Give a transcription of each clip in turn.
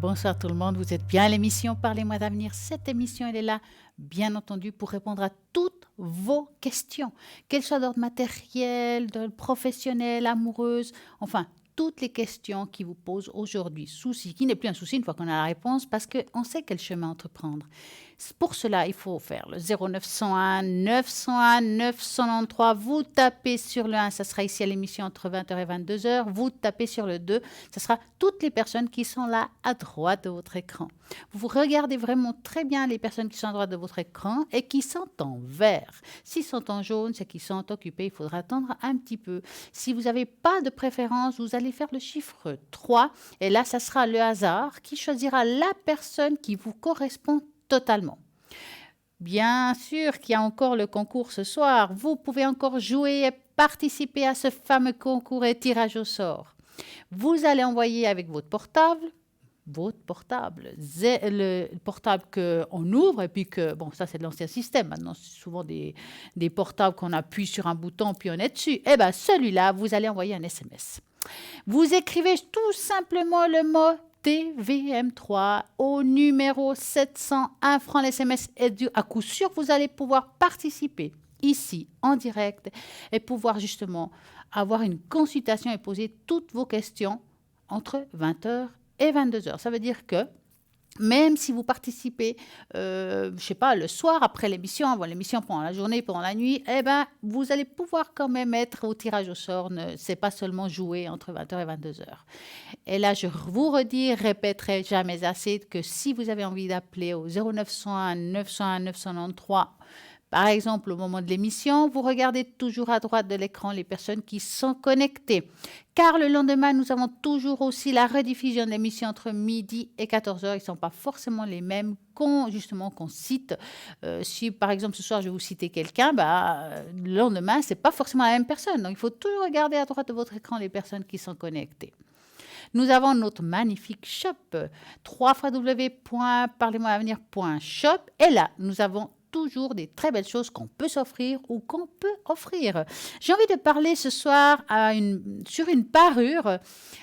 Bonsoir tout le monde, vous êtes bien à l'émission Parlez-moi d'avenir. Cette émission, elle est là, bien entendu, pour répondre à toutes vos questions, qu'elles soient d'ordre matériel, d'ordre professionnel, amoureuse, enfin, toutes les questions qui vous posent aujourd'hui. Souci, qui n'est plus un souci une fois qu'on a la réponse, parce qu'on sait quel chemin entreprendre. Pour cela, il faut faire le 0901 901 993. Vous tapez sur le 1, ça sera ici à l'émission entre 20h et 22h. Vous tapez sur le 2, ça sera toutes les personnes qui sont là à droite de votre écran. Vous regardez vraiment très bien les personnes qui sont à droite de votre écran et qui sont en vert. S'ils sont en jaune, c'est qu'ils sont occupés. Il faudra attendre un petit peu. Si vous n'avez pas de préférence, vous allez faire le chiffre 3. Et là, ça sera le hasard qui choisira la personne qui vous correspond totalement. Bien sûr qu'il y a encore le concours ce soir. Vous pouvez encore jouer et participer à ce fameux concours et tirage au sort. Vous allez envoyer avec votre portable, le portable qu'on ouvre et puis que, bon, ça c'est de l'ancien système. Maintenant, c'est souvent des portables qu'on appuie sur un bouton puis on est dessus. Eh bien, celui-là, vous allez envoyer un SMS. Vous écrivez tout simplement le mot TVM3 au numéro 701 francs l'SMS et à coup sûr, vous allez pouvoir participer ici en direct et pouvoir justement avoir une consultation et poser toutes vos questions entre 20h et 22h. Ça veut dire que même si vous participez, je ne sais pas, le soir après l'émission, avant l'émission, pendant la journée, pendant la nuit, eh ben, vous allez pouvoir quand même être au tirage au sort. Ce n'est pas seulement jouer entre 20h et 22h. Et là, je vous redis, répéterai jamais assez que si vous avez envie d'appeler au 0901 901 993, par exemple, au moment de l'émission, vous regardez toujours à droite de l'écran les personnes qui sont connectées. Car le lendemain, nous avons toujours aussi la rediffusion de l'émission entre midi et 14h. Ils ne sont pas forcément les mêmes qu'on cite. Si, par exemple, ce soir, je vais vous citer quelqu'un, le lendemain, ce n'est pas forcément la même personne. Donc, il faut toujours regarder à droite de votre écran les personnes qui sont connectées. Nous avons notre magnifique shop, www.parlez-moi-avenir.shop. Et là, nous avons toujours des très belles choses qu'on peut s'offrir ou qu'on peut offrir. J'ai envie de parler ce soir sur une parure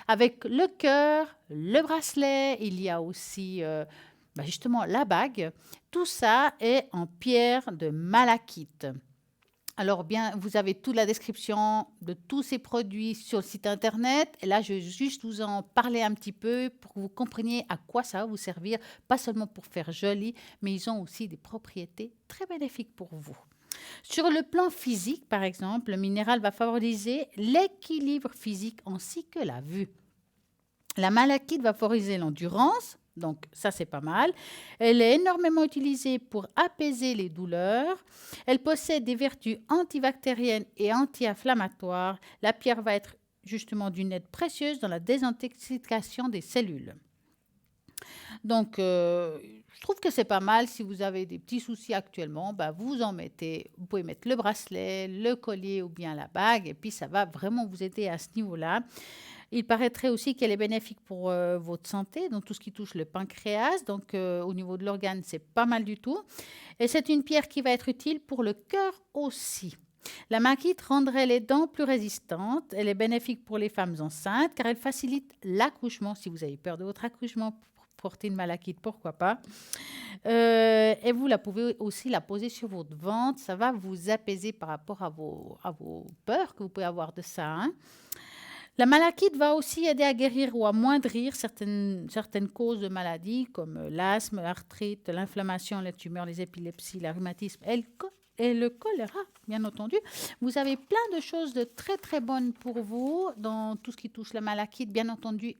avec le cœur, le bracelet, il y a aussi justement la bague. Tout ça est en pierre de malachite. Alors bien, vous avez toute la description de tous ces produits sur le site internet. Et là, je vais juste vous en parler un petit peu pour que vous compreniez à quoi ça va vous servir. Pas seulement pour faire joli, mais ils ont aussi des propriétés très bénéfiques pour vous. Sur le plan physique, par exemple, le minéral va favoriser l'équilibre physique ainsi que la vue. La malachite va favoriser l'endurance. Donc, ça, c'est pas mal. Elle est énormément utilisée pour apaiser les douleurs. Elle possède des vertus antibactériennes et anti-inflammatoires. La pierre va être justement d'une aide précieuse dans la désintoxication des cellules. Donc, je trouve que c'est pas mal. Si vous avez des petits soucis actuellement, vous en mettez. Vous pouvez mettre le bracelet, le collier ou bien la bague. Et puis, ça va vraiment vous aider à ce niveau-là. Il paraîtrait aussi qu'elle est bénéfique pour votre santé, donc tout ce qui touche le pancréas. Donc, au niveau de l'organe, c'est pas mal du tout. Et c'est une pierre qui va être utile pour le cœur aussi. La malachite rendrait les dents plus résistantes. Elle est bénéfique pour les femmes enceintes car elle facilite l'accouchement. Si vous avez peur de votre accouchement, portez une malachite, pourquoi pas. Et vous pouvez aussi la poser sur votre ventre. Ça va vous apaiser par rapport à vos peurs que vous pouvez avoir de ça, hein. La malachite va aussi aider à guérir ou à amoindrir certaines causes de maladies comme l'asthme, l'arthrite, l'inflammation, les tumeurs, les épilepsies, le rhumatisme et le choléra, bien entendu. Vous avez plein de choses de très, très bonnes pour vous dans tout ce qui touche la malachite. Bien entendu,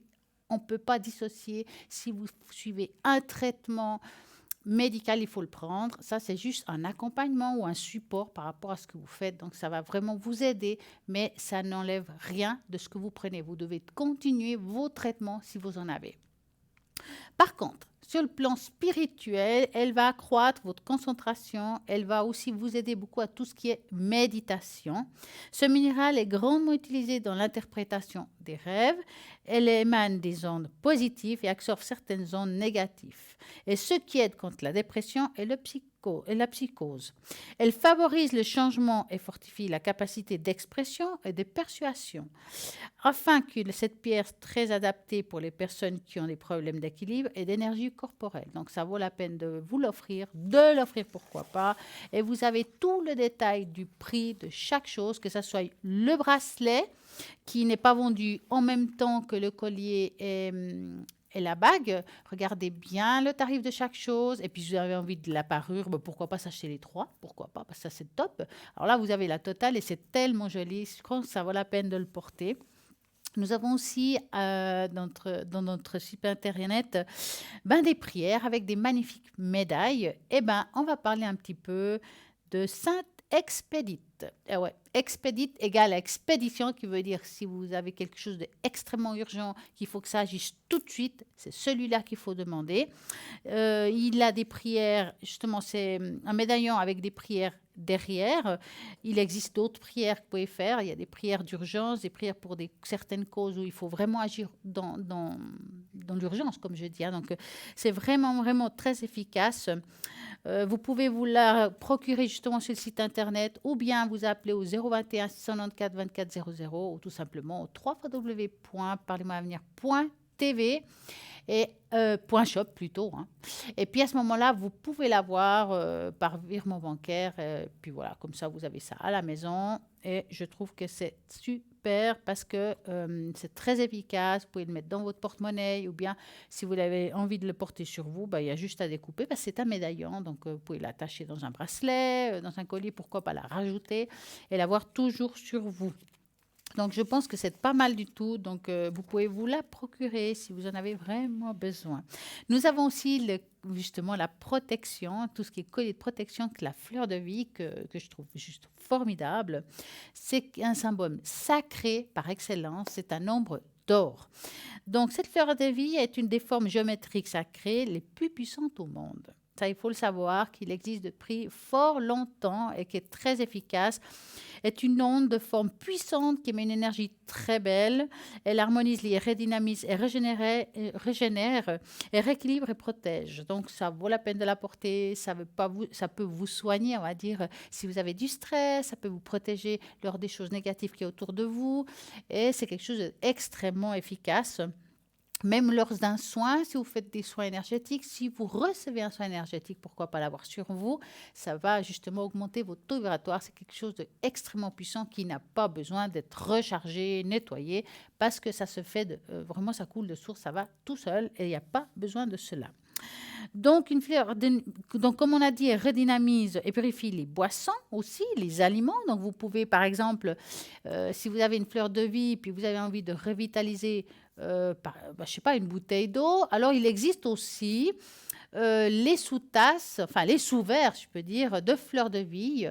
on ne peut pas dissocier si vous suivez un traitement médical, il faut le prendre. Ça, c'est juste un accompagnement ou un support par rapport à ce que vous faites. Donc, ça va vraiment vous aider, mais ça n'enlève rien de ce que vous prenez. Vous devez continuer vos traitements si vous en avez. Par contre, sur le plan spirituel, elle va accroître votre concentration. Elle va aussi vous aider beaucoup à tout ce qui est méditation. Ce minéral est grandement utilisé dans l'interprétation des rêves. Elle émane des ondes positives et absorbe certaines ondes négatives. Et ce qui aide contre la dépression et le et la psychose. Elle favorise le changement et fortifie la capacité d'expression et de persuasion. Afin que cette pierre très adaptée pour les personnes qui ont des problèmes d'équilibre et d'énergie corporelle. Donc ça vaut la peine de vous l'offrir, de l'offrir pourquoi pas. Et vous avez tout le détail du prix de chaque chose, que ce soit le bracelet qui n'est pas vendu en même temps que le collier et la bague. Regardez bien le tarif de chaque chose. Et puis, si vous avez envie de la parure, ben, pourquoi pas s'acheter les trois? Pourquoi pas? Parce que ça, c'est top. Alors là, vous avez la totale et c'est tellement joli. Je crois que ça vaut la peine de le porter. Nous avons aussi dans notre site internet des prières avec des magnifiques médailles. Et on va parler un petit peu de Sainte Expédite. Eh ouais, expédite égale expédition, qui veut dire si vous avez quelque chose d'extrêmement urgent, qu'il faut que ça agisse tout de suite, c'est celui-là qu'il faut demander. Il a des prières, justement, c'est un médaillon avec des prières derrière. Il existe d'autres prières que vous pouvez faire. Il y a des prières d'urgence, des prières pour certaines causes où il faut vraiment agir dans l'urgence, comme je dis. Donc, c'est vraiment, vraiment très efficace. Vous pouvez vous la procurer justement sur le site internet ou bien vous appeler au 021 694 24 00 ou tout simplement au www.parlez-moi-avenir.tv et .shop plutôt. Et puis à ce moment-là, vous pouvez l'avoir par virement bancaire. Puis voilà, comme ça, vous avez ça à la maison. Et je trouve que c'est super parce que c'est très efficace. Vous pouvez le mettre dans votre porte-monnaie ou bien si vous avez envie de le porter sur vous, il y a juste à découper parce que c'est un médaillon. Donc vous pouvez l'attacher dans un bracelet, dans un collier, pourquoi pas la rajouter et l'avoir toujours sur vous. Donc, je pense que c'est pas mal du tout. Donc, vous pouvez vous la procurer si vous en avez vraiment besoin. Nous avons aussi justement la protection, tout ce qui est collier de protection, que la fleur de vie, que je trouve juste formidable. C'est un symbole sacré par excellence. C'est un nombre d'or. Donc, cette fleur de vie est une des formes géométriques sacrées les plus puissantes au monde. Ça, il faut le savoir, qu'il existe depuis fort longtemps et qui est très efficace. Est une onde de forme puissante qui émet une énergie très belle. Elle harmonise, les redynamise et régénère et rééquilibre et protège. Donc, ça vaut la peine de la porter. Ça peut vous soigner, on va dire. Si vous avez du stress, ça peut vous protéger lors des choses négatives qui est autour de vous. Et c'est quelque chose d'extrêmement efficace. Même lors d'un soin, si vous faites des soins énergétiques, si vous recevez un soin énergétique, pourquoi pas l'avoir sur vous? Ça va justement augmenter votre taux vibratoire. C'est quelque chose d'extrêmement puissant qui n'a pas besoin d'être rechargé, nettoyé, parce que ça se fait, vraiment ça coule de source, ça va tout seul et il n'y a pas besoin de cela. Donc, comme on a dit, elle redynamise et purifie les boissons aussi, les aliments. Donc, vous pouvez, par exemple, si vous avez une fleur de vie, puis vous avez envie de revitaliser, je sais pas, une bouteille d'eau, alors il existe aussi les sous-tasses, enfin les sous-verres, je peux dire, de fleurs de vie,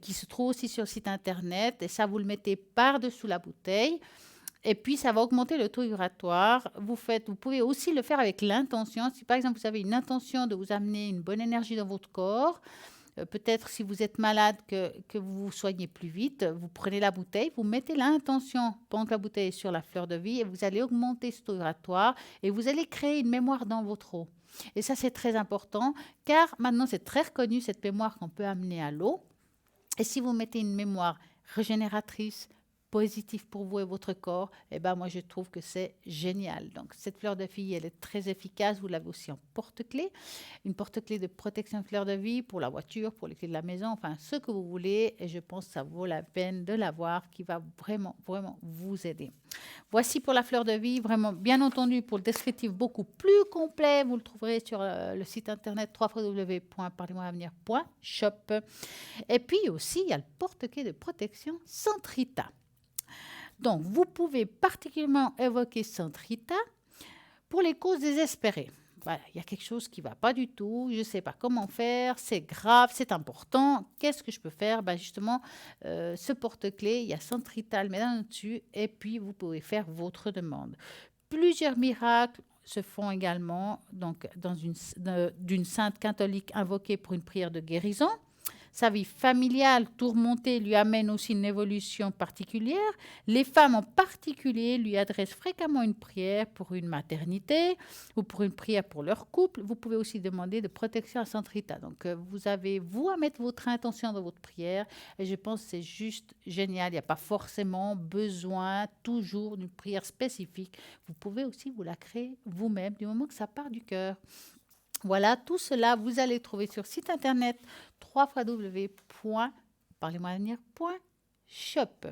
qui se trouvent aussi sur le site internet. Et ça, vous le mettez par-dessous la bouteille. Et puis, ça va augmenter le taux vibratoire. Vous pouvez aussi le faire avec l'intention. Si, par exemple, vous avez une intention de vous amener une bonne énergie dans votre corps, peut-être si vous êtes malade, que vous vous soignez plus vite, vous prenez la bouteille, vous mettez l'intention pendant que la bouteille est sur la fleur de vie et vous allez augmenter ce taux vibratoire et vous allez créer une mémoire dans votre eau. Et ça, c'est très important car maintenant, c'est très reconnu, cette mémoire qu'on peut amener à l'eau. Et si vous mettez une mémoire régénératrice, positif pour vous et votre corps, moi je trouve que c'est génial. Donc cette fleur de vie, elle est très efficace. Vous l'avez aussi en porte-clés, une porte-clés de protection fleur de vie pour la voiture, pour les clés de la maison, enfin ce que vous voulez. Et je pense que ça vaut la peine de l'avoir, qui va vraiment, vraiment vous aider. Voici pour la fleur de vie, vraiment bien entendu pour le descriptif beaucoup plus complet, vous le trouverez sur le site internet www.parlez-moi-avenir.shop. Et puis aussi, il y a le porte-clés de protection Sainte Rita. Donc, vous pouvez particulièrement évoquer Sainte Rita pour les causes désespérées. Voilà, il y a quelque chose qui ne va pas du tout, je ne sais pas comment faire, c'est grave, c'est important. Qu'est-ce que je peux faire? Justement, ce porte-clés, il y a Sainte Rita, le médaillon dessus, et puis vous pouvez faire votre demande. Plusieurs miracles se font également donc, d'une sainte catholique invoquée pour une prière de guérison. Sa vie familiale tourmentée lui amène aussi une évolution particulière. Les femmes en particulier lui adressent fréquemment une prière pour une maternité ou pour une prière pour leur couple. Vous pouvez aussi demander de protection à Sainte Rita. Donc, vous avez, vous, à mettre votre intention dans votre prière. Et je pense que c'est juste génial. Il n'y a pas forcément besoin toujours d'une prière spécifique. Vous pouvez aussi vous la créer vous-même du moment que ça part du cœur. Voilà, tout cela, vous allez trouver sur site internet www.parlez-moi-d'avenir.shop.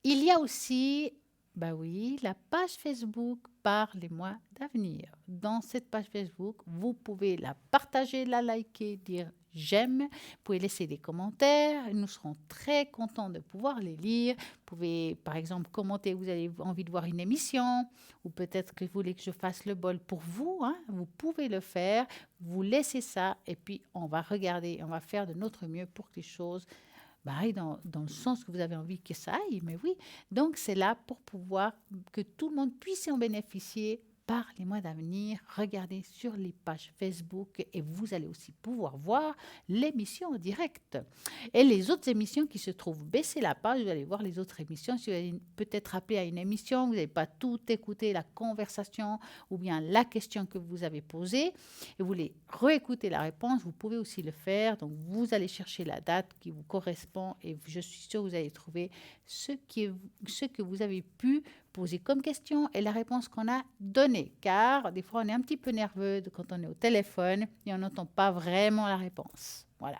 Il y a aussi, bah oui, la page Facebook Parlez-moi d'avenir. Dans cette page Facebook, vous pouvez la partager, la liker, dire j'aime. Vous pouvez laisser des commentaires. Nous serons très contents de pouvoir les lire. Vous pouvez, par exemple, commenter, vous avez envie de voir une émission ou peut-être que vous voulez que je fasse le bol pour vous. Hein. Vous pouvez le faire. Vous laissez ça et puis on va regarder, on va faire de notre mieux pour que les choses aillent dans le sens que vous avez envie que ça aille. Mais oui, donc c'est là pour pouvoir que tout le monde puisse en bénéficier. Parlez-moi d'avenir, regardez sur les pages Facebook et vous allez aussi pouvoir voir l'émission en direct. Et les autres émissions qui se trouvent, baissez la page, vous allez voir les autres émissions. Si vous avez peut-être appelé à une émission, vous n'avez pas tout écouté, la conversation ou bien la question que vous avez posée, et vous voulez réécouter la réponse, vous pouvez aussi le faire. Donc, vous allez chercher la date qui vous correspond et je suis sûre que vous allez trouver ce que vous avez pu poser comme question et la réponse qu'on a donnée. Car des fois, on est un petit peu nerveux quand on est au téléphone et on n'entend pas vraiment la réponse. Voilà.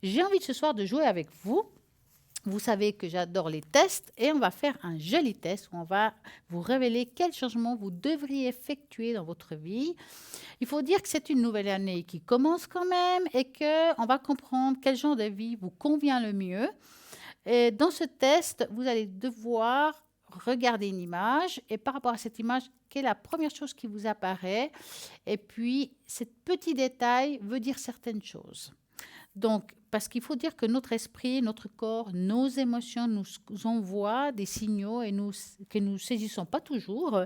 J'ai envie ce soir de jouer avec vous. Vous savez que j'adore les tests et on va faire un joli test où on va vous révéler quels changements vous devriez effectuer dans votre vie. Il faut dire que c'est une nouvelle année qui commence quand même et qu'on va comprendre quel genre de vie vous convient le mieux. Et dans ce test, vous allez devoir regarder une image et par rapport à cette image, quelle est la première chose qui vous apparaît. Et puis, ce petit détail veut dire certaines choses. Donc, parce qu'il faut dire que notre esprit, notre corps, nos émotions nous envoient des signaux et que nous ne saisissons pas toujours.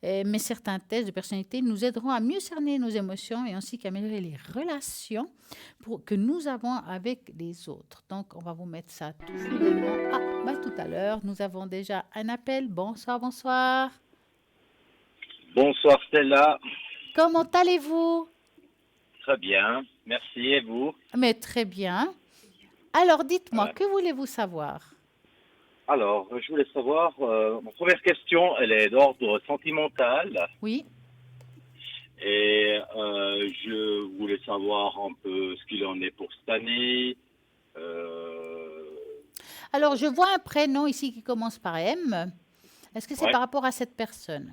Mais certains tests de personnalité nous aideront à mieux cerner nos émotions et ainsi qu'améliorer les relations que nous avons avec les autres. Donc, on va vous mettre ça tout soudainement. Tout à l'heure, nous avons déjà un appel. Bonsoir, bonsoir. Bonsoir Stella. Comment allez-vous? Très bien, merci. Et vous? Mais très bien. Alors, dites-moi, Voilà. que voulez-vous savoir? Alors, je voulais savoir, ma première question, elle est d'ordre sentimental. Oui. Et je voulais savoir un peu ce qu'il en est pour cette année. Alors, je vois un prénom ici qui commence par M. Est-ce que c'est Ouais, par rapport à cette personne?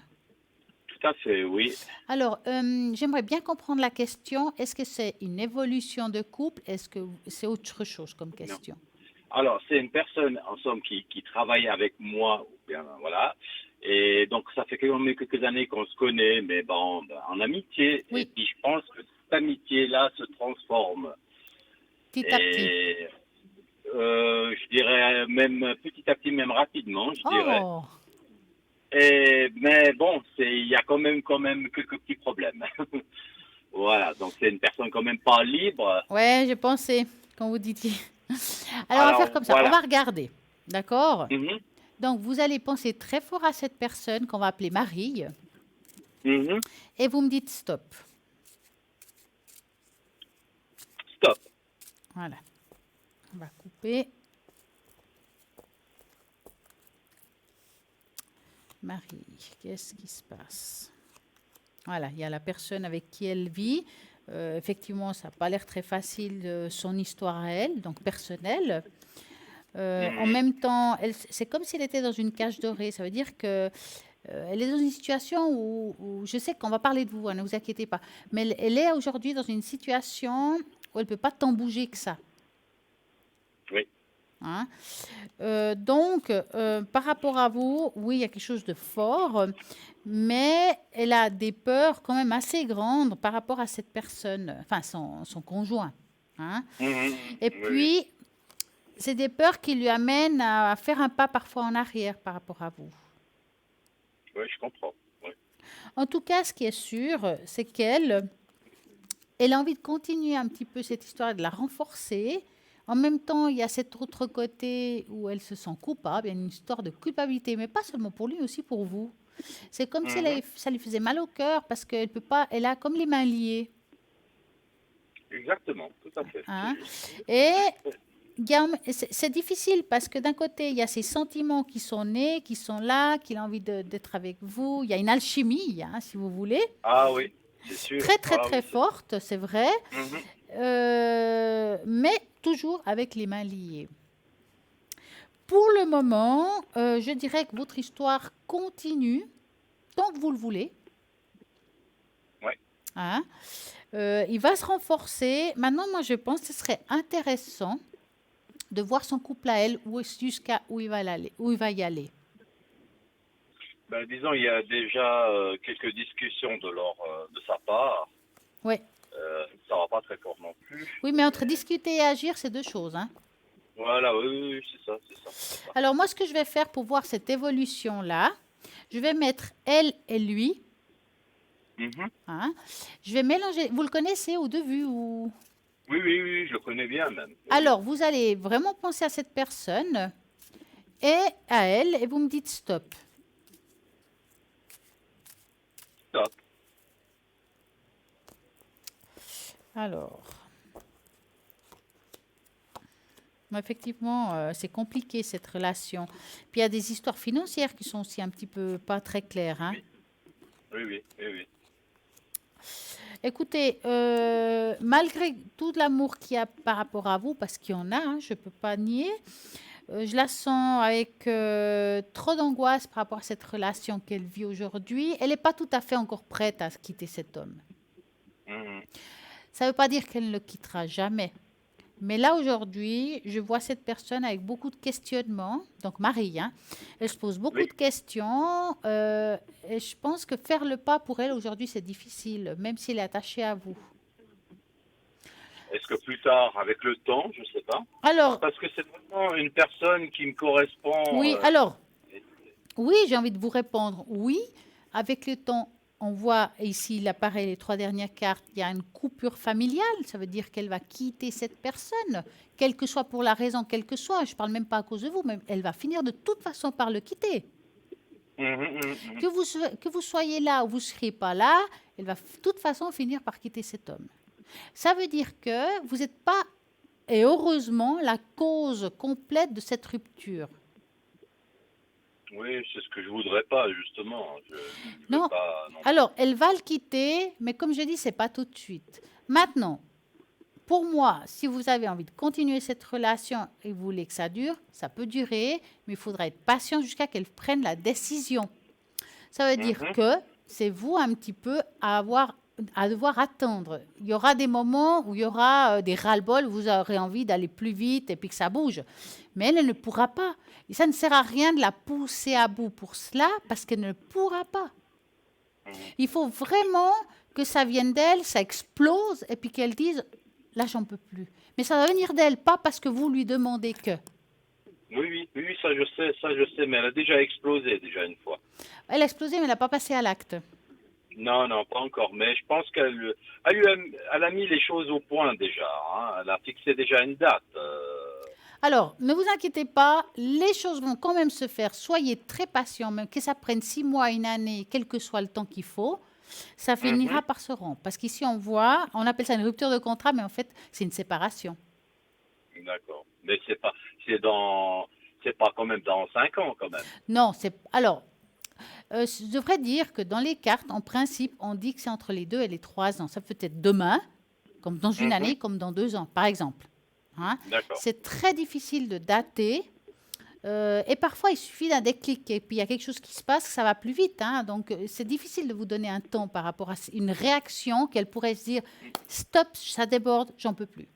tout à fait, oui. Alors, j'aimerais bien comprendre la question. Est-ce que c'est une évolution de couple? Est-ce que c'est autre chose comme Non. question? Alors, c'est une personne, en somme, qui travaille avec moi, ou bien, voilà. Et donc, ça fait quand même quelques années qu'on se connaît, mais bon, en amitié. Oui. Et puis, je pense que cette amitié-là se transforme. Petit à petit. Et je dirais même petit à petit, même rapidement, je dirais. Oh, Mais bon, il y a quand même quelques petits problèmes. Voilà, donc c'est une personne quand même pas libre. ouais, j'ai pensé quand vous disiez. Alors, on va faire Alors comme ça. On voilà. va regarder. D'accord? Mhm, Donc, vous allez penser très fort à cette personne qu'on va appeler Marie mhm. et vous me dites stop. Stop. Voilà. On va couper. Marie, qu'est-ce qui se passe? Voilà, il y a la personne avec qui elle vit. Effectivement, ça n'a pas l'air très facile, son histoire à elle, donc personnelle. En même temps, c'est comme si elle était dans une cage dorée. Ça veut dire que elle est dans une situation où je sais qu'on va parler de vous, hein, ne vous inquiétez pas. Mais elle est aujourd'hui dans une situation où elle ne peut pas tant bouger que ça. Oui. Hein. Donc, par rapport à vous, oui, il y a quelque chose de fort, mais elle a des peurs quand même assez grandes par rapport à cette personne, enfin son conjoint. Hein. Mhm. Et Oui, oui. puis, c'est des peurs qui lui amènent à faire un pas parfois en arrière par rapport à vous. Oui, je comprends. Oui. En tout cas, ce qui est sûr, c'est qu'elle, elle a envie de continuer un petit peu cette histoire et de la renforcer. En même temps, il y a cet autre côté où elle se sent coupable, il y a une histoire de culpabilité, mais pas seulement pour lui, aussi pour vous. C'est comme si Mhm. ça lui faisait mal au cœur parce qu'elle peut pas, elle a comme les mains liées. Exactement, tout à fait, c'est Hein. juste. Et c'est difficile parce que d'un côté, il y a ces sentiments qui sont nés, qui sont là, qu'il a envie d'être avec vous. Il y a une alchimie, hein, si vous voulez, Ah oui, c'est sûr. très très Ah très oui, c'est. forte, c'est vrai, Mhm. mais toujours avec les mains liées. Pour le moment, je dirais que votre histoire continue tant que vous le voulez. Ouais. Hein. Il va se renforcer. Maintenant, moi, je pense que ce serait intéressant de voir son couple à elle jusqu'à où il va aller, où il va y aller. Ben, disons, il y a déjà quelques discussions de sa part. Ouais. Ça va pas très fort non plus. Oui, mais entre Mais discuter et agir, c'est deux choses. Hein. voilà, oui, oui, oui, c'est ça, c'est ça, c'est ça. Alors moi, ce que je vais faire pour voir cette évolution-là, je vais mettre elle et lui. Mhm. Hein. Je vais mélanger. Vous le connaissez au de vue ou... Oui, oui, oui, je le connais bien même. Oui, oui. Alors, vous allez vraiment penser à cette personne et à elle et vous me dites stop. Top. Alors, effectivement, c'est compliqué cette relation. Puis il y a des histoires financières qui sont aussi un petit peu pas très claires. Hein. Oui, oui, oui, oui, oui. Écoutez, malgré tout l'amour qu'il y a par rapport à vous, parce qu'il y en a, hein, je ne peux pas nier, je la sens avec trop d'angoisse par rapport à cette relation qu'elle vit aujourd'hui. Elle n'est pas tout à fait encore prête à quitter cet homme. Mhm. Ça ne veut pas dire qu'elle ne le quittera jamais. Mais là, aujourd'hui, je vois cette personne avec beaucoup de questionnements. Donc, Marie, hein, elle se pose beaucoup Oui. de questions. Et je pense que faire le pas pour elle aujourd'hui, c'est difficile, même si elle est attachée à vous. Est-ce que plus tard, avec le temps, je sais pas, Alors, parce que c'est vraiment une personne qui me correspond. oui, alors, oui, j'ai envie de vous répondre. Oui, avec le temps, on voit ici, il apparaît les trois dernières cartes, il y a une coupure familiale. Ça veut dire qu'elle va quitter cette personne, quelle que soit pour la raison, quelle que soit. Je ne parle même pas à cause de vous, mais elle va finir de toute façon par le quitter. Mhm, mhm, mhm. Que vous soyez là ou vous ne serez pas là, elle va de toute façon finir par quitter cet homme. Ça veut dire que vous n'êtes pas, et heureusement, la cause complète de cette rupture. Oui, c'est ce que je voudrais pas, justement. Je veux Non. pas non plus. Alors, elle va le quitter, mais comme je dis, c'est pas tout de suite. Maintenant, pour moi, si vous avez envie de continuer cette relation et vous voulez que ça dure, ça peut durer, mais il faudra être patient jusqu'à qu'elle prenne la décision. Ça veut dire Mhm. que c'est vous un petit peu à devoir attendre. Il y aura des moments où il y aura des ras-le-bol, vous aurez envie d'aller plus vite et puis que ça bouge. Mais elle ne pourra pas. Et ça ne sert à rien de la pousser à bout pour cela parce qu'elle ne pourra pas. Mhm. Il faut vraiment que ça vienne d'elle, ça explose et puis qu'elle dise là j'en peux plus. Mais ça va venir d'elle, pas parce que vous lui demandez que. Oui, oui, oui, oui, ça je sais, mais elle a déjà explosé déjà une fois. Elle a explosé mais elle n'a pas passé à l'acte. Non, non, pas encore, mais je pense elle a mis les choses au point déjà. Hein. Elle a fixé déjà une date. Alors, ne vous inquiétez pas, les choses vont quand même se faire. Soyez très patient, même que ça prenne 6 mois, une année, quel que soit le temps qu'il faut, ça finira Mhm. par se rompre. Parce qu'ici, on voit, on appelle ça une rupture de contrat, mais en fait, c'est une séparation. D'accord. Mais c'est pas quand même dans 5 ans quand même. Non, c'est. Alors, je devrais dire que dans les cartes, en principe, on dit que c'est entre les 2 et les 3 ans. Ça peut être demain, comme dans une Mhm. année, comme dans 2 ans, par exemple. Hein. D'accord. C'est très difficile de dater. Et parfois, il suffit d'un déclic et puis il y a quelque chose qui se passe, ça va plus vite. Hein. Donc, c'est difficile de vous donner un temps par rapport à une réaction qu'elle pourrait se dire stop, ça déborde, j'en peux plus.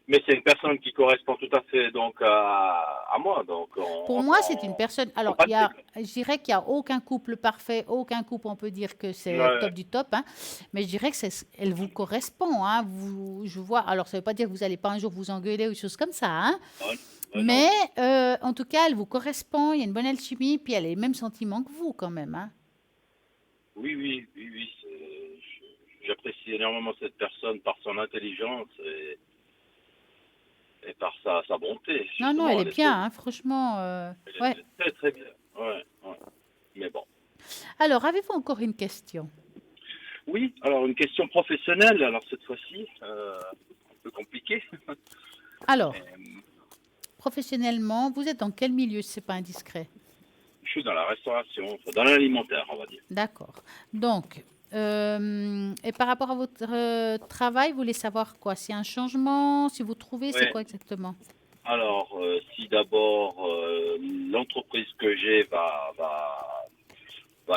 Mais c'est une personne qui correspond tout à fait donc à moi, donc Pour moi, c'est une personne. Alors, compatible. je dirais qu'il n'y a aucun couple parfait, aucun couple, on peut dire que c'est Ouais. top du top. Hein. Mais je dirais que elle vous correspond. Hein. Je vois. Alors, ça ne veut pas dire que vous n'allez pas un jour vous engueuler ou des choses comme ça. Hein. Ouais, ouais, non. Mais en tout cas, elle vous correspond. Il y a une bonne alchimie, puis elle a les mêmes sentiments que vous quand même. Hein. Oui, oui, oui, oui. j'apprécie énormément cette personne par son intelligence et par sa bonté, Non, non, elle justement. est bien, hein, franchement. Elle Ouais. est très très bien. Ouais, ouais. Mais bon. Alors, avez-vous encore une question? Oui, alors une question professionnelle, alors cette fois-ci, un peu compliquée. Alors, Mais, professionnellement, vous êtes dans quel milieu si c'est pas indiscret? je suis dans la restauration, enfin, dans l'alimentaire, on va dire. D'accord. Donc, et par rapport à votre travail, vous voulez savoir quoi? S'il y a un changement, si vous trouvez, c'est Ouais. quoi exactement? Alors, si d'abord l'entreprise que j'ai va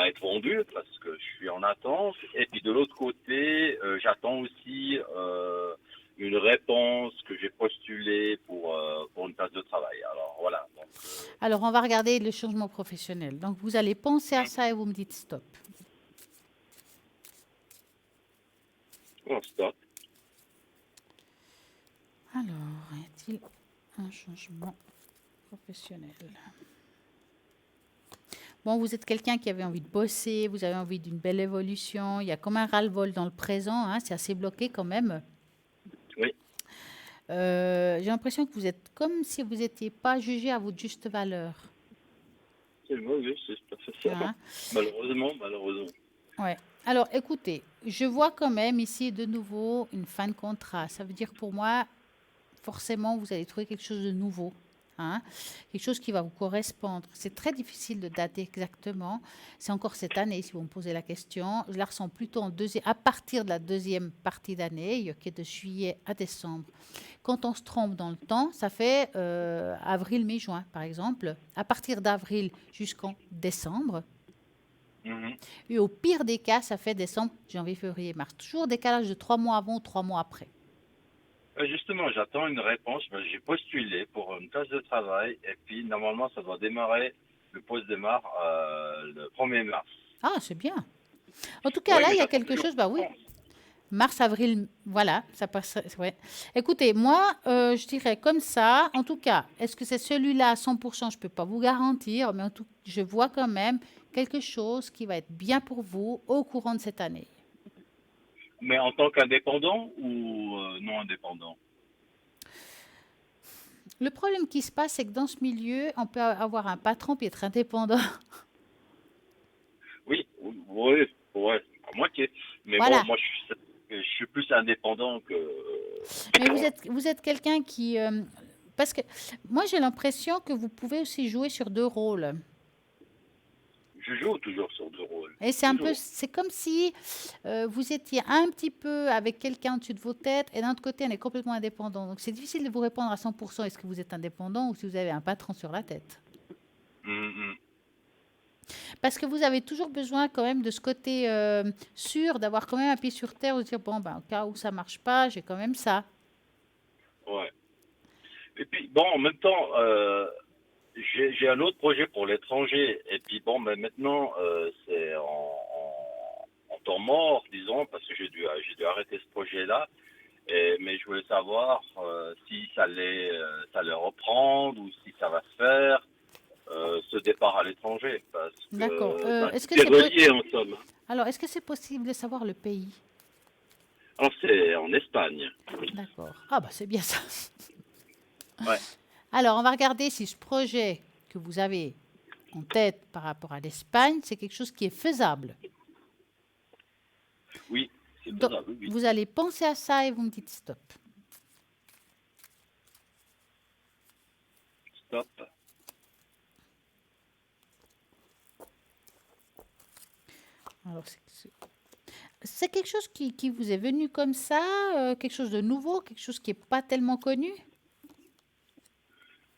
être vendue parce que je suis en attente, et puis de l'autre côté, j'attends aussi une réponse que j'ai postulée pour une place de travail. Alors voilà. Donc, Alors, on va regarder le changement professionnel. Donc, vous allez penser à ça et vous me dites stop. on stop. Alors, y a-t-il un changement professionnel? Bon, vous êtes quelqu'un qui avait envie de bosser, vous avez envie d'une belle évolution. Il y a comme un ras-le-bol dans le présent, hein, c'est assez bloqué quand même. Oui, J'ai l'impression que vous êtes comme si vous n'étiez pas jugé à votre juste valeur. oui, c'est tout à fait ça. Hein. Malheureusement, malheureusement. Ouais. Alors, écoutez, je vois quand même ici de nouveau une fin de contrat. Ça veut dire pour moi, forcément, vous allez trouver quelque chose de nouveau. Hein, quelque chose qui va vous correspondre. C'est très difficile de dater exactement. C'est encore cette année, si vous me posez la question. Je la ressens plutôt à partir de la deuxième partie d'année, qui est de juillet à décembre. Quand on se trompe dans le temps, ça fait avril, mai, juin, par exemple. À partir d'avril jusqu'en décembre. Mhm. Et au pire des cas, ça fait décembre, janvier, février, mars. Toujours décalage de 3 mois avant ou 3 mois après. Justement, j'attends une réponse. Ben, j'ai postulé pour une place de travail et puis normalement, ça doit démarrer. Le poste démarre le 1er mars. Ah, c'est bien. En tout cas, Oui, là, mais il y a j'attends quelque toujours chose, une bah oui. réponse. Mars, avril, voilà, ça passe. Ouais. Écoutez, moi, je dirais comme ça. En tout cas, est-ce que c'est celui-là à 100%? Je ne peux pas vous garantir, mais en tout, je vois quand même quelque chose qui va être bien pour vous au courant de cette année. Mais en tant qu'indépendant ou non indépendant? Le problème qui se passe, c'est que dans ce milieu, on peut avoir un patron puis être indépendant. Oui, oui, oui, ouais, à moitié. Mais bon, Voilà. moi, je suis plus indépendant que. Mais vous Voilà. êtes, vous êtes quelqu'un qui... parce que moi, j'ai l'impression que vous pouvez aussi jouer sur deux rôles. Je joue toujours sur deux rôles. Et c'est un peu, Toujours. c'est comme si vous étiez un petit peu avec quelqu'un au-dessus de vos têtes et d'un autre côté, on est complètement indépendant. Donc, c'est difficile de vous répondre à 100% est-ce que vous êtes indépendant ou si vous avez un patron sur la tête. Mhm. Parce que vous avez toujours besoin quand même de ce côté sûr, d'avoir quand même un pied sur terre, de dire, bon, ben, au cas où ça marche pas, j'ai quand même ça. Ouais. Et puis, bon, en même temps, j'ai un autre projet pour l'étranger. Et puis, bon, mais maintenant, c'est en temps mort, disons, parce que j'ai dû arrêter ce projet-là. Mais je voulais savoir si ça allait reprendre ou si ça va se faire, ce départ à l'étranger. Parce D'accord. que bah, Est-ce que tout est c'est relié en somme. Alors, est-ce que c'est possible de savoir le pays? Alors, c'est en Espagne. D'accord. Ah, bah, c'est bien ça. Ouais. Alors, on va regarder si ce projet que vous avez en tête par rapport à l'Espagne, c'est quelque chose qui est faisable. Oui, c'est Donc, faisable, oui. vous allez penser à ça et vous me dites stop. Stop. Alors, c'est quelque chose qui vous est venu comme ça, quelque chose de nouveau, quelque chose qui n'est pas tellement connu?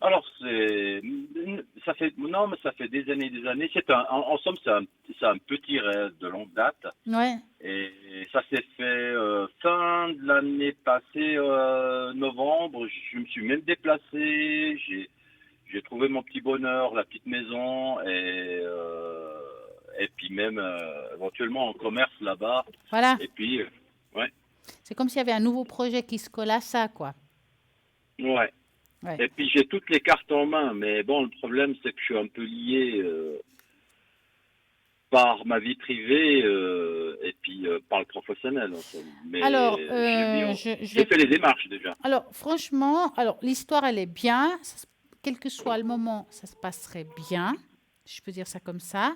Alors, ça fait, non, mais ça fait des années et des années. En somme, c'est un petit rêve de longue date. Ouais. Et ça s'est fait fin de l'année passée, novembre. Je me suis même déplacé. J'ai trouvé mon petit bonheur, la petite maison et puis même éventuellement en commerce là-bas. Voilà. Et puis, ouais, C'est comme s'il y avait un nouveau projet qui se colle à ça, quoi. ouais. Ouais. Et puis j'ai toutes les cartes en main, mais bon, le problème c'est que je suis un peu lié par ma vie privée et puis par le professionnel, en fait. Alors, Mais je j'ai vais. fait les démarches déjà. Alors, franchement, alors l'histoire, elle est bien. Quel que soit le moment, ça se passerait bien. Je peux dire ça comme ça.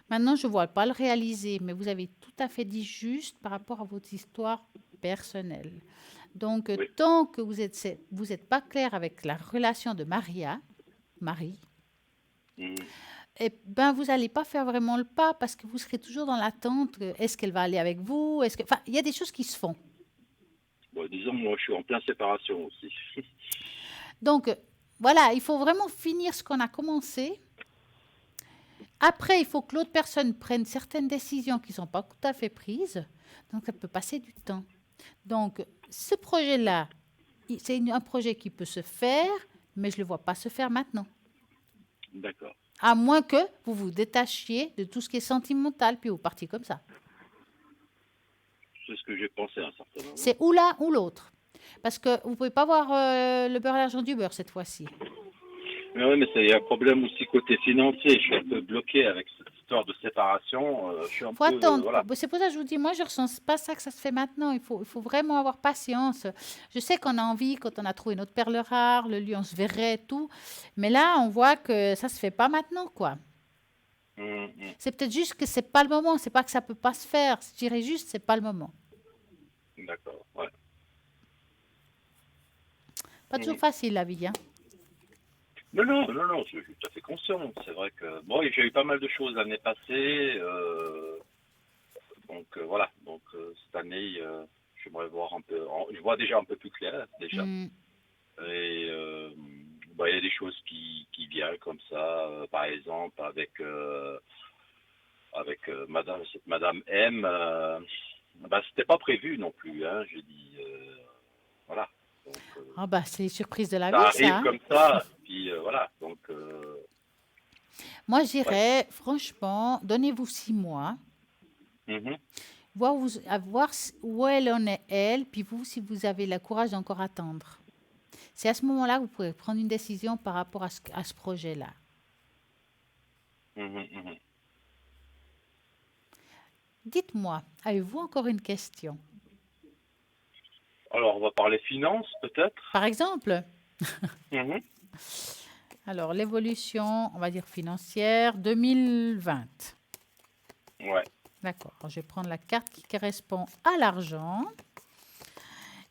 Maintenant, je ne vois pas le réaliser, mais vous avez tout à fait dit juste par rapport à votre histoire personnelle. Donc, Oui. tant que vous êtes pas clair avec la relation de Marie, Mhm. eh ben, vous n'allez pas faire vraiment le pas parce que vous serez toujours dans l'attente. Est-ce qu'elle va aller avec vous? Enfin, il y a des choses qui se font. Bon, disons, moi, je suis en pleine séparation aussi. Donc, voilà, il faut vraiment finir ce qu'on a commencé. Après, il faut que l'autre personne prenne certaines décisions qui ne sont pas tout à fait prises. Donc, ça peut passer du temps. Donc, ce projet-là, c'est un projet qui peut se faire, mais je ne le vois pas se faire maintenant. D'accord. À moins que vous vous détachiez de tout ce qui est sentimental, puis vous partiez comme ça. C'est ce que j'ai pensé à un certain moment. C'est ou l'un ou l'autre. Parce que vous ne pouvez pas voir le beurre et l'argent du beurre cette fois-ci. Mais oui, mais il y a un problème aussi côté financier. Je suis un peu bloqué avec cette histoire de séparation. Je suis un Faut peu, attendre. voilà. C'est pour ça que je vous dis, moi, je ressens pas ça que ça se fait maintenant. Il faut vraiment avoir patience. Je sais qu'on a envie, quand on a trouvé notre perle rare, le lion se verrait, tout. Mais là, on voit que ça se fait pas maintenant, quoi. Mhm. C'est peut-être juste que c'est pas le moment. C'est pas que ça peut pas se faire. Je dirais juste, c'est pas le moment. D'accord. Ouais. Pas toujours Mhm. facile, la vie, hein. Non, non, non, non, je suis tout à fait conscient. C'est vrai que bon, j'ai eu pas mal de choses l'année passée. Donc voilà. Donc cette année, j'aimerais voir un peu. Je vois déjà un peu plus clair déjà. Hmm. Et bah, il y a des choses qui viennent comme ça. Par exemple, avec Madame M. Bah, c'était pas prévu non plus. Hein, j'ai dit voilà. Donc Ah bah, c'est les surprises de la ça vie, ça, arrive hein. comme ça. Puis voilà. Donc Moi, je ouais. dirais, franchement, donnez-vous 6 mois. Mhm. À voir où elle en est, elle, puis vous, si vous avez le courage d'encore attendre. C'est à ce moment-là que vous pourrez prendre une décision par rapport à ce projet-là. Mhm, mhm. Dites-moi, avez-vous encore une question? Alors, on va parler finances, peut-être. Par exemple, Mhm. alors l'évolution, on va dire financière, 2020. Ouais. D'accord, alors je vais prendre la carte qui correspond à l'argent.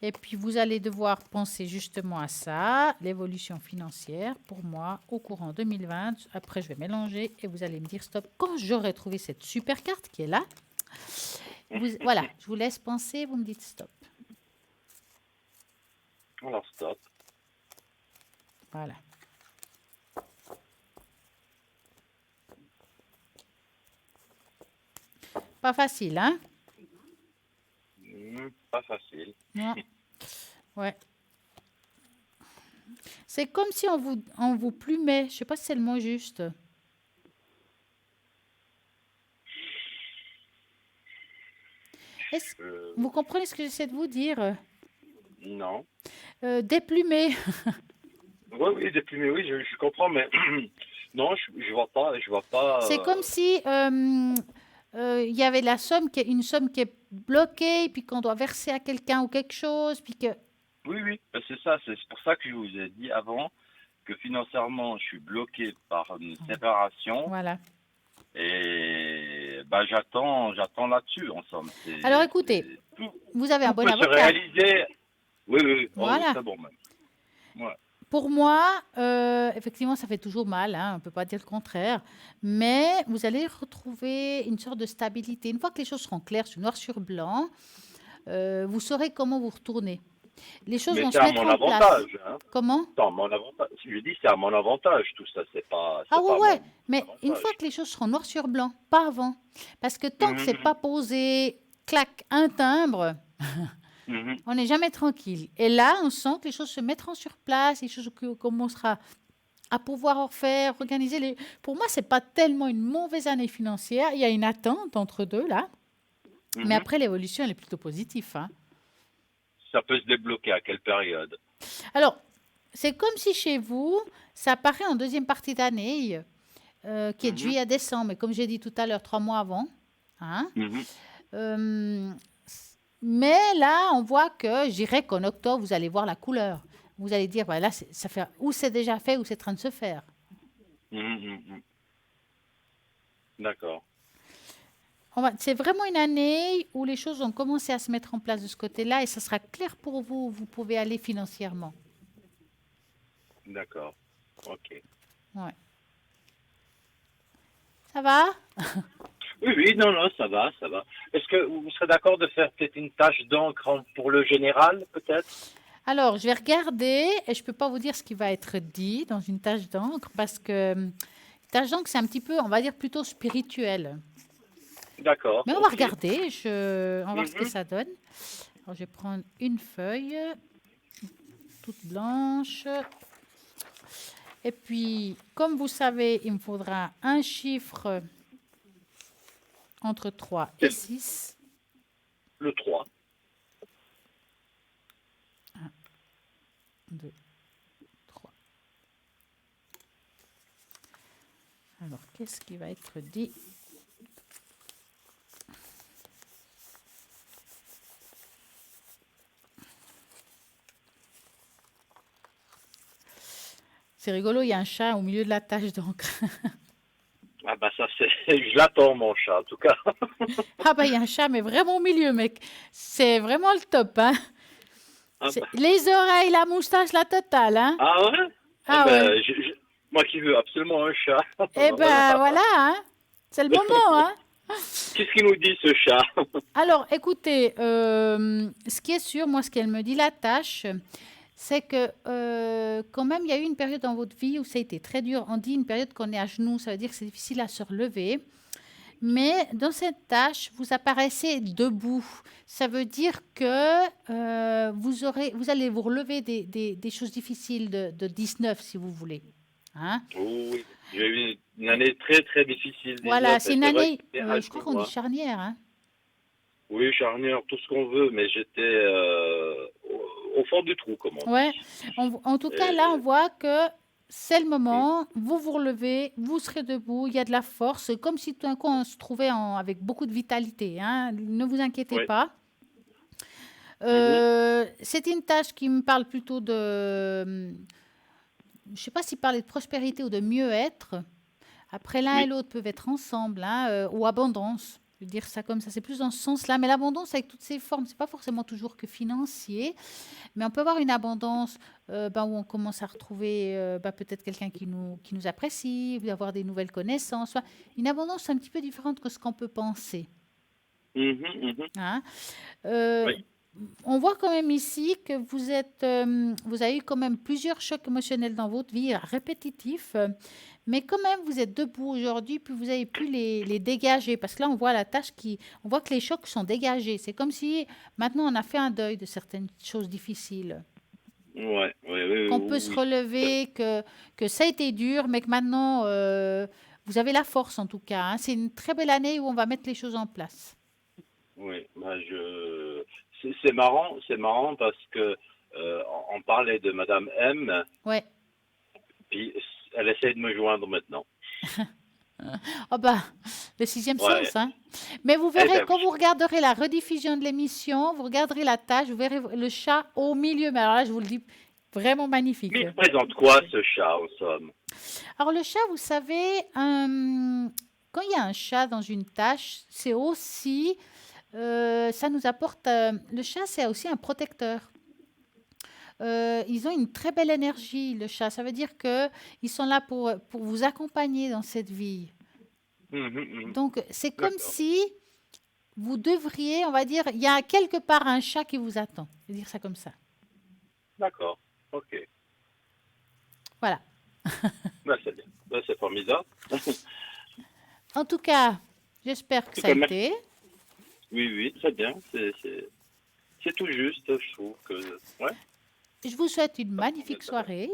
Et puis vous allez devoir penser justement à ça, l'évolution financière pour moi au courant 2020. Après, je vais mélanger et vous allez me dire stop quand j'aurai trouvé cette super carte qui est là. Voilà, je vous laisse penser, vous me dites stop. Alors, stop. Voilà. Pas facile, hein? Pas facile. Non. Ouais. C'est comme si on vous plumait. Je sais pas si c'est le mot juste. Est-ce vous comprenez ce que j'essaie de vous dire? Non. Déplumer. Oui, oui, déplumé, oui, je comprends, mais non, je vois pas, je vois pas. C'est comme si il y avait une somme qui est bloquée, puis qu'on doit verser à quelqu'un ou quelque chose, puis que Oui, oui, ben, c'est ça, c'est pour ça que je vous ai dit avant que financièrement, je suis bloqué par une séparation voilà. et bah j'attends là-dessus, en somme. Alors écoutez, Tout, vous avez un tout bon peut se avocat. réaliser. Oui, oui, oui. Oh, oui, Voilà. très bon même. Ouais. Pour moi, effectivement, ça fait toujours mal, hein, on ne peut pas dire le contraire, mais vous allez retrouver une sorte de stabilité. Une fois que les choses seront claires, sur noir sur blanc, vous saurez comment vous retourner. Les choses Mais vont c'est se à mettre mon en place. avantage, hein. Comment? C'est à mon avantage. Je dis c'est à mon avantage, tout ça, Ah c'est ouais, pas ouais, mon mais une fois avantage. que les choses seront noir sur blanc, pas avant. Parce que tant que c'est Mhm, pas posé, clac, un timbre, mhm, on n'est jamais tranquille. Et là, on sent que les choses se mettront sur place, les choses commencera à pouvoir en faire, organiser les. Pour moi, c'est pas tellement une mauvaise année financière. Il y a une attente entre deux là, mais mhm. après l'évolution elle est plutôt positive, hein. Ça peut se débloquer à quelle période? Alors, c'est comme si chez vous, ça apparaît en deuxième partie d'année. qui est de Mhm, juillet à décembre. Mais comme j'ai dit tout à l'heure, 3 mois avant. Hein. mhm. Euh, mais là, on voit que, je dirais qu'en octobre, vous allez voir la couleur. Vous allez dire, voilà, ça fait, ou c'est déjà fait, ou c'est en train de se faire. Mhm, mhm. D'accord. C'est vraiment une année où les choses ont commencé à se mettre en place de ce côté-là et ça sera clair pour vous. Vous pouvez aller financièrement. D'accord. Ok. Ouais. Ça va? Oui, oui, non, non, ça va, ça va. Est-ce que vous serez d'accord de faire peut-être une tâche d'encre pour le général, peut-être? Alors, je vais regarder et je ne peux pas vous dire ce qui va être dit dans une tâche d'encre parce que tâche d'encre, c'est un petit peu, on va dire, plutôt spirituel. D'accord, Mais on va ok. regarder, on va voir ce que Mhm. ça donne. Alors, je vais prendre une feuille toute blanche. Et puis, comme vous savez, il me faudra un chiffre entre 3 et C'est 6. le 3. 2, 3. Alors, qu'est-ce qui va être dit? C'est rigolo, il y a un chat au milieu de la tâche d'encre. Ah bah ça c'est, je l'attends mon chat en tout cas. Ah bah, il y a un chat, mais vraiment au milieu, mec. C'est vraiment le top, hein. Ah, bah, Les oreilles, la moustache, la totale, hein. ah ouais? Ah Ah ouais. ben, moi qui veux absolument un chat. Eh Voilà. ben voilà, hein. C'est le moment, hein. Qu'est-ce qu'il nous dit ce chat? Alors, écoutez, ce qui est sûr, moi, ce qu'elle me dit, la tâche, c'est que quand même, il y a eu une période dans votre vie où ça a été très dur. On dit une période qu'on est à genoux, ça veut dire que c'est difficile à se relever. Mais dans cette tâche, vous apparaissez debout. Ça veut dire que vous allez vous relever des choses difficiles de 19, si vous voulez. Hein. Oh oui, j'ai eu une année très très difficile, Voilà, 19, c'est et une c'est vrai que année, j'étais à je crois qu'on genoux, dit hein. charnière. Hein. Oui, charnière, tout ce qu'on veut, mais j'étais au fond du trou, comme on Ouais. dit. En tout cas, là, on Et, voit que c'est le hum, moment. Vous vous relevez, vous serez debout. Il y a de la force, comme si tout d'un coup on se trouvait avec beaucoup de vitalité. Hein. Ne vous inquiétez oui, pas. mhm, C'est une tâche qui me parle plutôt je ne sais pas si parler de prospérité ou de mieux-être. Après, l'un et oui, l'autre peuvent être ensemble, hein, ou abondance. Je veux dire ça comme ça, c'est plus dans ce sens-là. Mais l'abondance avec toutes ses formes, c'est pas forcément toujours que financier. Mais on peut avoir une abondance où on commence à retrouver peut-être quelqu'un qui nous apprécie, avoir des nouvelles connaissances. Enfin, une abondance un petit peu différente que ce qu'on peut penser. mhm, mhm, Hein. Euh, oui, on voit quand même ici que vous avez eu quand même plusieurs chocs émotionnels dans votre vie, répétitifs, mais quand même vous êtes debout aujourd'hui, puis vous avez pu les dégager, parce que là on voit que les chocs sont dégagés. C'est comme si maintenant on a fait un deuil de certaines choses difficiles, ouais, oui, oui, qu'on peut se oui, oui. relever, que ça a été dur, mais que maintenant vous avez la force en tout cas. Hein. C'est une très belle année où on va mettre les choses en place. Oui, bah c'est marrant parce que on parlait de Madame M, Ouais. puis elle essaie de me joindre maintenant. Ah bah, le sixième Ouais, sens, hein. Mais vous eh verrez, ben quand oui. vous regarderez la rediffusion de l'émission, vous regarderez la tâche, vous verrez le chat au milieu. Mais alors là, je vous le dis, vraiment Mais magnifique. il représente quoi ce chat en somme? Alors le chat, vous savez, quand il y a un chat dans une tâche, c'est aussi, ça nous apporte, le chat, c'est aussi un protecteur. Ils ont une très belle énergie, le chat. Ça veut dire que ils sont là pour vous accompagner dans cette vie. Mhm, mhm. Donc, c'est comme D'accord, si vous devriez, on va dire, il y a quelque part un chat qui vous attend. Je vais dire ça comme ça. d'accord, ok. Voilà. Ben, c'est bien, ben, c'est formidable. En En tout cas, j'espère que tout ça a cas, merci. été. Oui, oui, très bien. C'est tout juste, je trouve que. Ouais. Je vous souhaite une magnifique soirée.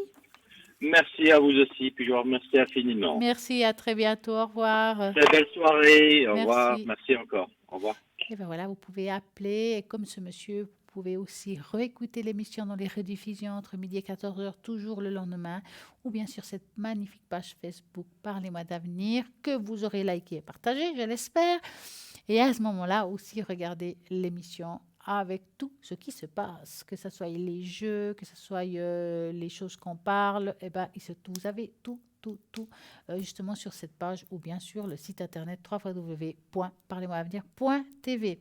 Merci à vous aussi, puis je vous remercie infiniment. Merci, à très bientôt. Au revoir. Très belle soirée, au revoir, Merci. merci encore. Au revoir. Et ben voilà, vous pouvez appeler, et comme ce monsieur, vous pouvez aussi réécouter l'émission dans les rediffusions entre midi et 14 heures, toujours le lendemain, ou bien sur cette magnifique page Facebook Parlez-moi d'avenir, que vous aurez liké et partagé, je l'espère. Et à ce moment-là aussi, regardez l'émission avec tout ce qui se passe, que ce soit les jeux, que ce soit les choses qu'on parle, eh ben, vous avez tout justement sur cette page ou bien sur le site internet www.parlez-moi-avenir.tv.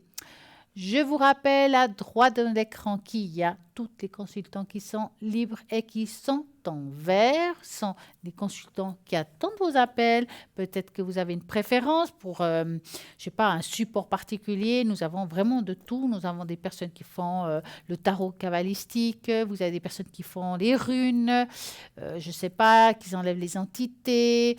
Je vous rappelle à droite de l'écran qu'il y a tous les consultants qui sont libres et qui sont en vert. Ce sont des consultants qui attendent vos appels. Peut-être que vous avez une préférence pour, je sais pas, un support particulier. Nous avons vraiment de tout. Nous avons des personnes qui font le tarot cabalistique. Vous avez des personnes qui font les runes. Je sais pas, qui enlèvent les entités.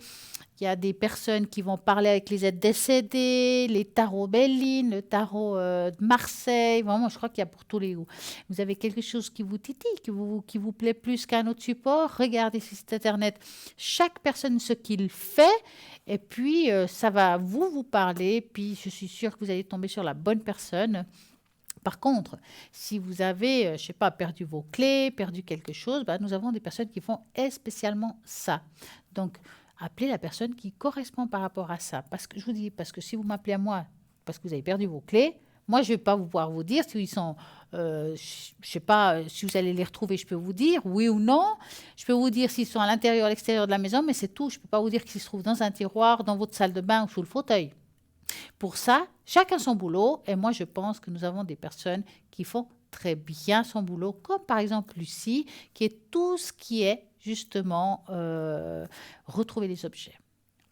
Il y a des personnes qui vont parler avec les êtres décédés, les tarots Béline, le tarot de Marseille. Vraiment, je crois qu'il y a pour tous les goûts. Vous avez quelque chose qui vous titille, qui vous plaît plus qu'un autre support, regardez sur site internet chaque personne ce qu'il fait et puis ça va vous parler. Puis je suis sûre que vous allez tomber sur la bonne personne. Par contre, si vous avez, je sais pas, perdu vos clés, perdu quelque chose, nous avons des personnes qui font spécialement ça. Donc, appelez la personne qui correspond par rapport à ça. Parce que je vous dis, parce que si vous m'appelez à moi, parce que vous avez perdu vos clés, moi, je ne vais pas pouvoir vous dire si ils sont, je sais pas, si vous allez les retrouver, je peux vous dire oui ou non. Je peux vous dire s'ils sont à l'intérieur ou à l'extérieur de la maison, mais c'est tout. Je ne peux pas vous dire qu'ils se trouvent dans un tiroir, dans votre salle de bain ou sous le fauteuil. Pour ça, chacun son boulot. Et moi, je pense que nous avons des personnes qui font très bien son boulot, comme par exemple Lucie, qui est tout ce qui est justement retrouver les objets.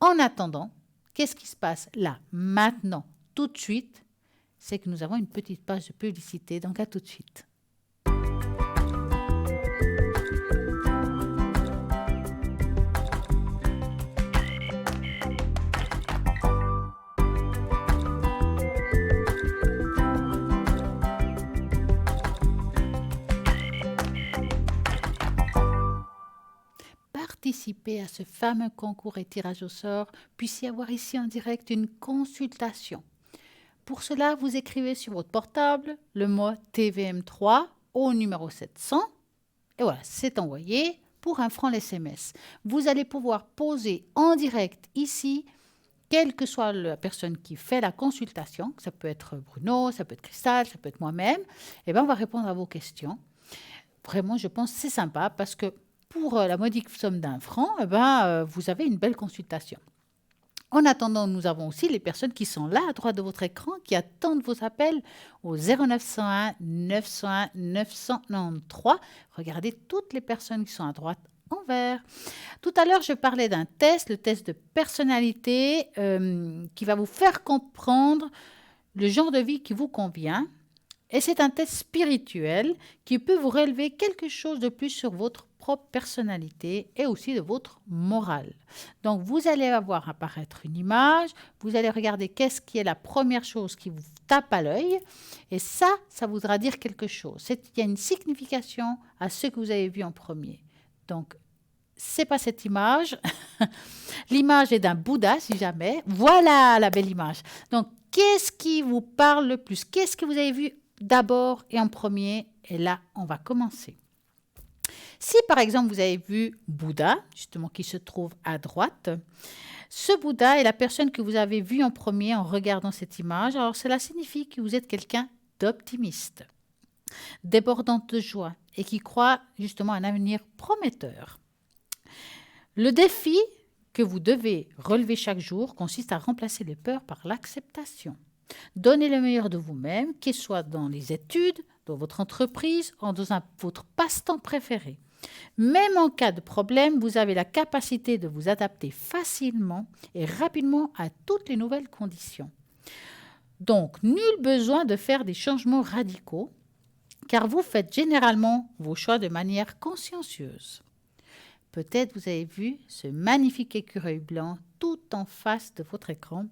En attendant, qu'est-ce qui se passe là, maintenant, tout de suite? C'est que nous avons une petite page de publicité, donc à tout de suite. Participer à ce fameux concours et tirage au sort, puissiez avoir ici en direct une consultation. Pour cela, vous écrivez sur votre portable le mot TVM3 au numéro 700 et voilà, c'est envoyé pour 1 franc l'SMS. Vous allez pouvoir poser en direct ici, quelle que soit la personne qui fait la consultation, ça peut être Bruno, ça peut être Cristal, ça peut être moi-même, et on va répondre à vos questions. Vraiment, je pense que c'est sympa parce que pour la modique somme d'1 franc, vous avez une belle consultation. En attendant, nous avons aussi les personnes qui sont là à droite de votre écran, qui attendent vos appels au 0901 901 993. Regardez toutes les personnes qui sont à droite en vert. Tout à l'heure, je parlais d'un test, le test de personnalité, qui va vous faire comprendre le genre de vie qui vous convient. Et c'est un test spirituel qui peut vous relever quelque chose de plus sur votre propre personnalité et aussi de votre morale. Donc, vous allez avoir apparaître une image, vous allez regarder qu'est-ce qui est la première chose qui vous tape à l'œil et ça voudra dire quelque chose. Il y a une signification à ce que vous avez vu en premier. Donc, c'est pas cette image. L'image est d'un Bouddha, si jamais. Voilà la belle image. Donc, qu'est-ce qui vous parle le plus? Qu'est-ce que vous avez vu d'abord et en premier? Et là, on va commencer. Si, par exemple, vous avez vu Bouddha, justement, qui se trouve à droite, ce Bouddha est la personne que vous avez vue en premier en regardant cette image. Alors, cela signifie que vous êtes quelqu'un d'optimiste, débordant de joie et qui croit justement à un avenir prometteur. Le défi que vous devez relever chaque jour consiste à remplacer les peurs par l'acceptation. Donnez le meilleur de vous-même, qu'il soit dans les études, dans votre entreprise, ou dans votre passe-temps préféré. Même en cas de problème, vous avez la capacité de vous adapter facilement et rapidement à toutes les nouvelles conditions. Donc, nul besoin de faire des changements radicaux, car vous faites généralement vos choix de manière consciencieuse. Peut-être vous avez vu ce magnifique écureuil blanc tout en face de votre écran.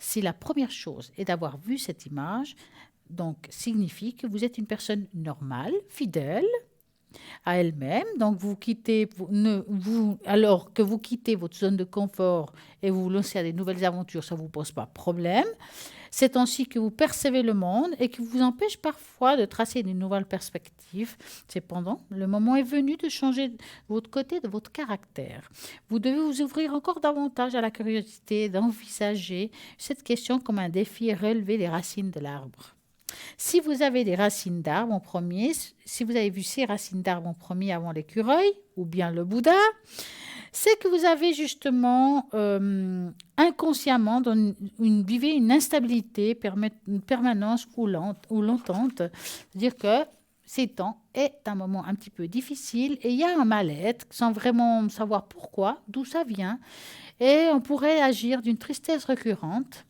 Si la première chose est d'avoir vu cette image, donc signifie que vous êtes une personne normale, fidèle, à elle-même. Donc, alors que vous quittez votre zone de confort et vous vous lancez à des nouvelles aventures, ça ne vous pose pas de problème. C'est ainsi que vous percevez le monde et qui vous empêche parfois de tracer de nouvelles perspectives. Cependant, le moment est venu de changer de votre côté de votre caractère. Vous devez vous ouvrir encore davantage à la curiosité, d'envisager cette question comme un défi et relever les racines de l'arbre. Si vous avez des racines d'arbre en premier, si vous avez vu ces racines d'arbre en premier avant l'écureuil ou bien le Bouddha, c'est que vous avez justement inconsciemment vivez une instabilité, une permanence ou lentante. C'est-à-dire que ces temps est un moment un petit peu difficile et il y a un mal-être sans vraiment savoir pourquoi, d'où ça vient. Et on pourrait agir d'une tristesse récurrente,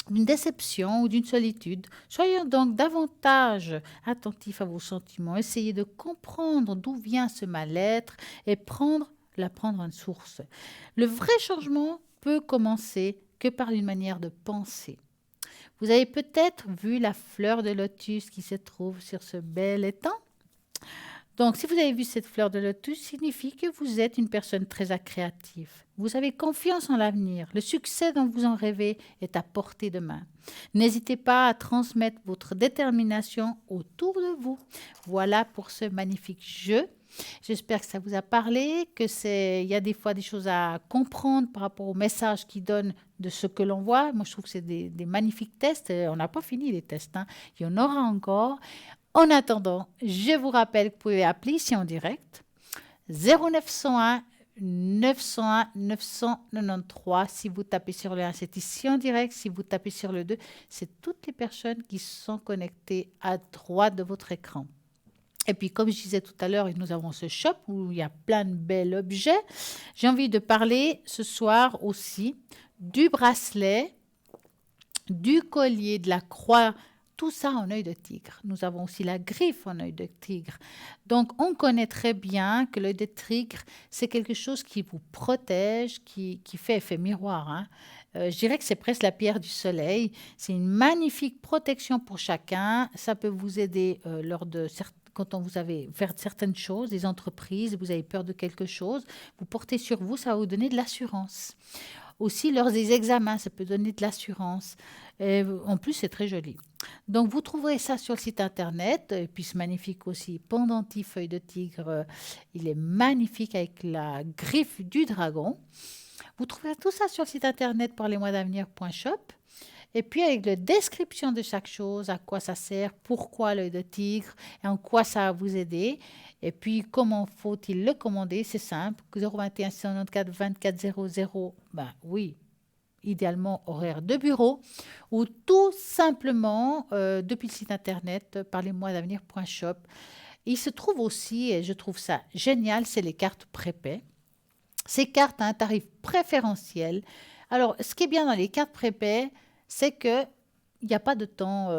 d'une déception ou d'une solitude. Soyons donc davantage attentifs à vos sentiments. Essayez de comprendre d'où vient ce mal-être et la prendre en source. Le vrai changement peut commencer que par une manière de penser. Vous avez peut-être vu la fleur de lotus qui se trouve sur ce bel étang. Donc, si vous avez vu cette fleur de lotus, signifie que vous êtes une personne très créative. Vous avez confiance en l'avenir. Le succès dont vous en rêvez est à portée de main. N'hésitez pas à transmettre votre détermination autour de vous. Voilà pour ce magnifique jeu. J'espère que ça vous a parlé, il y a des fois des choses à comprendre par rapport au message qu'ils donnent de ce que l'on voit. Moi, je trouve que c'est des magnifiques tests. On n'a pas fini les tests, hein. Il y en aura encore. En attendant, je vous rappelle que vous pouvez appeler ici en direct 0901 901 993. Si vous tapez sur le 1, c'est ici en direct. Si vous tapez sur le 2, c'est toutes les personnes qui sont connectées à droite de votre écran. Et puis, comme je disais tout à l'heure, nous avons ce shop où il y a plein de bels objets. J'ai envie de parler ce soir aussi du bracelet, du collier, de la croix, tout ça en œil de tigre. Nous avons aussi la griffe en œil de tigre. Donc, on connaît très bien que l'œil de tigre, c'est quelque chose qui vous protège, qui fait effet miroir, hein. Je dirais que c'est presque la pierre du soleil. C'est une magnifique protection pour chacun. Ça peut vous aider quand vous avez fait certaines choses, des entreprises, vous avez peur de quelque chose, vous portez sur vous, ça va vous donner de l'assurance. Aussi, lors des examens, ça peut donner de l'assurance. Et en plus, c'est très joli. Donc, vous trouverez ça sur le site internet. Et puis, ce magnifique aussi pendentif feuille de tigre. Il est magnifique avec la griffe du dragon. Vous trouverez tout ça sur le site internet parlez-moi-d'avenir.shop. Et puis, avec la description de chaque chose, à quoi ça sert, pourquoi l'œil de tigre et en quoi ça va vous aider. Et puis, comment faut-il le commander? C'est simple. 021 694 24 00. Ben oui, idéalement horaire de bureau. Ou tout simplement, depuis le site internet, parlez-moi-d'avenir.shop. Il se trouve aussi, et je trouve ça génial, c'est les cartes prépaies. Ces cartes à un tarif préférentiel. Alors, ce qui est bien dans les cartes prépaies, c'est que il n'y a pas de temps.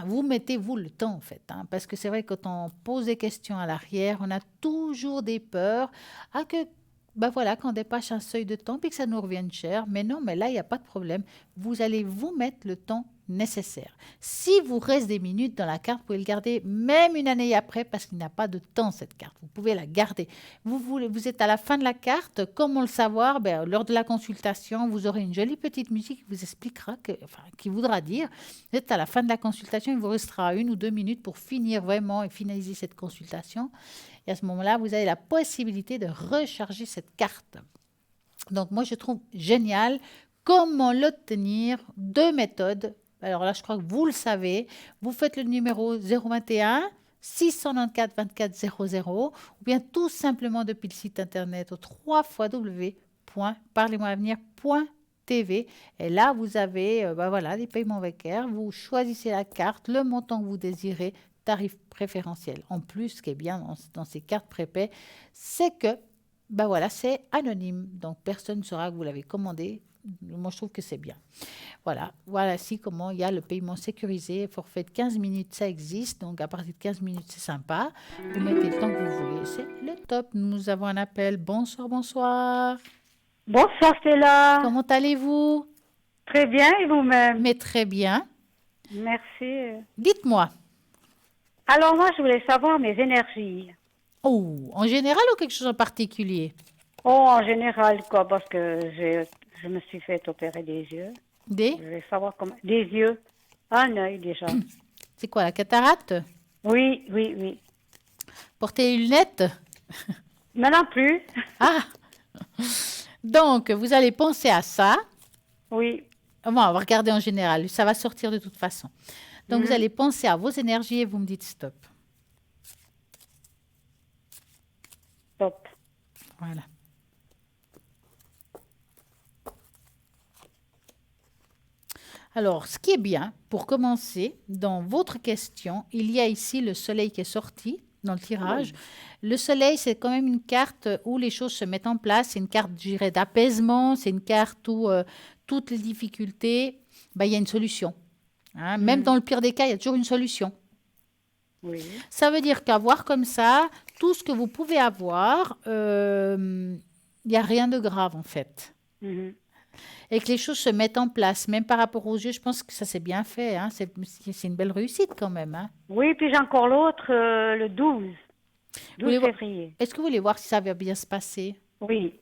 Vous mettez vous le temps en fait, hein, parce que c'est vrai que quand on pose des questions à l'arrière, on a toujours des peurs qu'on dépasse un seuil de temps puis que ça nous revienne cher. Mais non, mais là il n'y a pas de problème. Vous allez vous mettre le temps nécessaire. Si vous reste des minutes dans la carte, vous pouvez le garder même une année après parce qu'il n'y a pas de temps cette carte. Vous pouvez la garder. Vous êtes à la fin de la carte. Comment le savoir? Lors de la consultation, vous aurez une jolie petite musique qui vous expliquera, qui voudra dire, vous êtes à la fin de la consultation, il vous restera 1 ou 2 minutes pour finir vraiment et finaliser cette consultation. Et à ce moment-là, vous avez la possibilité de recharger cette carte. Donc, moi, je trouve génial comment l'obtenir. 2 méthodes. Alors là, je crois que vous le savez. Vous faites le numéro 021 694 24 00 ou bien tout simplement depuis le site internet au www.parlez-moi-avenir.tv. Et là, vous avez des paiements bancaires. Vous choisissez la carte, le montant que vous désirez, tarif préférentiel. En plus, ce qui est bien dans ces cartes prépaies, c'est que c'est anonyme. Donc, personne ne saura que vous l'avez commandé. Moi, je trouve que c'est bien. Voilà comment il y a le paiement sécurisé. Forfait de 15 minutes, ça existe. Donc, à partir de 15 minutes, c'est sympa. Vous mettez le temps que vous voulez. C'est le top. Nous avons un appel. Bonsoir, bonsoir. Bonsoir, Stella. Comment allez-vous? Très bien, et vous-même? Mais très bien. Merci. Dites-moi. Alors, moi, je voulais savoir mes énergies. Oh, en général ou quelque chose en particulier? Oh, en général, quoi, parce que je me suis fait opérer des yeux. Des? Je vais savoir comment. Des yeux. Un œil déjà. C'est quoi, la cataracte? Oui, oui, oui. Porter les lunettes? Maintenant plus. Ah! Donc, vous allez penser à ça. Oui. Bon, on va regarder en général. Ça va sortir de toute façon. Donc, vous Mhm. allez penser à vos énergies et vous me dites stop. Top. Voilà. Alors, ce qui est bien, pour commencer, dans votre question, il y a ici le soleil qui est sorti dans le tirage. Le soleil, c'est quand même une carte où les choses se mettent en place. C'est une carte, je dirais, d'apaisement. C'est une carte où toutes les difficultés, il y a une solution. Hein. Même dans le pire des cas, il y a toujours une solution. Oui. Ça veut dire qu'avoir comme ça, tout ce que vous pouvez avoir, il n'y a rien de grave en fait. Mhm. Et que les choses se mettent en place, même par rapport aux yeux, je pense que ça c'est bien fait. Hein. C'est une belle réussite quand même. Hein. Oui, puis j'ai encore l'autre, le 12. Vous 12 voulez voir- février. Est-ce que vous voulez voir si ça va bien se passer? Oui.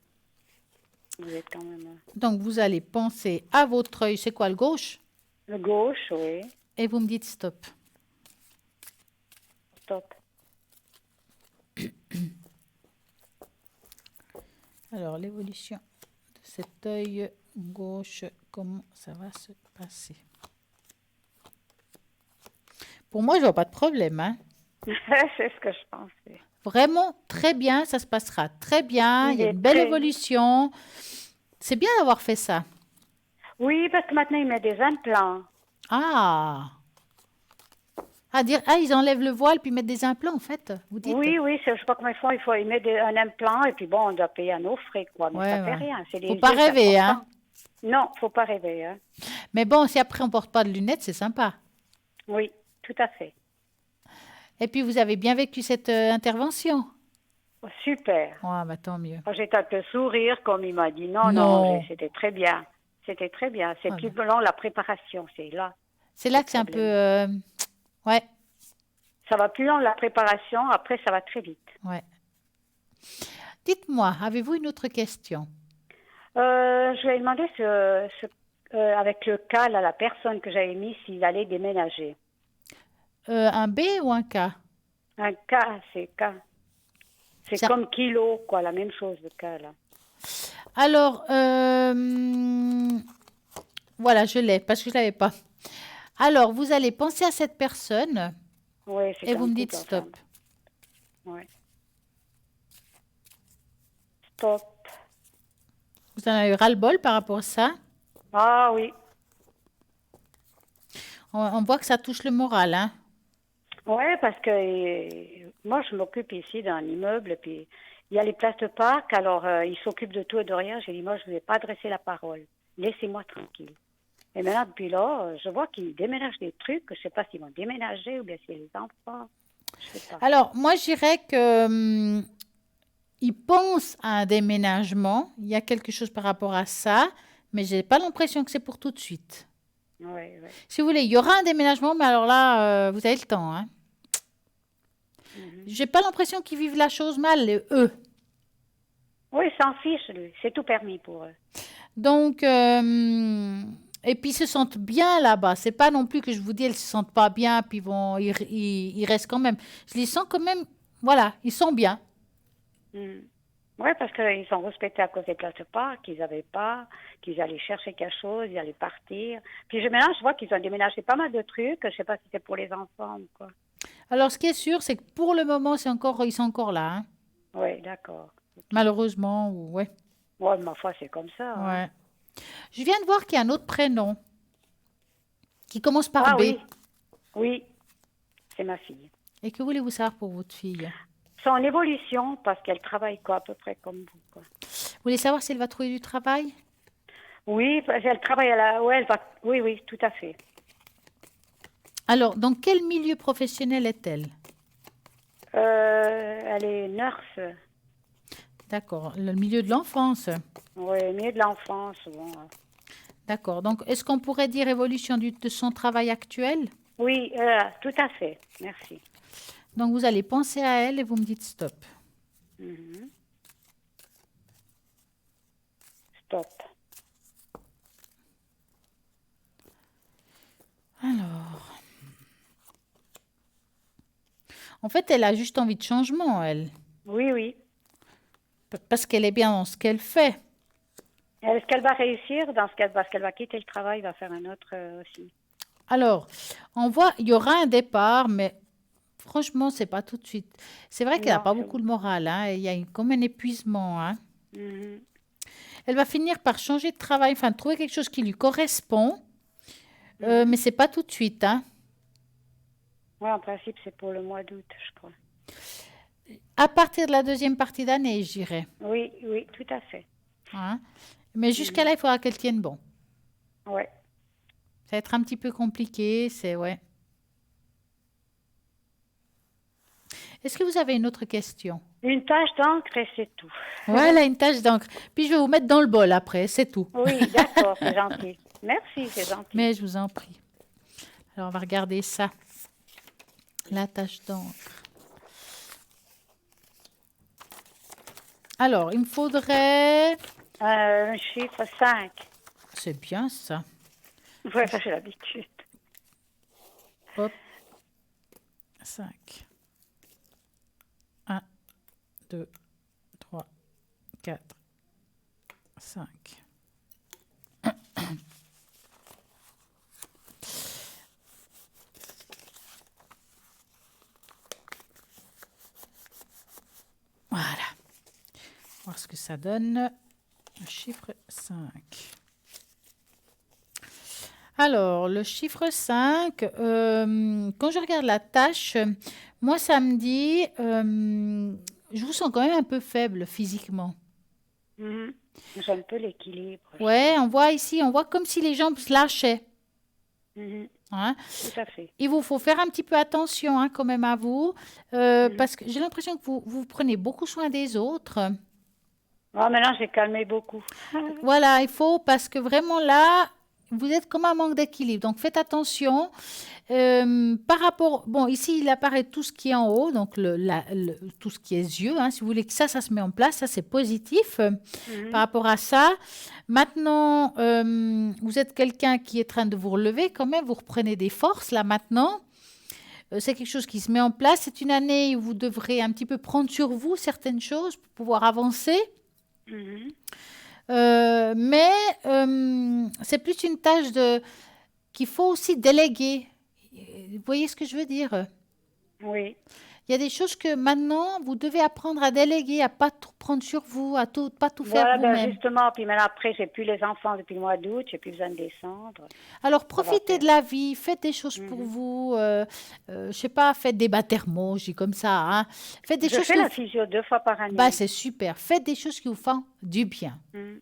Vous êtes quand même. Donc vous allez penser à votre œil, c'est quoi le gauche? Le gauche, oui. Et vous me dites stop. Top. Alors l'évolution de cet œil gauche, comment ça va se passer? Pour moi, je vois pas de problème. Hein. C'est ce que je pensais. Vraiment, très bien, ça se passera très bien. Il Il y a est une belle très- évolution. C'est bien d'avoir fait ça. Oui, parce que maintenant, il met des implants. Ah! Ils enlèvent le voile puis mettent des implants, en fait, vous dites? Oui, oui, je sais pas comment ils font. Il met un implant et puis bon, on doit payer à nos frais, quoi. Mais Ouais, ça fait ouais. rien. C'est les Faut pas yeux, c'est rêver, hein? important. Non, faut pas rêver, hein. Mais bon, si après on porte pas de lunettes, c'est sympa. Oui, tout à fait. Et puis, vous avez bien vécu cette intervention? Oh, super. Ah, bah tant mieux. Oh, j'étais un peu sourire comme il m'a dit. Non, Non. c'était très bien. C'était très bien. C'est Ah, plus long la préparation, c'est là. C'est là Le que c'est un peu... problème. Ouais, Ça va plus long la préparation, après ça va très vite. ouais. Dites-moi, avez-vous une autre question? Je lui ai demandé avec le cas, là, la personne que j'avais mis, s'il allait déménager. Un B ou un K? Un cas, c'est cas. C'est Ça- comme kilo, quoi, la même chose, le cas, là. Alors, voilà, je l'ai, parce que je ne l'avais pas. Alors, vous allez penser à cette personne Oui, c'est et un vous me dites couple, stop. enfin. Ouais. Stop. Vous en avez ras-le-bol par rapport à ça. Ah oui. On voit que ça touche le moral, hein. Ouais, parce que moi, je m'occupe ici d'un immeuble, puis il y a les places de parc, alors ils s'occupent de tout et de rien. J'ai dit, moi, je ne vais pas adresser la parole. Laissez-moi tranquille. Et maintenant, depuis là, je vois qu'ils déménagent des trucs. Je ne sais pas s'ils vont déménager ou bien c'est les enfants. Je sais pas. Alors, moi, je dirais que ils pensent à un déménagement. Il y a quelque chose par rapport à ça, mais j'ai pas l'impression que c'est pour tout de suite. Ouais, ouais. Si vous voulez, il y aura un déménagement, mais alors là, vous avez le temps, hein. J'ai pas l'impression qu'ils vivent la chose mal, eux. Oui, ils s'en fichent, lui. C'est tout permis pour eux. Donc, et puis ils se sentent bien là-bas. C'est pas non plus que je vous dis, elles se sentent pas bien, puis ils restent quand même. Je les sens quand même, voilà, ils sont bien. Oui, parce qu'ils sont respectés à cause des places de parc, qu'ils n'avaient pas, qu'ils allaient chercher quelque chose, ils allaient partir. Puis maintenant, je vois qu'ils ont déménagé pas mal de trucs. Je ne sais pas si c'est pour les enfants ou quoi. Alors, ce qui est sûr, c'est que pour le moment, ils sont encore là, hein. Oui, d'accord. Malheureusement, ouais. Ouais, ma foi, c'est comme ça. Hein. Ouais. Je viens de voir qu'il y a un autre prénom qui commence par Ah B. oui, oui, c'est ma fille. Et que voulez-vous savoir pour votre fille? Son évolution, parce qu'elle travaille quoi, à peu près comme vous. Quoi. Vous voulez savoir si elle va trouver du travail? Oui, parce qu'elle travaille à la... Ouais, elle va... Oui, oui, tout à fait. Alors, dans quel milieu professionnel est-elle? Elle est nurse. D'accord. Le milieu de l'enfance. Oui, milieu de l'enfance. Bon. D'accord. Donc, est-ce qu'on pourrait dire évolution de son travail actuel? Oui, tout à fait. Merci. Donc, vous allez penser à elle et vous me dites stop. Mhm. Stop. Alors, en fait, elle a juste envie de changement, elle. Oui, oui. Parce qu'elle est bien dans ce qu'elle fait. Est-ce qu'elle va réussir dans ce qu'elle parce qu'elle va quitter le travail, va faire un autre aussi. Alors, on voit, il y aura un départ, mais franchement, c'est pas tout de suite. C'est vrai qu'elle n'a Non, pas c'est beaucoup bon. de morale, hein, et il y a comme un épuisement, hein. Mhm. Elle va finir par changer de travail, enfin, trouver quelque chose qui lui correspond, mais Mhm. c'est pas tout de suite, hein. Ouais, en principe, c'est pour le mois d'août, je crois. À partir de la deuxième partie d'année, je dirais, Oui, oui, tout à fait. hein. Mais jusqu'à là, il faudra qu'elle tienne bon. Ouais. Ça va être un petit peu compliqué, c'est ouais. Est-ce que vous avez une autre question? Une tache d'encre et c'est tout. Voilà, une tache d'encre. Puis je vais vous mettre dans le bol après, c'est tout. Oui, d'accord, c'est gentil. Merci, c'est gentil. Mais je vous en prie. Alors, on va regarder ça. La tache d'encre. Alors, il me faudrait... Un chiffre 5. C'est bien ça. Ouais, ça, j'ai l'habitude. Hop. 5. 1, 2, 3, 4, 5. Voilà. Voir ce que ça donne. Le chiffre 5. Alors, le chiffre 5, quand je regarde la tâche, moi, ça me dit, je vous sens quand même un peu faible physiquement. Mhm. J'ai un peu l'équilibre. Ouais, on voit ici, on voit comme si les jambes se lâchaient, Mhm. hein. Tout à fait. Il vous faut faire un petit peu attention, hein, quand même à vous, Mhm. parce que j'ai l'impression que vous prenez beaucoup soin des autres. Ah, maintenant, j'ai calmé beaucoup. Voilà, il faut, parce que vraiment là, vous êtes comme un manque d'équilibre. Donc faites attention. Par rapport, bon, ici il apparaît tout ce qui est en haut, donc tout ce qui est yeux, hein, si vous voulez que ça se met en place, ça c'est positif par Mhm. rapport à ça. Maintenant, vous êtes quelqu'un qui est en train de vous relever quand même, vous reprenez des forces là maintenant. C'est quelque chose qui se met en place. C'est une année où vous devrez un petit peu prendre sur vous certaines choses pour pouvoir avancer. Mhm. Mais c'est plus une tâche qu'il faut aussi déléguer. Vous voyez ce que je veux dire? Oui. Il y a des choses que maintenant, vous devez apprendre à déléguer, à pas tout prendre sur vous, à tout, pas tout faire Voilà, ben vous-même. justement, puis maintenant après, j'ai plus les enfants depuis le mois d'août, j'ai plus besoin de descendre. Alors, Ça va profitez faire. de la vie, faites des choses pour Mhm. vous. Je sais pas, faites des baptêmos, je dis comme ça, hein. Faites des Je choses fais qui la vous... physio 2 fois par Bah, année. c'est super. Faites des choses qui vous font du bien, Mhm.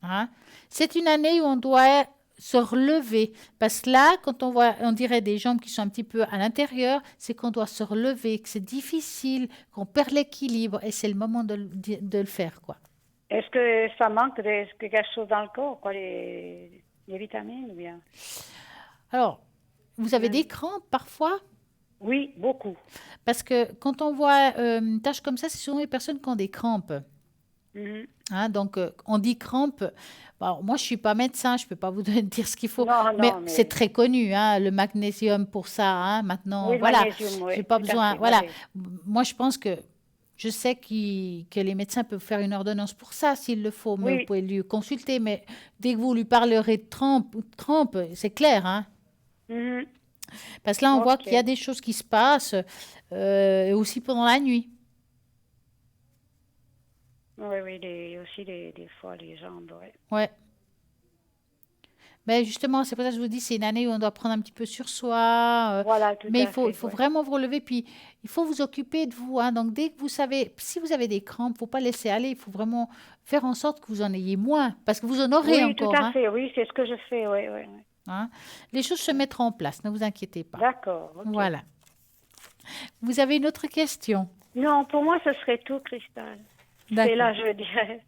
hein. C'est une année où on doit se relever. Parce que là, quand on voit, on dirait des jambes qui sont un petit peu à l'intérieur, c'est qu'on doit se relever, que c'est difficile, qu'on perd l'équilibre et c'est le moment de le faire, quoi. Est-ce que ça manque de quelque chose dans le corps, quoi, les vitamines ou bien? Alors, vous avez des Mhm. crampes parfois? Oui, beaucoup. Parce que quand on voit une tâche comme ça, c'est souvent les personnes qui ont des crampes, Mhm. hein. Donc, on dit crampes. Bon, moi, je ne suis pas médecin, je ne peux pas vous dire ce qu'il faut, Non, mais non, c'est mais très connu, hein, le magnésium pour ça, hein. Maintenant, oui, le voilà, magnésium, j'ai oui, pas tout à besoin. fait. Moi, Voilà, j'ai. moi, je pense que je sais que les médecins peuvent faire une ordonnance pour ça s'il le faut, mais vous Oui. pouvez lui consulter. Mais dès que vous lui parlerez de trempe, c'est clair, hein. Mhm. Parce que là, on voit Ok. qu'il y a des choses qui se passent, et aussi pendant la nuit. Oui, oui, aussi des fois les jambes, oui. Ouais. Mais justement, c'est pour ça que je vous dis, c'est une année où on doit prendre un petit peu sur soi. Voilà, tout Mais à il fait, faut oui. vraiment vous relever. Puis, il faut vous occuper de vous, hein. Donc, dès que vous savez, si vous avez des crampes, il ne faut pas laisser aller. Il faut vraiment faire en sorte que vous en ayez moins. Parce que vous en aurez Oui, tout encore, à hein, fait, oui, c'est ce que je fais, oui, oui, oui. hein. Les choses se mettront en place. Ne vous inquiétez pas. D'accord, ok. Voilà. Vous avez une autre question? Non, pour moi, ce serait tout, Cristal. C'est D'accord. là, je dirais.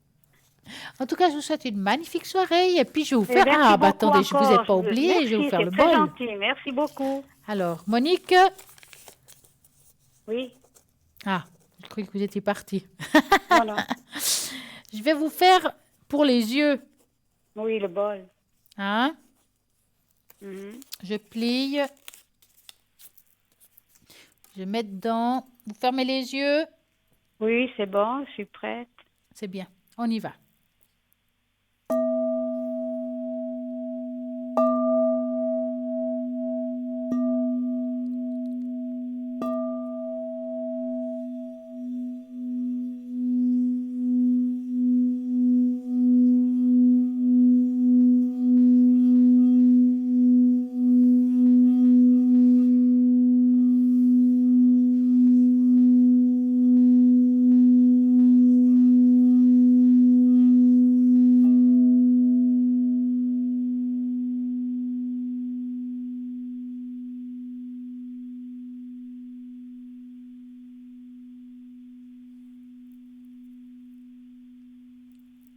En tout cas, je vous souhaite une magnifique soirée. Et puis, je vais vous Et faire... merci Ah, bah beaucoup attendez, je ne vous ai encore. pas oublié. Je vais vous Merci, faire c'est le très bol. gentil. Merci beaucoup. Alors, Monique, Oui. Ah, je croyais que vous étiez parti. Non, non. Je vais vous faire pour les yeux. Oui, le bol. Hein? Mhm. Je plie, je mets dedans. Vous fermez les yeux. Oui, c'est bon, je suis prête. C'est bien. On y va.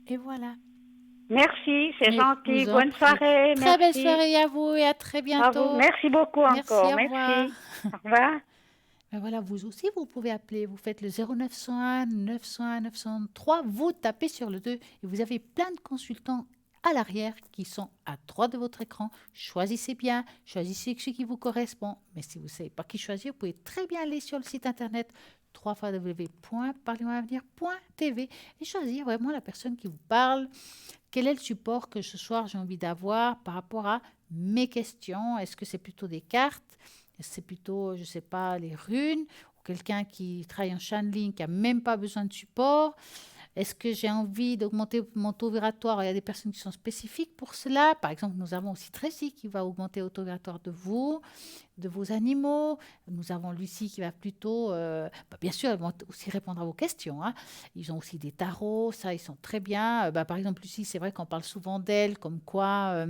Et voilà. Merci, c'est Je gentil. vous en Bonne prie. soirée, Très belle merci. soirée à vous et à très À vous. bientôt. Merci beaucoup Merci, encore. au revoir. Merci. Au revoir. Ben voilà, vous aussi, vous pouvez appeler. Vous faites le 0901 901 903. Vous tapez sur le 2 et vous avez plein de consultants à l'arrière qui sont à droite de votre écran. Choisissez bien, choisissez ce qui vous correspond. Mais si vous ne savez pas qui choisir, vous pouvez très bien aller sur le site internet www.parlonsavenir.tv et choisir vraiment la personne qui vous parle. Quel est le support que ce soir j'ai envie d'avoir par rapport à mes questions? Est-ce que c'est plutôt des cartes? Est-ce que c'est plutôt, je ne sais pas, les runes? Ou quelqu'un qui travaille en channeling qui n'a même pas besoin de support? Est-ce que j'ai envie d'augmenter mon taux vibratoire? Il y a des personnes qui sont spécifiques pour cela. Par exemple, nous avons aussi Tracy qui va augmenter le taux vibratoire de vous, de vos animaux. Nous avons Lucie qui va plutôt... bien sûr, elles vont aussi répondre à vos questions. Hein. Ils ont aussi des tarots, ça, ils sont très bien. Par exemple, Lucie, c'est vrai qu'on parle souvent d'elle, comme quoi...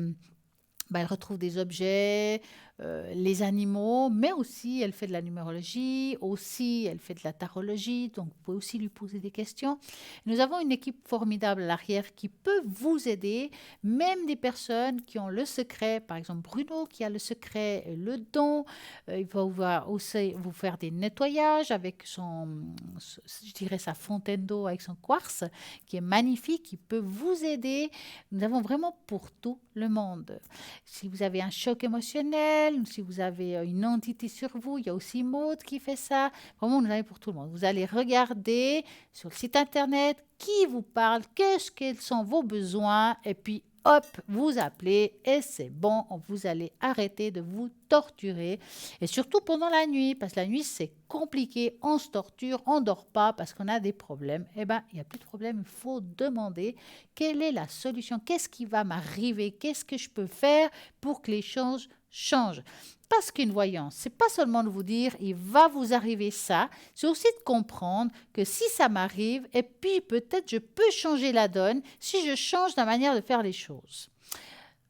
elle retrouve des objets, les animaux, mais aussi elle fait de la numérologie, aussi elle fait de la tarologie, donc vous pouvez aussi lui poser des questions. Nous avons une équipe formidable à l'arrière qui peut vous aider, même des personnes qui ont le secret, par exemple Bruno qui a le secret, le don, il va aussi vous faire des nettoyages avec je dirais sa fontaine d'eau avec son quartz, qui est magnifique, qui peut vous aider. Nous avons vraiment pour tout le monde. Si vous avez un choc émotionnel, si vous avez une entité sur vous, il y a aussi Maud qui fait ça. Vraiment, nous avons pour tout le monde. Vous allez regarder sur le site internet qui vous parle, quels sont vos besoins, et puis hop, vous appelez et c'est bon, vous allez arrêter de vous torturer. Et surtout pendant la nuit, parce que la nuit, c'est compliqué, on se torture, on ne dort pas parce qu'on a des problèmes. Eh bien, il n'y a plus de problème, il faut demander quelle est la solution, qu'est-ce qui va m'arriver, qu'est-ce que je peux faire pour que les choses changent. Parce qu'une voyance, c'est pas seulement de vous dire il va vous arriver ça, c'est aussi de comprendre que si ça m'arrive, et puis peut-être je peux changer la donne si je change la manière de faire les choses.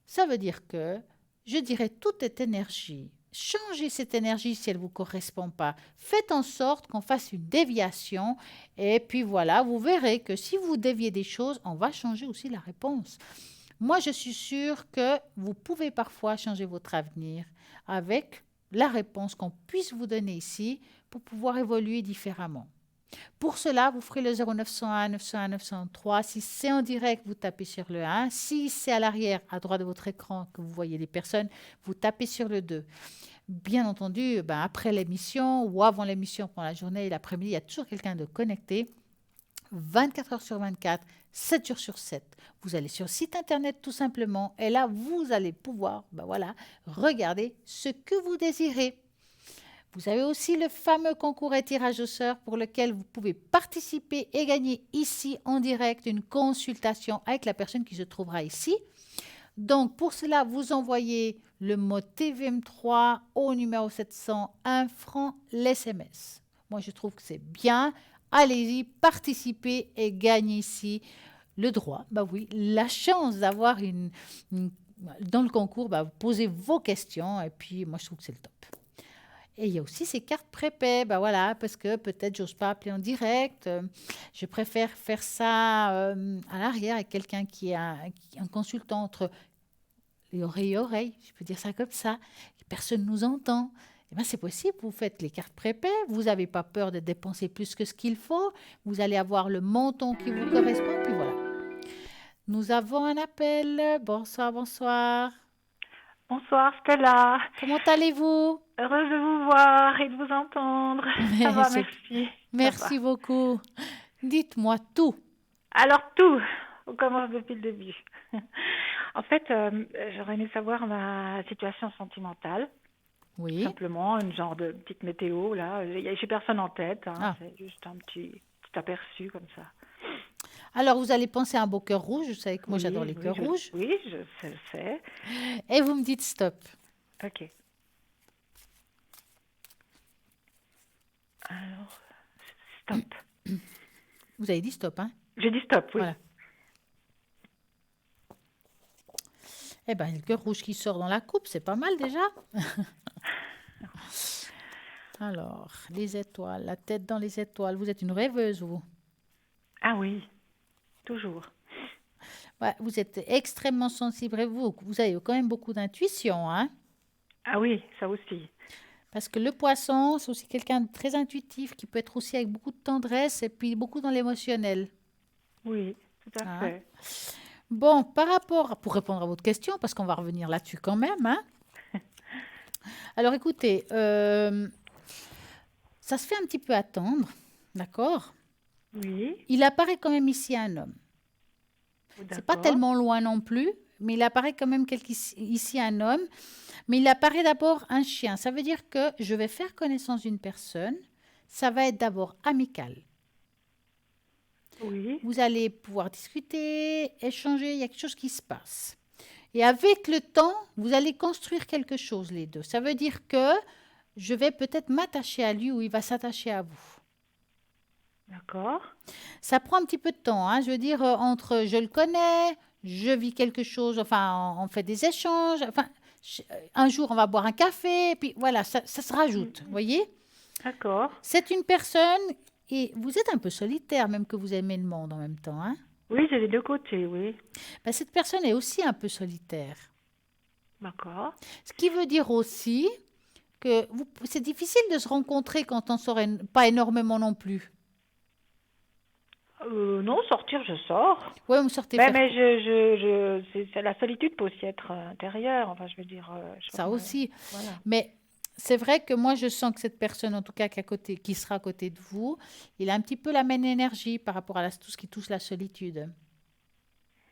Ça veut dire que, je dirais, tout est énergie. Changez cette énergie si elle ne vous correspond pas. Faites en sorte qu'on fasse une déviation et puis voilà, vous verrez que si vous déviez des choses, on va changer aussi la réponse. Moi, je suis sûre que vous pouvez parfois changer votre avenir avec la réponse qu'on puisse vous donner ici pour pouvoir évoluer différemment. Pour cela, vous ferez le 0901 901 903. Si c'est en direct, vous tapez sur le 1. Si c'est à l'arrière, à droite de votre écran, que vous voyez les personnes, vous tapez sur le 2. Bien entendu, après l'émission ou avant l'émission, pendant la journée et l'après-midi, il y a toujours quelqu'un de connecté. 24 heures sur 24, 7 jours sur 7. Vous allez sur le site internet tout simplement et là, vous allez pouvoir regarder ce que vous désirez. Vous avez aussi le fameux concours et tirage au sort pour lequel vous pouvez participer et gagner ici en direct une consultation avec la personne qui se trouvera ici. Donc, pour cela, vous envoyez le mot TVM3 au numéro 700, 1 franc l'SMS. Moi, je trouve que c'est bien. Allez-y, participez et gagnez ici le droit, la chance d'avoir dans le concours, vous posez vos questions et puis moi, je trouve que c'est le top. Et il y a aussi ces cartes prépaies, parce que peut-être j'ose pas appeler en direct. Je préfère faire ça à l'arrière avec quelqu'un qui est un consultant entre les oreilles et oreilles, je peux dire ça comme ça. Personne ne nous entend. eh ben, c'est possible, vous faites les cartes prépaies, vous n'avez pas peur de dépenser plus que ce qu'il faut, vous allez avoir le montant qui vous correspond, puis voilà. Nous avons un appel. Bonsoir, bonsoir. Bonsoir Stella, Comment allez-vous? heureuse de vous voir et de vous entendre. Ça va, C'est- merci. Ça Merci va. beaucoup. Dites-moi tout. Alors tout, on commence depuis le début. En fait, j'aurais aimé savoir ma situation sentimentale, Oui. simplement, une genre de petite météo là. J'ai personne en tête, hein, Ah. c'est juste un petit aperçu comme ça. Alors, vous allez penser à un beau cœur rouge. Vous savez que moi, Oui, j'adore les oui, cœurs rouges. oui, je sais. Et vous me dites stop. Ok. Alors, stop. Vous avez dit stop, hein? J'ai dit stop, oui. Voilà. Eh bien, le cœur rouge qui sort dans la coupe, c'est pas mal déjà. Alors, les étoiles, la tête dans les étoiles. Vous êtes une rêveuse, vous. Ah oui, toujours. Ouais, vous êtes extrêmement sensible. Et vous avez quand même beaucoup d'intuition, hein? Ah oui, ça aussi. Parce que le poisson, c'est aussi quelqu'un de très intuitif qui peut être aussi avec beaucoup de tendresse et puis beaucoup dans l'émotionnel. Oui, tout à Hein? fait. Bon, pour répondre à votre question, parce qu'on va revenir là-dessus quand même, hein. Alors écoutez, ça se fait un petit peu attendre, d'accord? Oui, Il apparaît quand même ici un homme. C'est pas d'accord. tellement loin non plus, mais il apparaît quand même ici un homme. Mais il apparaît d'abord un chien. Ça veut dire que je vais faire connaissance d'une personne. Ça va être d'abord amical. Oui, Vous allez pouvoir discuter, échanger, il y a quelque chose qui se passe. Et avec le temps, vous allez construire quelque chose, les deux. Ça veut dire que je vais peut-être m'attacher à lui ou il va s'attacher à vous. d'accord. Ça prend un petit peu de temps, hein. Je veux dire, entre je le connais, je vis quelque chose, enfin, on fait des échanges, enfin, un jour, on va boire un café, et puis voilà, ça se rajoute, vous voyez? D'accord. C'est une personne, et vous êtes un peu solitaire, même que vous aimez le monde en même temps, hein? Oui, j'ai les deux côtés, oui. Ben, cette personne est aussi un peu solitaire. D'accord. Ce qui veut dire aussi que c'est difficile de se rencontrer quand on sort pas énormément non plus. Non, sortir, je sors. Ouais, vous sortez Mais, faire mais la solitude peut aussi être intérieure. Enfin, je veux dire, ça aussi. voilà. Mais c'est vrai que moi, je sens que cette personne, en tout cas, qui sera à côté de vous, il a un petit peu la même énergie par rapport à tout ce qui touche la solitude.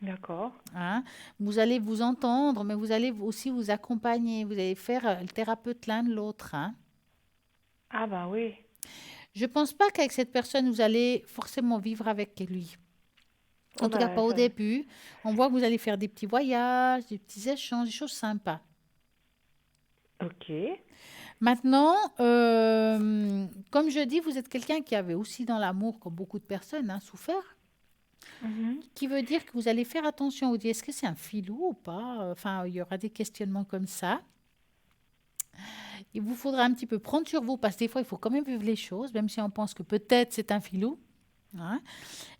D'accord. Hein. Vous allez vous entendre, mais vous allez aussi vous accompagner. Vous allez faire le thérapeute l'un de l'autre. Hein. Ah ben oui. Je ne pense pas qu'avec cette personne, vous allez forcément vivre avec lui. En Oh tout cas, ben, pas au début. On voit que vous allez faire des petits voyages, des petits échanges, des choses sympas. ok. Maintenant, comme je dis, vous êtes quelqu'un qui avait aussi dans l'amour, comme beaucoup de personnes, hein, souffert. Mhm. Qui veut dire que vous allez faire attention. Vous dites, est-ce que c'est un filou ou pas? Enfin, il y aura des questionnements comme ça. Il vous faudra un petit peu prendre sur vous, parce que des fois, il faut quand même vivre les choses, même si on pense que peut-être c'est un filou. Hein.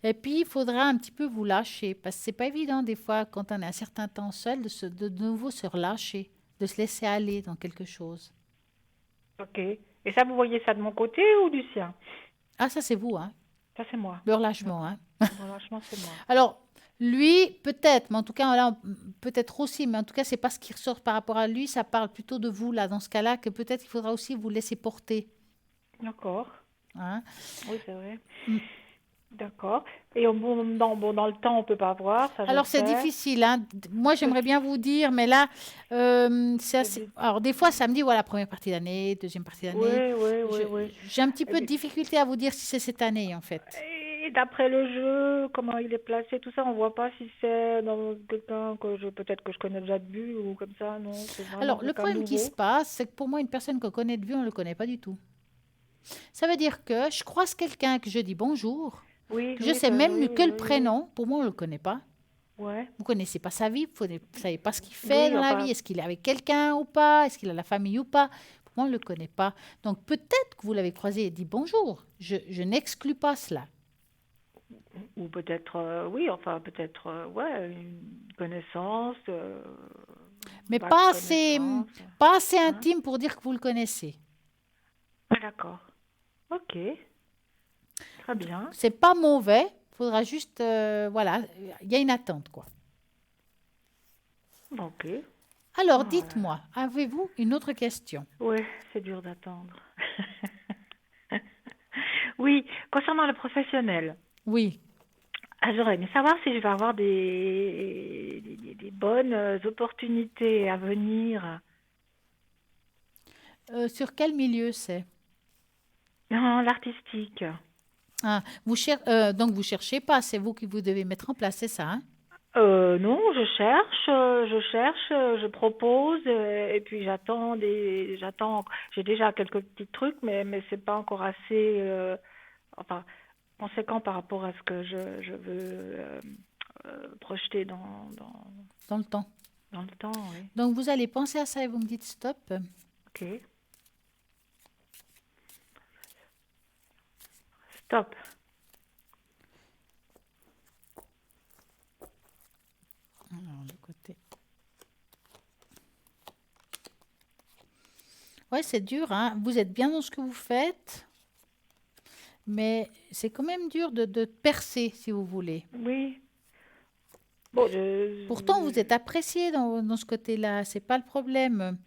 Et puis, il faudra un petit peu vous lâcher, parce que c'est pas évident, des fois, quand on est un certain temps seul, de nouveau se relâcher, de se laisser aller dans quelque chose. Ok. Et ça, vous voyez ça de mon côté ou du sien? Ah, ça, c'est vous, hein, Ça, c'est moi. le relâchement. Hein. Franchement, c'est moi. Alors, lui, peut-être, mais en tout cas, là, peut-être aussi, mais en tout cas, c'est pas ce qui ressort par rapport à lui, ça parle plutôt de vous, là, dans ce cas-là, que peut-être il faudra aussi vous laisser porter. D'accord. Hein. Oui, c'est vrai. Mm. D'accord. Et dans le temps, on peut pas voir, ça je Alors, c'est sais. difficile, hein. Moi, j'aimerais bien vous dire, mais là, c'est assez... Alors, des fois, ça me dit, voilà, première partie d'année, deuxième partie Oui, d'année. oui. J'ai un petit Et peu de puis- difficulté à vous dire si c'est cette année, en fait. Et d'après le jeu, comment il est placé, tout ça, on voit pas si c'est dans quelqu'un peut-être que je connais déjà de vue ou comme ça, non, c'est vraiment Alors, le quelqu'un problème qui se nouveau. passe, c'est que pour moi, une personne qu'on connaît de vue, on ne le connaît pas du tout. Ça veut dire que je croise quelqu'un que je dis bonjour, Oui, que je oui, sais ça, même oui, que le oui, prénom, pour moi, on ne le connaît pas. oui. Ouais. Vous ne connaissez pas sa vie, vous ne savez pas ce qu'il fait Oui, dans la enfin, vie, est-ce qu'il est avec quelqu'un ou pas, est-ce qu'il a la famille ou pas. Pour moi, on ne le connaît pas. Donc, peut-être que vous l'avez croisé et dit bonjour. Je n'exclus pas cela. ou peut-être, oui, enfin, peut-être, ouais, une connaissance, Mais vague pas connaissance, assez hein. intime pour dire que vous le connaissez. Ah, d'accord. Ok, très bien. C'est pas mauvais, il faudra juste, voilà, il y a une attente, quoi. Ok. Alors, Oh là là. dites-moi, avez-vous une autre question? Ouais, c'est dur d'attendre. Oui, concernant le professionnel, Oui. j'aurais aimé savoir si je vais avoir des bonnes opportunités à venir Sur quel milieu c'est? dans l'artistique. Ah, donc vous cherchez pas, c'est vous qui vous devez mettre en place, c'est ça, hein? Non, je propose, et puis j'ai déjà quelques petits trucs, mais c'est pas encore assez, enfin, conséquent par rapport à ce que je veux projeter Dans le temps. dans le temps, oui. Donc vous allez penser à ça et vous me dites stop. Ok, stop. Alors, le côté. Ouais, c'est dur, hein. Vous êtes bien dans ce que vous faites, mais c'est quand même dur de percer, si vous voulez. Oui. Bon, Pourtant, vous êtes apprécié dans ce côté-là, c'est pas le problème.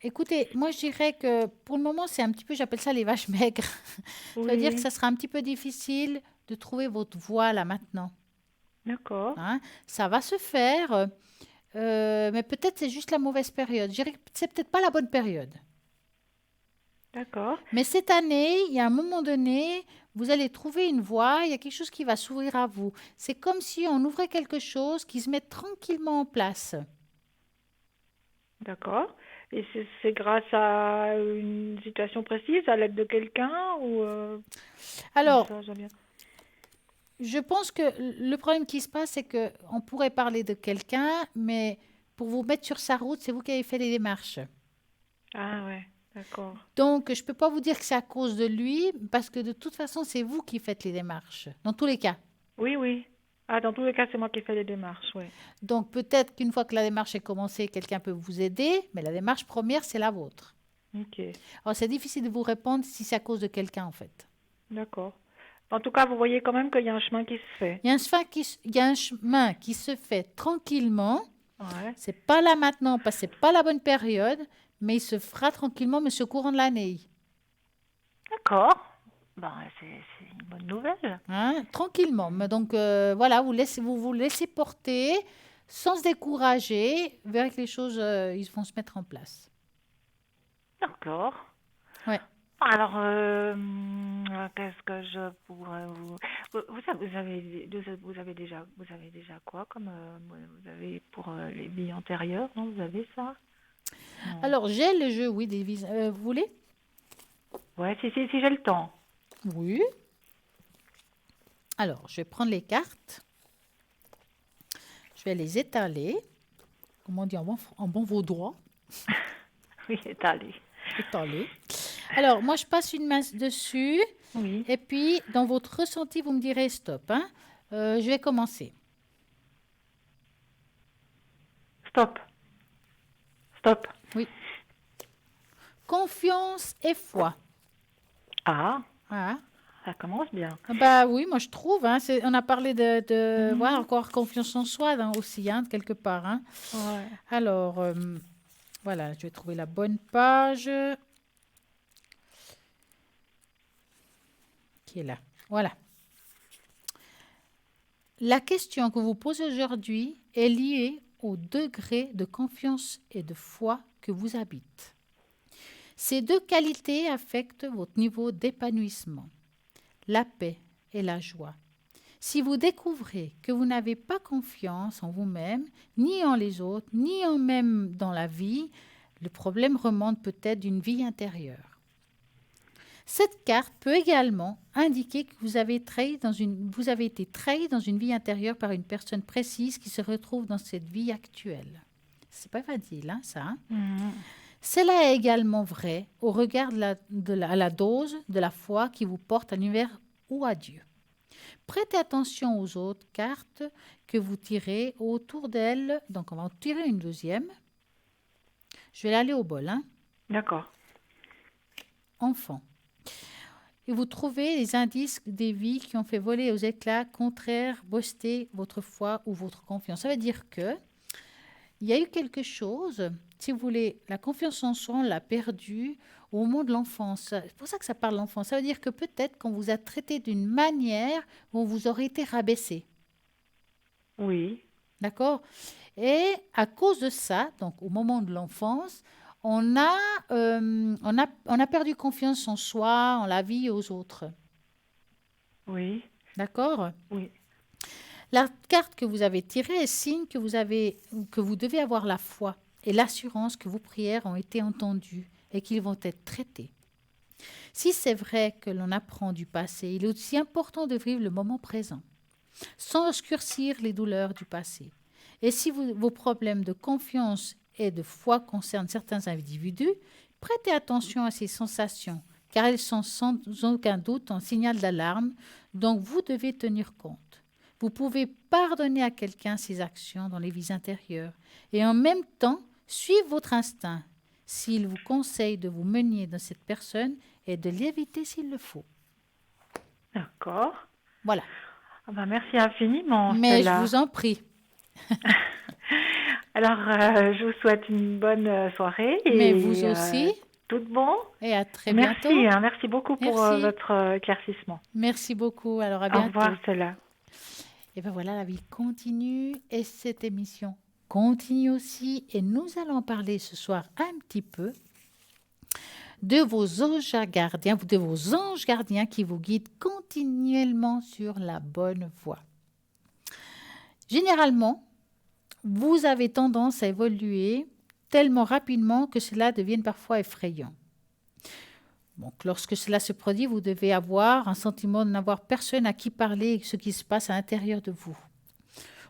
Écoutez, moi je dirais que pour le moment, c'est un petit peu, j'appelle ça les vaches maigres. Ça veut dire que oui, ça sera un petit peu difficile de trouver votre voie là maintenant, d'accord, hein. Ça va se faire, mais peut-être c'est juste la mauvaise période. Je dirais que c'est peut-être pas la bonne période. d'accord. Mais cette année, il y a un moment donné, vous allez trouver une voie, il y a quelque chose qui va s'ouvrir à vous. C'est comme si on ouvrait quelque chose qui se met tranquillement en place. D'accord. Et c'est grâce à une situation précise, à l'aide de quelqu'un ou comme Alors, ça, j'aime bien. je pense que le problème qui se passe, c'est que on pourrait parler de quelqu'un, mais pour vous mettre sur sa route, c'est vous qui avez fait les démarches. Ah ouais, d'accord. Donc, je ne peux pas vous dire que c'est à cause de lui, parce que de toute façon, c'est vous qui faites les démarches, dans tous les cas. Oui, oui. Ah, dans tous les cas, c'est moi qui fais les démarches, oui. Donc, peut-être qu'une fois que la démarche est commencée, quelqu'un peut vous aider, mais la démarche première, c'est la vôtre. Ok, Alors, c'est difficile de vous répondre si c'est à cause de quelqu'un, en fait. d'accord. En tout cas, vous voyez quand même qu'il y a un chemin qui se fait. Il y a un chemin qui se fait tranquillement. Ouais, C'est pas là maintenant, parce que c'est pas la bonne période, mais il se fera tranquillement, mais au courant de l'année. d'accord. Ben, c'est une bonne nouvelle. Hein, tranquillement. Mais donc, voilà, vous laissez porter sans se décourager. Vous verrez que les choses, ils vont se mettre en place. D'accord. Ouais. Alors, qu'est-ce que je pourrais vous avez déjà quoi comme vous avez pour les billes antérieures, non? Vous avez ça? Non. Alors, j'ai le jeu, oui, des vis. Vous voulez? Ouais, si j'ai le temps. Oui. Alors, je vais prendre les cartes. Je vais les étaler. Comment on dit en bon vaudois? Oui, allez. Étaler. Alors, moi, je passe une main dessus. Oui. Et puis, dans votre ressenti, vous me direz stop, hein. Je vais commencer. Stop. Stop. Oui. Confiance et foi. Ah, Ah, ça commence bien. bah oui, moi je trouve, hein, on a parlé de voilà, Mhm. encore confiance en soi hein, aussi, hein, quelque part, hein. Ouais. Alors, voilà, je vais trouver la bonne page qui est là. Voilà. La question que vous posez aujourd'hui est liée au degré de confiance et de foi que vous habite. Ces deux qualités affectent votre niveau d'épanouissement, la paix et la joie. Si vous découvrez que vous n'avez pas confiance en vous-même, ni en les autres, ni en même dans la vie, le problème remonte peut-être d'une vie intérieure. Cette carte peut également indiquer que vous avez été trahi dans une vie intérieure par une personne précise qui se retrouve dans cette vie actuelle. C'est pas facile, hein, ça. Hein. Mhm. Cela est également vrai au regard à la dose de la foi qui vous porte à l'univers ou à Dieu. Prêtez attention aux autres cartes que vous tirez autour d'elles. Donc, on va en tirer une deuxième. Je vais aller au bol. Hein. D'accord. enfant. Et vous trouvez les indices des vies qui ont fait voler aux éclats, contraires, boosté votre foi ou votre confiance. Ça veut dire que il y a eu quelque chose, si vous voulez, la confiance en soi, on l'a perdue au moment de l'enfance. C'est pour ça que ça parle de l'enfance. Ça veut dire que peut-être qu'on vous a traité d'une manière où vous aurez été rabaissé. Oui, D'accord? Et à cause de ça, donc au moment de l'enfance, on a perdu confiance en soi, en la vie et aux autres. oui, D'accord? oui. La carte que vous avez tirée est signe que vous devez avoir la foi et l'assurance que vos prières ont été entendues et qu'ils vont être traités. Si c'est vrai que l'on apprend du passé, il est aussi important de vivre le moment présent, sans obscurcir les douleurs du passé. Et si vos problèmes de confiance et de foi concernent certains individus, prêtez attention à ces sensations, car elles sont sans aucun doute un signal d'alarme dont vous devez tenir compte. Vous pouvez pardonner à quelqu'un ses actions dans les vies intérieures et en même temps suivre votre instinct s'il vous conseille de vous mener dans cette personne et de l'éviter s'il le faut. D'accord. Voilà. Ah ben, merci infiniment, Mais je Stella. vous en prie. Alors, je vous souhaite une bonne soirée Mais et vous aussi. tout de bon. Et à très Merci, bientôt. merci beaucoup pour Merci. votre éclaircissement. Merci beaucoup. Alors à Au bientôt. revoir, Stella. Et bien voilà, la vie continue et cette émission continue aussi. Et nous allons parler ce soir un petit peu de vos anges gardiens qui vous guident continuellement sur la bonne voie. Généralement, vous avez tendance à évoluer tellement rapidement que cela devienne parfois effrayant. Donc, lorsque cela se produit, vous devez avoir un sentiment de n'avoir personne à qui parler de ce qui se passe à l'intérieur de vous.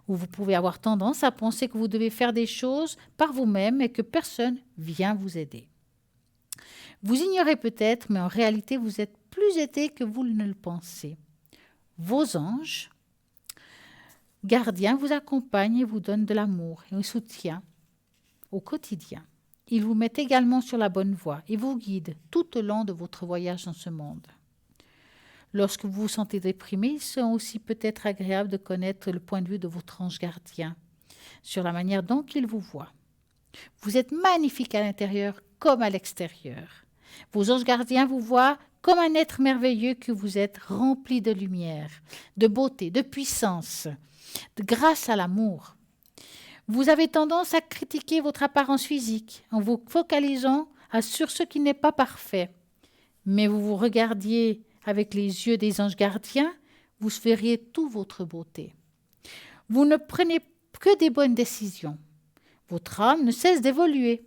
Ou vous pouvez avoir tendance à penser que vous devez faire des choses par vous-même et que personne vient vous aider. Vous ignorez peut-être, mais en réalité, vous êtes plus aidé que vous ne le pensez. Vos anges gardiens vous accompagnent et vous donnent de l'amour et un soutien au quotidien. Ils vous mettent également sur la bonne voie et vous guident tout au long de votre voyage dans ce monde. Lorsque vous vous sentez déprimé, il sera aussi peut-être agréable de connaître le point de vue de votre ange gardien sur la manière dont il vous voit. Vous êtes magnifique à l'intérieur comme à l'extérieur. Vos anges gardiens vous voient comme un être merveilleux que vous êtes, rempli de lumière, de beauté, de puissance, grâce à l'amour. Vous avez tendance à critiquer votre apparence physique en vous focalisant sur ce qui n'est pas parfait. Mais vous vous regardiez avec les yeux des anges gardiens, vous verriez toute votre beauté. Vous ne prenez que des bonnes décisions. Votre âme ne cesse d'évoluer.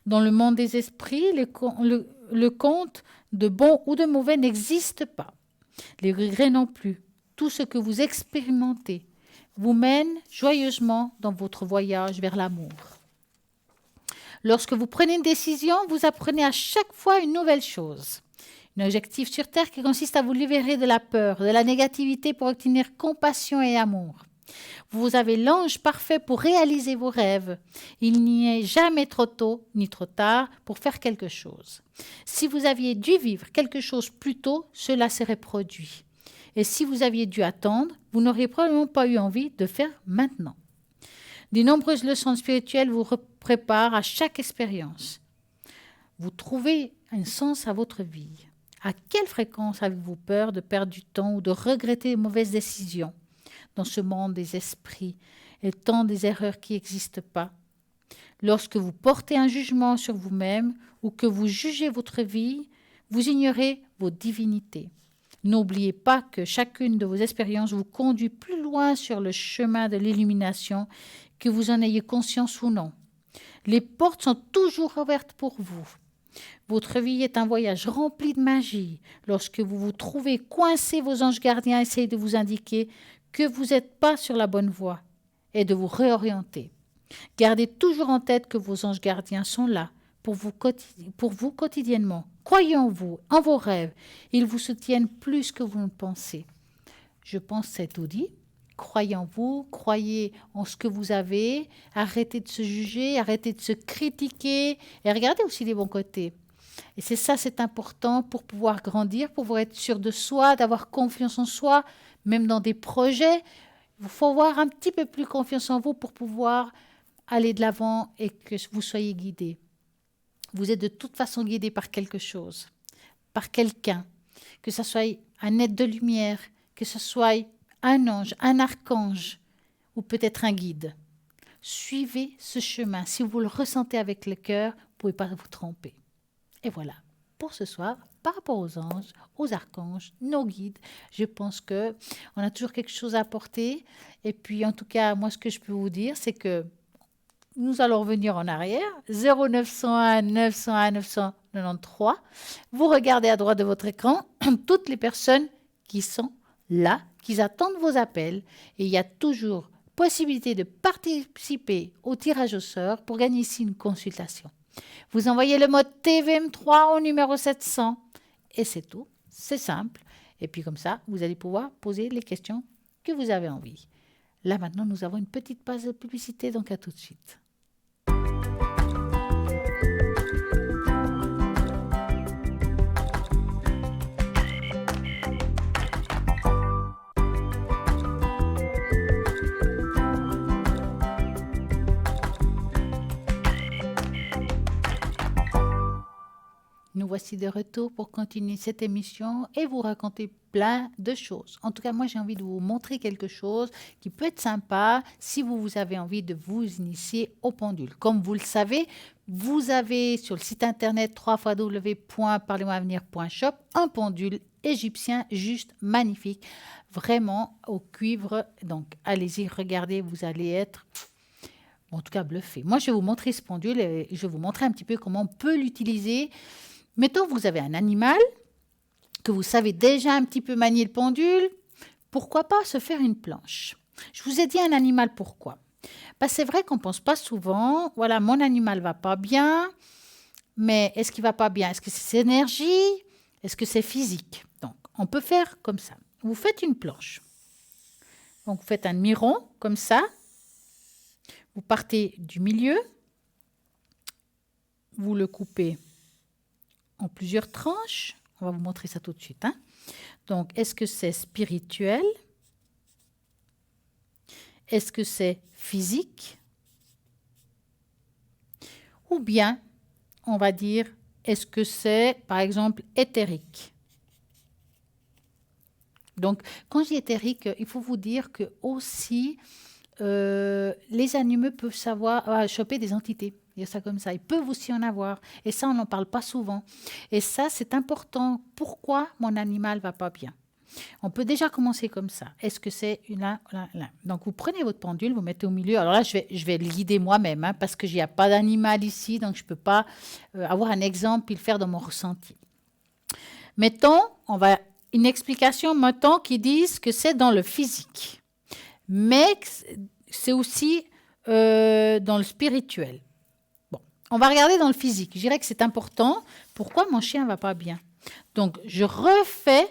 Dans le monde des esprits, le compte de bon ou de mauvais n'existe pas. Les regrets non plus. Tout ce que vous expérimentez vous mène joyeusement dans votre voyage vers l'amour. Lorsque vous prenez une décision, vous apprenez à chaque fois une nouvelle chose. Un objectif sur Terre qui consiste à vous libérer de la peur, de la négativité pour obtenir compassion et amour. Vous avez l'ange parfait pour réaliser vos rêves. Il n'y est jamais trop tôt ni trop tard pour faire quelque chose. Si vous aviez dû vivre quelque chose plus tôt, cela serait produit. Et si vous aviez dû attendre, vous n'auriez probablement pas eu envie de faire maintenant. De nombreuses leçons spirituelles vous préparent à chaque expérience. Vous trouvez un sens à votre vie. À quelle fréquence avez-vous peur de perdre du temps ou de regretter de mauvaises décisions dans ce monde des esprits et tant des erreurs qui n'existent pas? Lorsque vous portez un jugement sur vous-même ou que vous jugez votre vie, vous ignorez vos divinités. N'oubliez pas que chacune de vos expériences vous conduit plus loin sur le chemin de l'illumination, que vous en ayez conscience ou non. Les portes sont toujours ouvertes pour vous. Votre vie est un voyage rempli de magie. Lorsque vous vous trouvez coincé, vos anges gardiens essayent de vous indiquer que vous n'êtes pas sur la bonne voie et de vous réorienter. Gardez toujours en tête que vos anges gardiens sont là pour vous quotidiennement. Croyez en vous, en vos rêves. Ils vous soutiennent plus que vous ne pensez. Je pense que c'est tout dit. Croyez en vous, croyez en ce que vous avez. Arrêtez de se juger, arrêtez de se critiquer et regardez aussi les bons côtés. Et c'est ça, c'est important pour pouvoir grandir, pour pouvoir être sûr de soi, d'avoir confiance en soi, même dans des projets. Il faut avoir un petit peu plus confiance en vous pour pouvoir aller de l'avant et que vous soyez guidé. Vous êtes de toute façon guidé par quelque chose, par quelqu'un, que ce soit un être de lumière, que ce soit un ange, un archange ou peut-être un guide. Suivez ce chemin. Si vous le ressentez avec le cœur, vous ne pouvez pas vous tromper. Et voilà, pour ce soir, par rapport aux anges, aux archanges, nos guides, je pense qu'on a toujours quelque chose à apporter. Et puis, en tout cas, moi, ce que je peux vous dire, c'est que nous allons revenir en arrière, 0901 901 993. Vous regardez à droite de votre écran toutes les personnes qui sont là, qui attendent vos appels. Et il y a toujours possibilité de participer au tirage au sort pour gagner ici une consultation. Vous envoyez le mode TVM3 au numéro 700 et c'est tout. C'est simple. Et puis comme ça, vous allez pouvoir poser les questions que vous avez envie. Là maintenant, nous avons une petite page de publicité, donc à tout de suite. Nous voici de retour pour continuer cette émission et vous raconter plein de choses. En tout cas, moi, j'ai envie de vous montrer quelque chose qui peut être sympa si vous avez envie de vous initier au pendule. Comme vous le savez, vous avez sur le site internet www.parlez-moi-avenir.shop un pendule égyptien juste magnifique, vraiment au cuivre. Donc, allez-y, regardez, vous allez être... en tout cas, bluffé. Moi, je vais vous montrer ce pendule et je vais vous montrer un petit peu comment on peut l'utiliser. Mettons, vous avez un animal, que vous savez déjà un petit peu manier le pendule, pourquoi pas se faire une planche? Je vous ai dit un animal, pourquoi? Parce que c'est vrai qu'on ne pense pas souvent, voilà, mon animal ne va pas bien, mais est-ce qu'il ne va pas bien? Est-ce que c'est énergie? Est-ce que c'est physique? Donc, on peut faire comme ça. Vous faites une planche. Donc, vous faites un demi-rond, comme ça. Vous partez du milieu. Vous le coupez en plusieurs tranches. On va vous montrer ça tout de suite. Donc, est-ce que c'est spirituel? Est-ce que c'est physique? Ou bien, on va dire, est-ce que c'est, par exemple, éthérique? Donc, quand je dis éthérique, il faut vous dire que aussi, les animaux peuvent choper des entités. Dire ça comme ça. Ils peuvent aussi en avoir. Et ça, on n'en parle pas souvent. Et ça, c'est important. Pourquoi mon animal ne va pas bien? On peut déjà commencer comme ça. Est-ce que c'est là? Donc, vous prenez votre pendule, vous mettez au milieu. Alors là, je vais le guider moi-même parce qu'il n'y a pas d'animal ici. Donc, je ne peux pas avoir un exemple et le faire dans mon ressenti. Mettons, une explication maintenant qui dise que c'est dans le physique. Mais c'est aussi dans le spirituel. On va regarder dans le physique. Je dirais que c'est important. Pourquoi mon chien ne va pas bien? Donc, je refais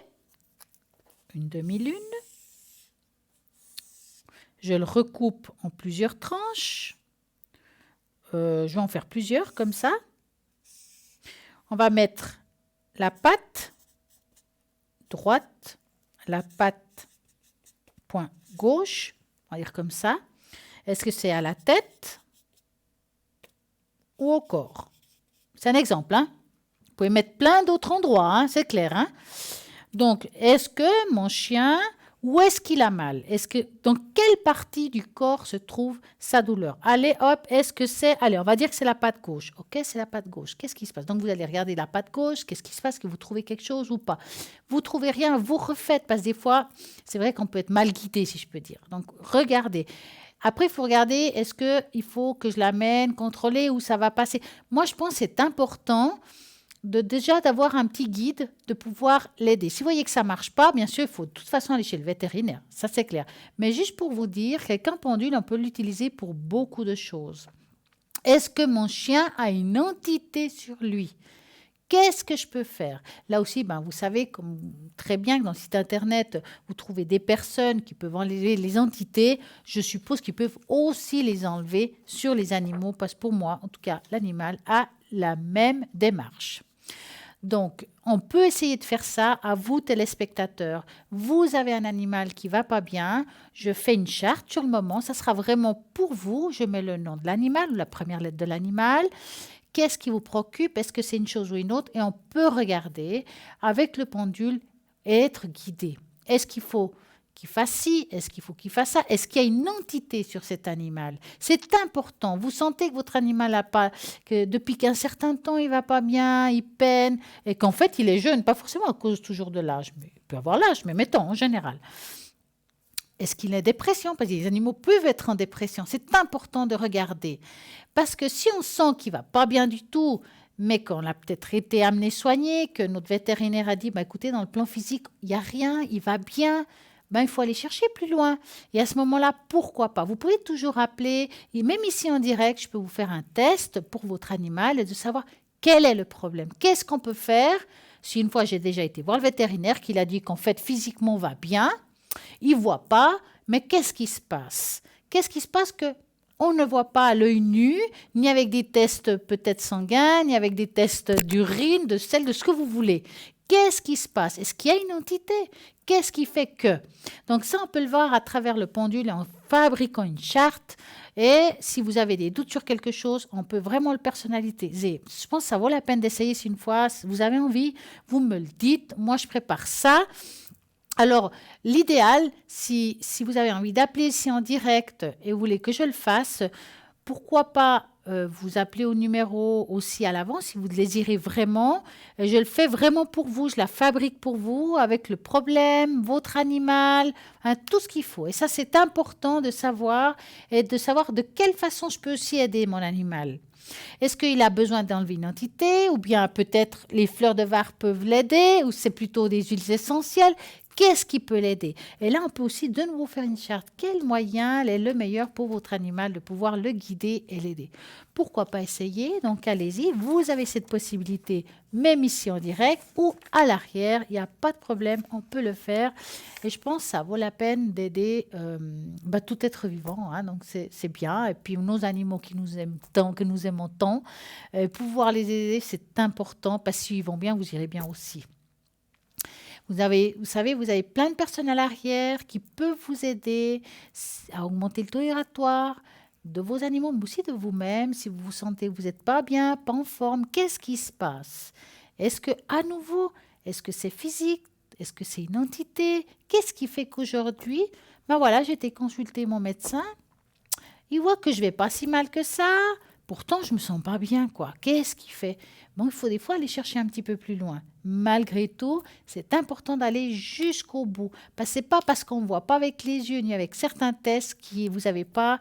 une demi-lune. Je le recoupe en plusieurs tranches. Je vais en faire plusieurs comme ça. On va mettre la patte droite, la patte point gauche. On va dire comme ça. Est-ce que c'est à la tête ou au corps? C'est un exemple. Vous pouvez mettre plein d'autres endroits, c'est clair. Donc, est-ce que mon chien, où est-ce qu'il a mal? Dans quelle partie du corps se trouve sa douleur? Allez, hop, est-ce que c'est... Allez, on va dire que c'est la patte gauche. Ok, c'est la patte gauche. Qu'est-ce qui se passe? Donc, vous allez regarder la patte gauche. Qu'est-ce qui se passe? Est-ce que vous trouvez quelque chose ou pas? Vous ne trouvez rien, vous refaites. Parce que des fois, c'est vrai qu'on peut être mal guidé, si je peux dire. Donc, regardez. Après, il faut regarder, est-ce qu'il faut que je l'amène, contrôler, où ça va passer? Moi, je pense que c'est important déjà d'avoir un petit guide, de pouvoir l'aider. Si vous voyez que ça ne marche pas, bien sûr, il faut de toute façon aller chez le vétérinaire. Ça, c'est clair. Mais juste pour vous dire qu'un pendule, on peut l'utiliser pour beaucoup de choses. Est-ce que mon chien a une entité sur lui? Qu'est-ce que je peux faire? Là aussi, vous savez très bien que dans le site internet, vous trouvez des personnes qui peuvent enlever les entités. Je suppose qu'ils peuvent aussi les enlever sur les animaux, parce que pour moi, en tout cas, l'animal a la même démarche. Donc, on peut essayer de faire ça à vous, téléspectateurs. Vous avez un animal qui va pas bien. Je fais une charte sur le moment. Ça sera vraiment pour vous. Je mets le nom de l'animal ou la première lettre de l'animal. Qu'est-ce qui vous préoccupe? Est-ce que c'est une chose ou une autre? Et on peut regarder avec le pendule et être guidé. Est-ce qu'il faut qu'il fasse ci? Est-ce qu'il faut qu'il fasse ça? Est-ce qu'il y a une entité sur cet animal? C'est important. Vous sentez que votre animal a pas, que depuis qu'un certain temps il va pas bien, il peine, et qu'en fait il est jeune, pas forcément à cause toujours de l'âge, mais il peut avoir l'âge, mais mettons en général. Est-ce qu'il est en dépression? Parce que les animaux peuvent être en dépression. C'est important de regarder. Parce que si on sent qu'il ne va pas bien du tout, mais qu'on a peut-être été amené soigner, que notre vétérinaire a dit, bah, écoutez, dans le plan physique, il n'y a rien, il va bien, ben, il faut aller chercher plus loin. Et à ce moment-là, pourquoi pas? Vous pouvez toujours appeler, et même ici en direct, je peux vous faire un test pour votre animal et de savoir quel est le problème. Qu'est-ce qu'on peut faire? Si une fois j'ai déjà été voir le vétérinaire, qu'il a dit qu'en fait, physiquement, on va bien, il ne voit pas, mais qu'est-ce qui se passe? Qu'est-ce qui se passe que on ne voit pas à l'œil nu, ni avec des tests peut-être sanguins, ni avec des tests d'urine, de sel, de ce que vous voulez. Qu'est-ce qui se passe? Est-ce qu'il y a une entité? Qu'est-ce qui fait que? Donc ça, on peut le voir à travers le pendule en fabriquant une charte. Et si vous avez des doutes sur quelque chose, on peut vraiment le personnaliser. Je pense que ça vaut la peine d'essayer si une fois vous avez envie, vous me le dites. Moi, je prépare ça. Alors, l'idéal, si vous avez envie d'appeler ici en direct et vous voulez que je le fasse, pourquoi pas vous appeler au numéro aussi à l'avance si vous le désirez vraiment. Je le fais vraiment pour vous, je la fabrique pour vous avec le problème, votre animal, hein, tout ce qu'il faut. Et ça, c'est important de savoir et de savoir de quelle façon je peux aussi aider mon animal. Est-ce qu'il a besoin d'enlever une entité ou bien peut-être les fleurs de var peuvent l'aider ou c'est plutôt des huiles essentielles? Qu'est-ce qui peut l'aider? Et là, on peut aussi de nouveau faire une charte. Quel moyen est le meilleur pour votre animal de pouvoir le guider et l'aider? Pourquoi pas essayer? Donc, allez-y. Vous avez cette possibilité, même ici en direct ou à l'arrière. Il n'y a pas de problème. On peut le faire. Et je pense que ça vaut la peine d'aider tout être vivant. Hein, donc, c'est bien. Et puis, nos animaux qui nous aiment tant, que nous aimons tant, pouvoir les aider, c'est important parce que s'ils vont bien, vous irez bien aussi. Vous savez, vous avez plein de personnes à l'arrière qui peuvent vous aider à augmenter le taux vibratoire de vos animaux, mais aussi de vous-même. Si vous vous sentez que vous n'êtes pas bien, pas en forme, qu'est-ce qui se passe? Est-ce que, à nouveau, est-ce que c'est physique? Est-ce que c'est une entité? Qu'est-ce qui fait qu'aujourd'hui, ben voilà, j'ai été consulter mon médecin. Il voit que je vais pas si mal que ça. Pourtant, je me sens pas bien, quoi. Qu'est-ce qui fait? Bon, il faut des fois aller chercher un petit peu plus loin. Malgré tout, c'est important d'aller jusqu'au bout. Parce que c'est pas parce qu'on ne voit pas avec les yeux ni avec certains tests que vous n'avez pas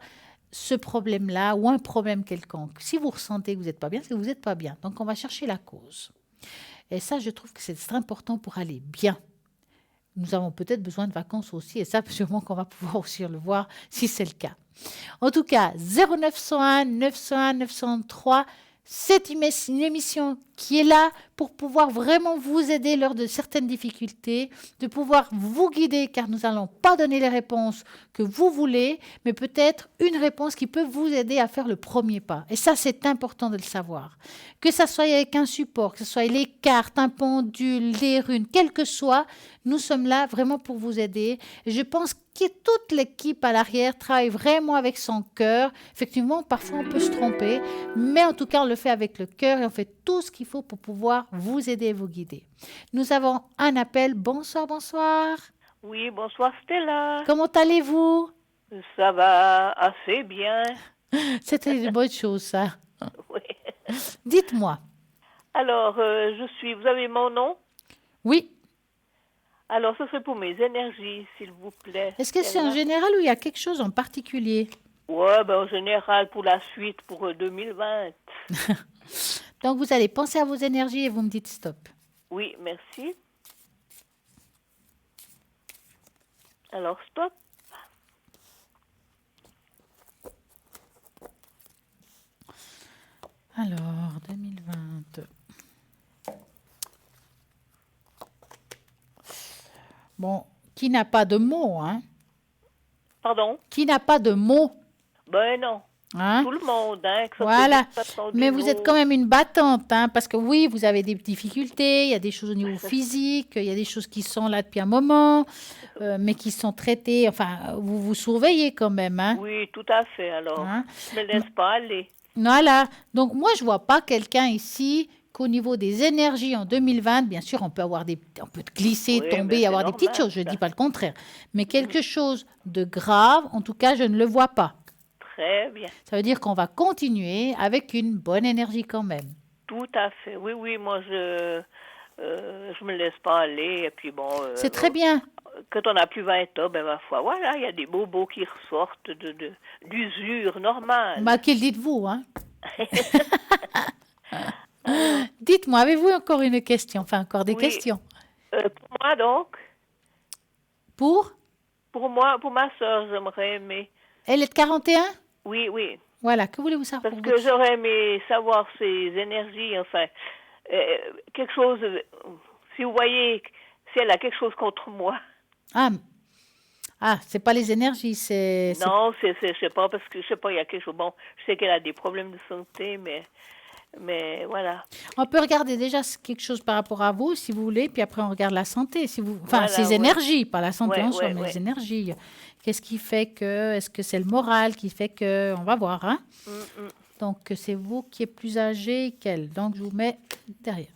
ce problème-là ou un problème quelconque. Si vous ressentez que vous n'êtes pas bien, c'est que vous n'êtes pas bien. Donc, on va chercher la cause. Et ça, je trouve que c'est très important pour aller bien. Nous avons peut-être besoin de vacances aussi, et ça, sûrement qu'on va pouvoir aussi le voir si c'est le cas. En tout cas, 0901 901 903, c'est une émission qui est là pour pouvoir vraiment vous aider lors de certaines difficultés, de pouvoir vous guider, car nous n'allons pas donner les réponses que vous voulez, mais peut-être une réponse qui peut vous aider à faire le premier pas. Et ça, c'est important de le savoir. Que ça soit avec un support, que ce soit les cartes, un pendule, les runes, quel que soit, nous sommes là vraiment pour vous aider. Et je pense que toute l'équipe à l'arrière travaille vraiment avec son cœur. Effectivement, parfois on peut se tromper, mais en tout cas, on le fait avec le cœur et on fait tout ce qu'il faut pour pouvoir vous aider et vous guider. Nous avons un appel. Bonsoir, bonsoir. Oui, bonsoir Stella. Comment allez-vous? Ça va assez bien. C'était une bonne chose, ça. Oui. Dites-moi. Alors, vous avez mon nom? Oui. Alors, ce serait pour mes énergies, s'il vous plaît. Est-ce que c'est en général ou il y a quelque chose en particulier? Ouais, en général, pour la suite, pour 2020. Donc, vous allez penser à vos énergies et vous me dites stop. Oui, merci. Alors, stop. Alors, 2020. Bon, qui n'a pas de mots, hein? Pardon? Qui n'a pas de mots? Ben non. Hein? Tout le monde, hein, que ça Voilà. soit des Mais du vous êtes quand haut. même une battante, hein, parce que oui, vous avez des difficultés, il y a des choses au niveau Ça, physique, il y a des choses qui sont là depuis un moment, mais qui sont traitées. Enfin, vous vous surveillez quand même, hein, Oui, tout à fait. Alors, hein. je me laisse pas aller. Voilà. Donc, moi, je vois pas quelqu'un ici qu'au niveau des énergies en 2020, bien sûr, on peut glisser, Oui, mais tomber, c'est avoir des petites normal, choses. Je ne dis ça. pas le contraire. Mais Mhm. quelque chose de grave, en tout cas, je ne le vois pas. Très bien. Ça veut dire qu'on va continuer avec une bonne énergie quand même. Tout à fait. Oui, oui, moi, je me laisse pas aller. Et puis, bon, C'est très bien. quand on a plus 20 ans, ben, ma foi, voilà, il y a des bobos qui ressortent d'usure Bah, normale. qu'il dites-vous, hein? Alors, Dites-moi, avez-vous encore une question? Enfin, encore des oui, questions. pour moi, donc, Pour? pour moi, pour ma soeur, j'aimerais aimer. Elle est de 41. Oui, oui. Voilà, que voulez-vous savoir Parce pour que votre... j'aurais aimé savoir ses énergies, enfin, quelque chose, si vous voyez, si elle a quelque chose contre moi. Ah, c'est pas les énergies, Non, je sais pas, parce que, je sais pas, il y a quelque chose, bon, je sais qu'elle a des problèmes de santé, mais voilà, On peut regarder déjà quelque chose par rapport à vous, si vous voulez, puis après on regarde la santé, si vous... Enfin, voilà, ces ouais, énergies, pas la santé ouais, en soi, ouais, mais les ouais. énergies. Qu'est-ce qui fait que... Est-ce que c'est le moral qui fait que... On va voir, hein? Mm, mm. Donc, c'est vous qui êtes plus âgé qu'elle. Donc, je vous mets derrière.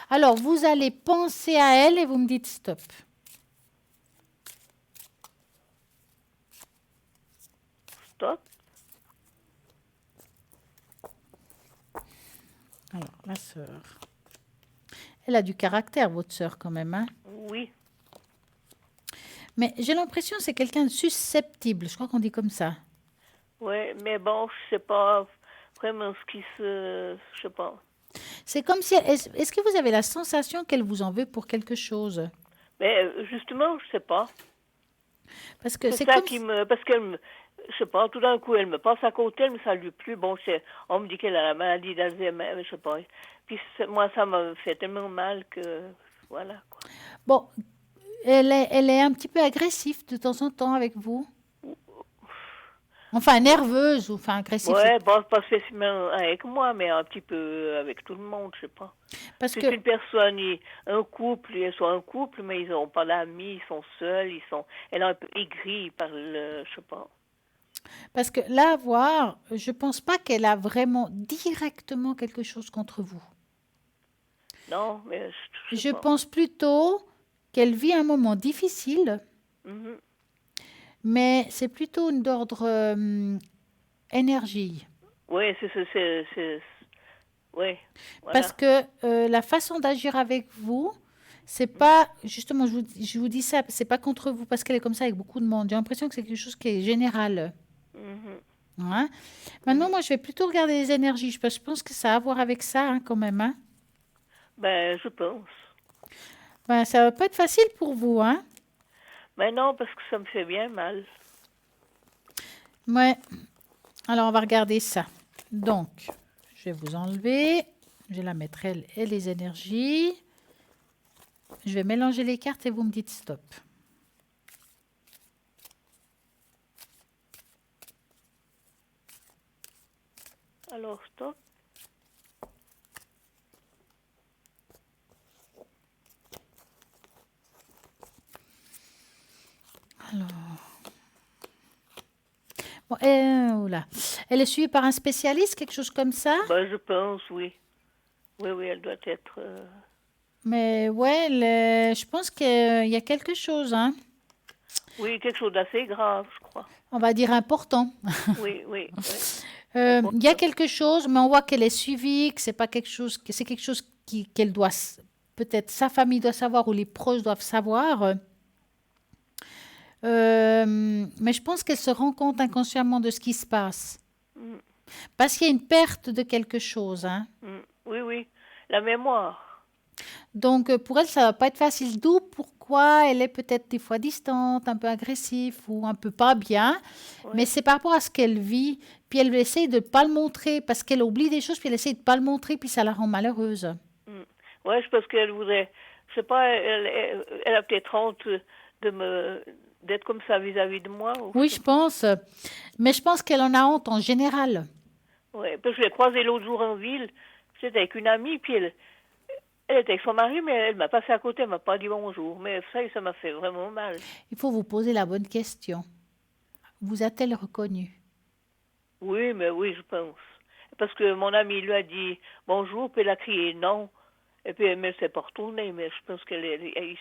Alors, vous allez penser à elle et vous me dites stop. Stop. Alors, la sœur. Elle a du caractère, votre sœur, quand même, hein? Oui, Mais j'ai l'impression que c'est quelqu'un de susceptible. Je crois qu'on dit comme ça. ouais, mais bon, je sais pas vraiment je sais pas. C'est comme si... Est-ce que vous avez la sensation qu'elle vous en veut pour quelque chose? Mais justement, je sais pas. Parce que C'est c'est ça comme... qui me, parce qu'elle me, je sais pas, tout d'un coup, elle me passe à côté, elle me salue plus. Bon, on me dit qu'elle a la maladie d'Alzheimer, je sais pas. Puis moi, ça m'a fait tellement mal que, voilà, quoi. Bon, elle est un petit peu agressive de temps en temps avec vous. Enfin, nerveuse ou enfin agressive. Ouais, bon, pas spécialement avec moi, mais un petit peu avec tout le monde, je sais pas. Parce C'est que une personne, un couple, ils sont un couple, mais ils n'ont pas d'amis, ils sont seuls, elle est un peu aigrie par je sais pas. Parce que là, voir, je pense pas qu'elle a vraiment directement quelque chose contre vous. Non, mais je sais Je pas. pense plutôt qu'elle vit un moment difficile, Mhm. mais c'est plutôt une d'ordre énergie. Oui, oui, Parce voilà. que la façon d'agir avec vous, c'est pas, justement, je vous dis ça, c'est pas contre vous, parce qu'elle est comme ça avec beaucoup de monde. J'ai l'impression que c'est quelque chose qui est général. Mhm. Hein. Maintenant, moi, je vais plutôt regarder les énergies. Je pense que ça a à voir avec ça, hein, quand même. Hein. Ben, je pense. Ben, ça va pas être facile pour vous, hein. Mais non, parce que ça me fait bien mal. Ouais. Alors, on va regarder ça. Donc, je vais vous enlever. Je vais la mettre, elle, et les énergies. Je vais mélanger les cartes et vous me dites stop. Alors, stop. Alors. Bon, oula. Elle est suivie par un spécialiste, quelque chose comme ça. Ben, je pense, oui. Oui, oui, elle doit être... Mais ouais, je pense qu'il y a quelque chose, hein. Oui, quelque chose d'assez grave, je crois. On va dire important. Oui, oui, oui. Il y a quelque chose, mais on voit qu'elle est suivie, que c'est pas quelque chose, que c'est quelque chose qu'elle doit, peut-être sa famille doit savoir ou les proches doivent savoir. Mais je pense qu'elle se rend compte inconsciemment de ce qui se passe. Mm, Parce qu'il y a une perte de quelque chose, hein. mm. Oui, oui. La mémoire. Donc, pour elle, ça va pas être facile. D'où pourquoi elle est peut-être des fois distante, un peu agressive ou un peu pas bien. Mais Ouais. c'est par rapport à ce qu'elle vit. Puis elle essaye de ne pas le montrer parce qu'elle oublie des choses, puis elle essaye de ne pas le montrer, puis ça la rend malheureuse. Mm. Ouais, je pense qu'elle voudrait... Je sais pas, elle a peut-être honte de me... d'être comme ça vis-à-vis de moi. Oui, je pense. Mais je pense qu'elle en a honte en général. Ouais, parce que je l'ai croisée l'autre jour en ville. C'était avec une amie, puis elle était avec son mari, mais elle m'a passé à côté, elle m'a pas dit bonjour. Mais ça m'a fait vraiment mal. Il faut vous poser la bonne question. Vous a-t-elle reconnu? Oui, mais oui, je pense. Parce que mon ami lui a dit bonjour, puis elle a crié non. Et puis elle ne s'est pas retournée, mais je pense qu'ils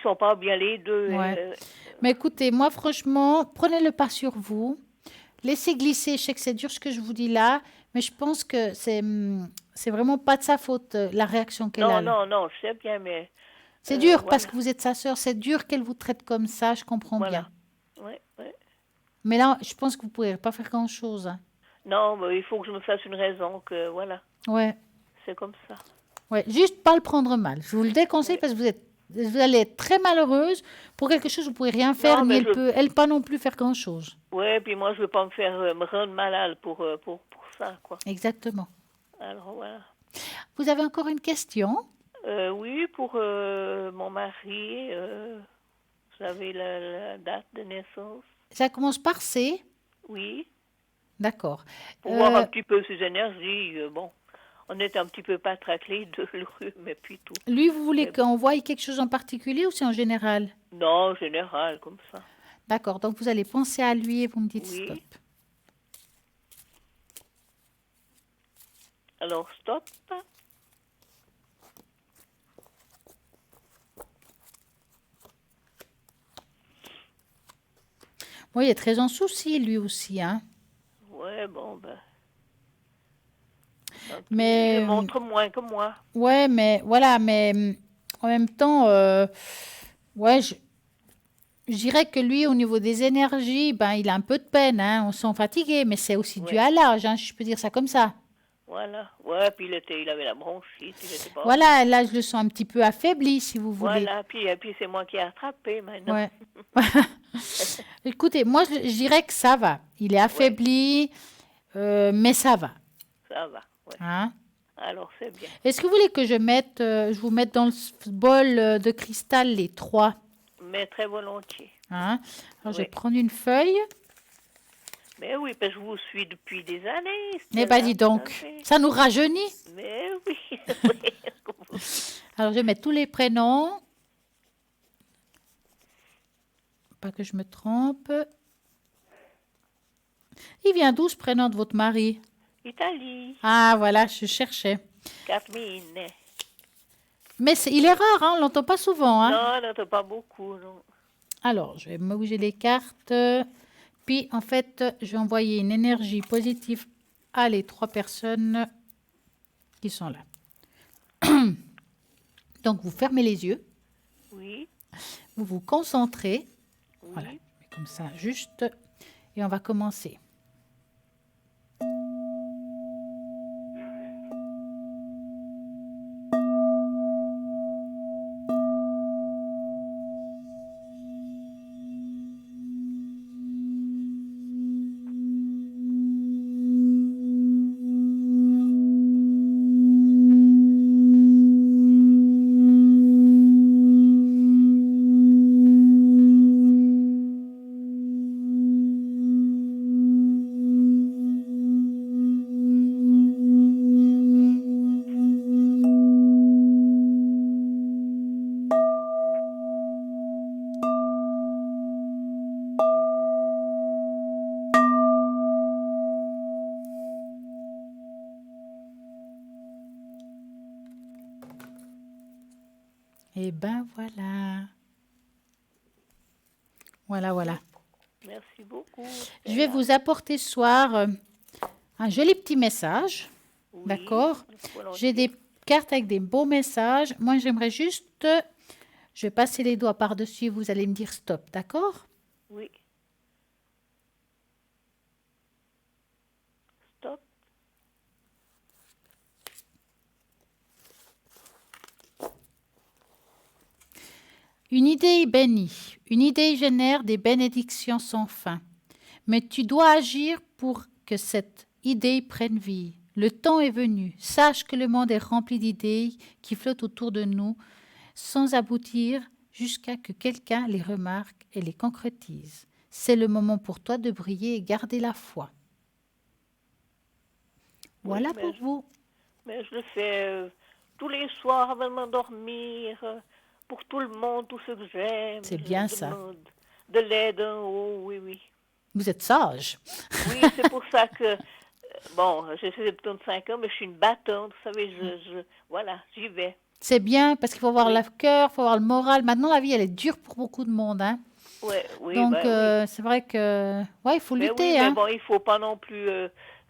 sont pas bien les deux. Ouais. Mais écoutez, moi, franchement, prenez le pas sur vous. Laissez glisser. Je sais que c'est dur ce que je vous dis là, mais je pense que c'est vraiment pas de sa faute, la réaction qu'elle a. Non, je sais bien, mais C'est dur voilà. parce que vous êtes sa sœur. C'est dur qu'elle vous traite comme ça, je comprends bien. Voilà. Ouais. Mais là, je pense que vous ne pourrez pas faire grand-chose. Hein. Non, mais il faut que je me fasse une raison que, voilà, Ouais. c'est comme ça. Ouais. Juste pas le prendre mal. Je vous le déconseille parce que vous allez être très malheureuse pour quelque chose, vous ne pouvez rien faire, Non, ni mais elle pas non plus faire grand-chose. Ouais, puis moi, je veux pas me rendre malade pour ça, quoi. Exactement. Alors, voilà. Vous avez encore une question? Oui, pour mon mari, vous avez la date de naissance? Ça commence par C. Oui. D'accord. Pour voir un petit peu ses énergies. Bon, on est un petit peu patraqués de l'heureux, mais puis tout. Lui, vous voulez qu'on voie quelque chose en particulier ou c'est en général? Non, en général, comme ça. D'accord, donc vous allez penser à lui et vous me dites Oui. stop. Alors, stop. Oui, il est très en souci, lui aussi. Hein. Ouais, bon, ben. Mais, il montre moins que moi. Ouais, mais voilà, mais en même temps, ouais, je dirais que lui, au niveau des énergies, ben, il a un peu de peine. Hein, on sent fatigué, mais c'est aussi dû à l'âge, hein, je peux dire ça comme ça. Voilà. Ouais, puis il avait la bronchite. Il était pas Voilà, là, je le sens un petit peu affaibli, si vous voulez. Voilà, puis c'est moi qui ai attrapé maintenant. Ouais. Écoutez, moi, je dirais que ça va. Il est affaibli, mais ça va. Ça va, ouais. Hein? Alors, c'est bien. Est-ce que vous voulez que je vous mette dans le bol de cristal les 3? Mais très volontiers. Hein? Alors, je vais prendre une feuille. Mais oui, parce que je vous suis depuis des années. Eh bien, dis donc, ça nous rajeunit. Mais oui. Alors, je vais mettre tous les prénoms. Pas que je me trompe. Il vient d'où ce prénom de votre mari? Italie. Ah, voilà, je cherchais. Carmine. Mais il est rare, hein, on ne l'entend pas souvent. Hein. Non, on n'entend pas beaucoup, non. Alors, je vais me bouger les cartes. Puis, en fait, je vais envoyer une énergie positive à les 3 personnes qui sont là. Donc, vous fermez les yeux. Oui. Vous vous concentrez. Oui. Voilà, comme ça, juste. Et on va commencer. Et ben voilà. Voilà. Merci beaucoup. Je vais vous apporter ce soir un joli petit message. Oui, D'accord? volontiers. J'ai des cartes avec des beaux messages. Moi, j'aimerais juste... je vais passer les doigts par-dessus. Vous allez me dire stop. D'accord? Oui. Stop. Une idée bénie. Une idée génère des bénédictions sans fin. Mais tu dois agir pour que cette idée prenne vie. Le temps est venu. Sache que le monde est rempli d'idées qui flottent autour de nous sans aboutir jusqu'à ce que quelqu'un les remarque et les concrétise. C'est le moment pour toi de briller et garder la foi. Voilà Oui, pour vous. mais je le fais tous les soirs avant de m'endormir, pour tout le monde, tous ceux que j'aime. C'est Je bien ça. demande de l'aide en haut, oui, oui. Vous êtes sage. Oui, c'est pour ça que, bon, j'ai 75 ans, mais je suis une battante, vous savez, voilà, j'y vais. C'est bien parce qu'il faut avoir Oui. le cœur, il faut avoir le moral. Maintenant, la vie, elle est dure pour beaucoup de monde. Hein. Ouais, oui, Donc, bah, oui. c'est vrai que ouais, il faut Mais lutter. oui, mais Hein. bon, il faut pas non plus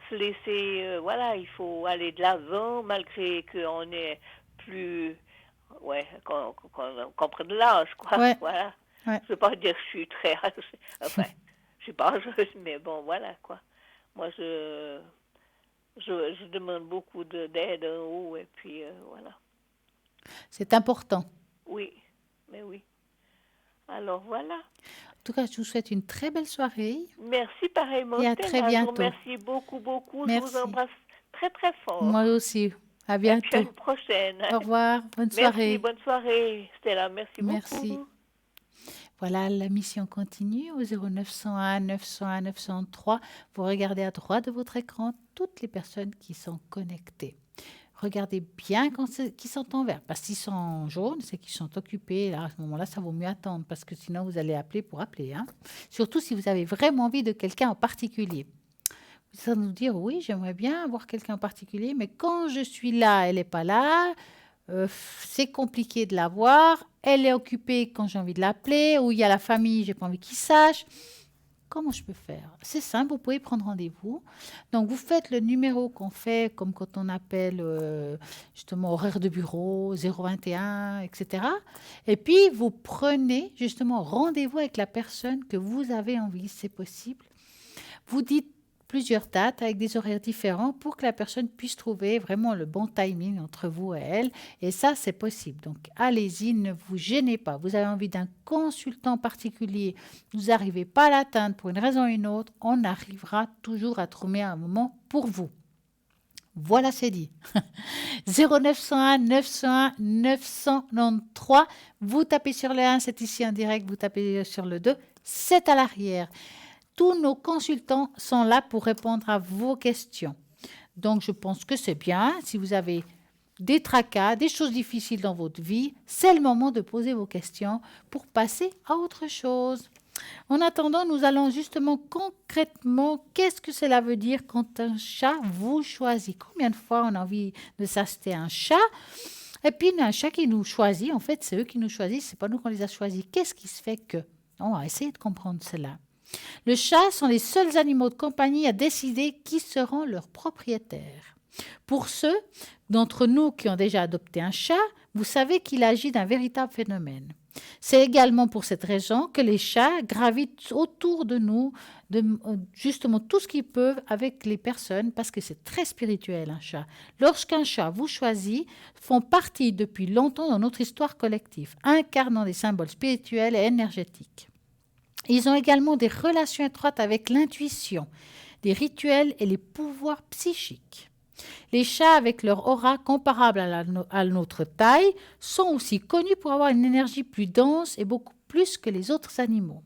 se laisser, voilà, il faut aller de l'avant, malgré qu'on est plus, ouais, qu'on prenne de l'âge, quoi, Ouais, voilà. ouais. Je veux pas dire que je suis très, enfin, je suis pas âgeuse, mais bon, voilà, quoi. Moi, je demande beaucoup d'aide en haut, et puis, voilà. C'est important. Oui, mais oui. Alors, voilà. En tout cas, je vous souhaite une très belle soirée. Merci pareillement, Et à Stella. très Je vous bientôt. remercie beaucoup, beaucoup. Je Merci. vous embrasse très, très fort. Moi aussi. À Et puis à bientôt. une prochaine. Au revoir. Bonne Merci, soirée. bonne soirée, Stella. Merci Merci. beaucoup. Voilà, la mission continue au 0901 901 903. Vous regardez à droite de votre écran toutes les personnes qui sont connectées. Regardez bien qui sont en vert. Parce qu'ils sont en jaune, c'est qu'ils sont occupés. Là, à ce moment-là, ça vaut mieux attendre parce que sinon, vous allez appeler pour appeler. Hein. Surtout si vous avez vraiment envie de quelqu'un en particulier. Vous allez nous dire, oui, j'aimerais bien avoir quelqu'un en particulier, mais quand je suis là, elle n'est pas là. C'est compliqué de la voir. Elle est occupée quand j'ai envie de l'appeler. Ou il y a la famille, j'ai pas envie qu'ils sachent. Comment je peux faire? C'est simple, vous pouvez prendre rendez-vous. Donc, vous faites le numéro qu'on fait, comme quand on appelle justement horaire de bureau, 021, etc. Et puis, vous prenez justement rendez-vous avec la personne que vous avez envie, c'est possible. Vous dites plusieurs dates avec des horaires différents pour que la personne puisse trouver vraiment le bon timing entre vous et elle. Et ça, c'est possible. Donc, allez-y, ne vous gênez pas. Vous avez envie d'un consultant particulier, vous n'arrivez pas à l'atteindre pour une raison ou une autre, on arrivera toujours à trouver un moment pour vous. Voilà, c'est dit. 0901 901 993. Vous tapez sur le 1, c'est ici en direct. Vous tapez sur le 2, c'est à l'arrière. Tous nos consultants sont là pour répondre à vos questions. Donc, je pense que c'est bien. Si vous avez des tracas, des choses difficiles dans votre vie, c'est le moment de poser vos questions pour passer à autre chose. En attendant, nous allons justement concrètement, qu'est-ce que cela veut dire quand un chat vous choisit? Combien de fois on a envie de s'acheter un chat? Et puis, un chat qui nous choisit, en fait, c'est eux qui nous choisissent, c'est pas nous qu'on les a choisis. Qu'est-ce qui se fait que? On va essayer de comprendre cela. Les chats sont les seuls animaux de compagnie à décider qui seront leurs propriétaires. Pour ceux d'entre nous qui ont déjà adopté un chat, vous savez qu'il agit d'un véritable phénomène. C'est également pour cette raison que les chats gravitent autour de nous, justement tout ce qu'ils peuvent avec les personnes, parce que c'est très spirituel un chat. Lorsqu'un chat vous choisit, font partie depuis longtemps dans notre histoire collective, incarnant des symboles spirituels et énergétiques. Ils ont également des relations étroites avec l'intuition, des rituels et les pouvoirs psychiques. Les chats, avec leur aura comparable à notre taille, sont aussi connus pour avoir une énergie plus dense et beaucoup plus que les autres animaux.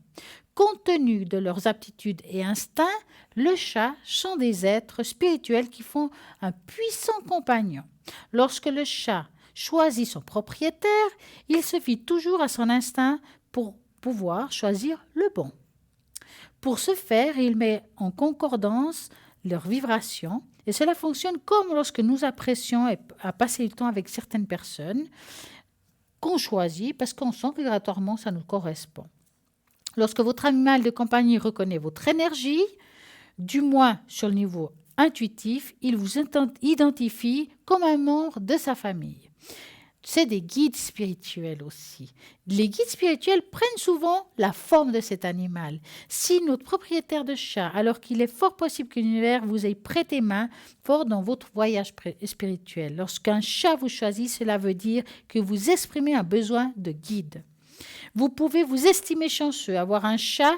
Compte tenu de leurs aptitudes et instincts, les chats sont des êtres spirituels qui font un puissant compagnon. Lorsque le chat choisit son propriétaire, il se fie toujours à son instinct pour pouvoir choisir le bon. Pour ce faire, il met en concordance leurs vibrations et cela fonctionne comme lorsque nous apprécions à passer du temps avec certaines personnes qu'on choisit parce qu'on sent que vibratoirement ça nous correspond. Lorsque votre animal de compagnie reconnaît votre énergie, du moins sur le niveau intuitif, il vous identifie comme un membre de sa famille. C'est des guides spirituels aussi. Les guides spirituels prennent souvent la forme de cet animal. Si notre propriétaire de chat, alors qu'il est fort possible que l'univers vous ait prêté main fort dans votre voyage spirituel. Lorsqu'un chat vous choisit, cela veut dire que vous exprimez un besoin de guide. Vous pouvez vous estimer chanceux, avoir un chat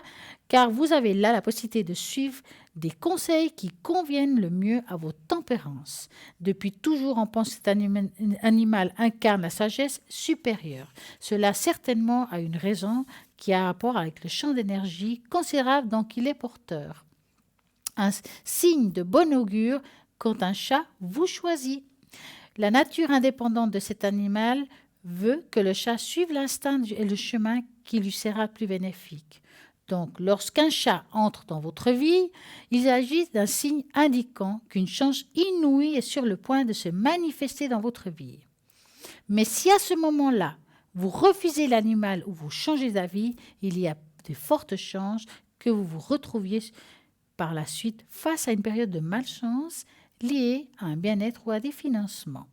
car vous avez là la possibilité de suivre des conseils qui conviennent le mieux à vos tempérances. Depuis toujours, on pense que cet animal incarne la sagesse supérieure. Cela certainement a une raison qui a rapport avec le champ d'énergie considérable dont il est porteur. Un signe de bon augure quand un chat vous choisit. La nature indépendante de cet animal veut que le chat suive l'instinct et le chemin qui lui sera plus bénéfique. Donc, lorsqu'un chat entre dans votre vie, il s'agit d'un signe indiquant qu'une chance inouïe est sur le point de se manifester dans votre vie. Mais si à ce moment-là, vous refusez l'animal ou vous changez d'avis, il y a de fortes chances que vous vous retrouviez par la suite face à une période de malchance liée à un bien-être ou à des financements.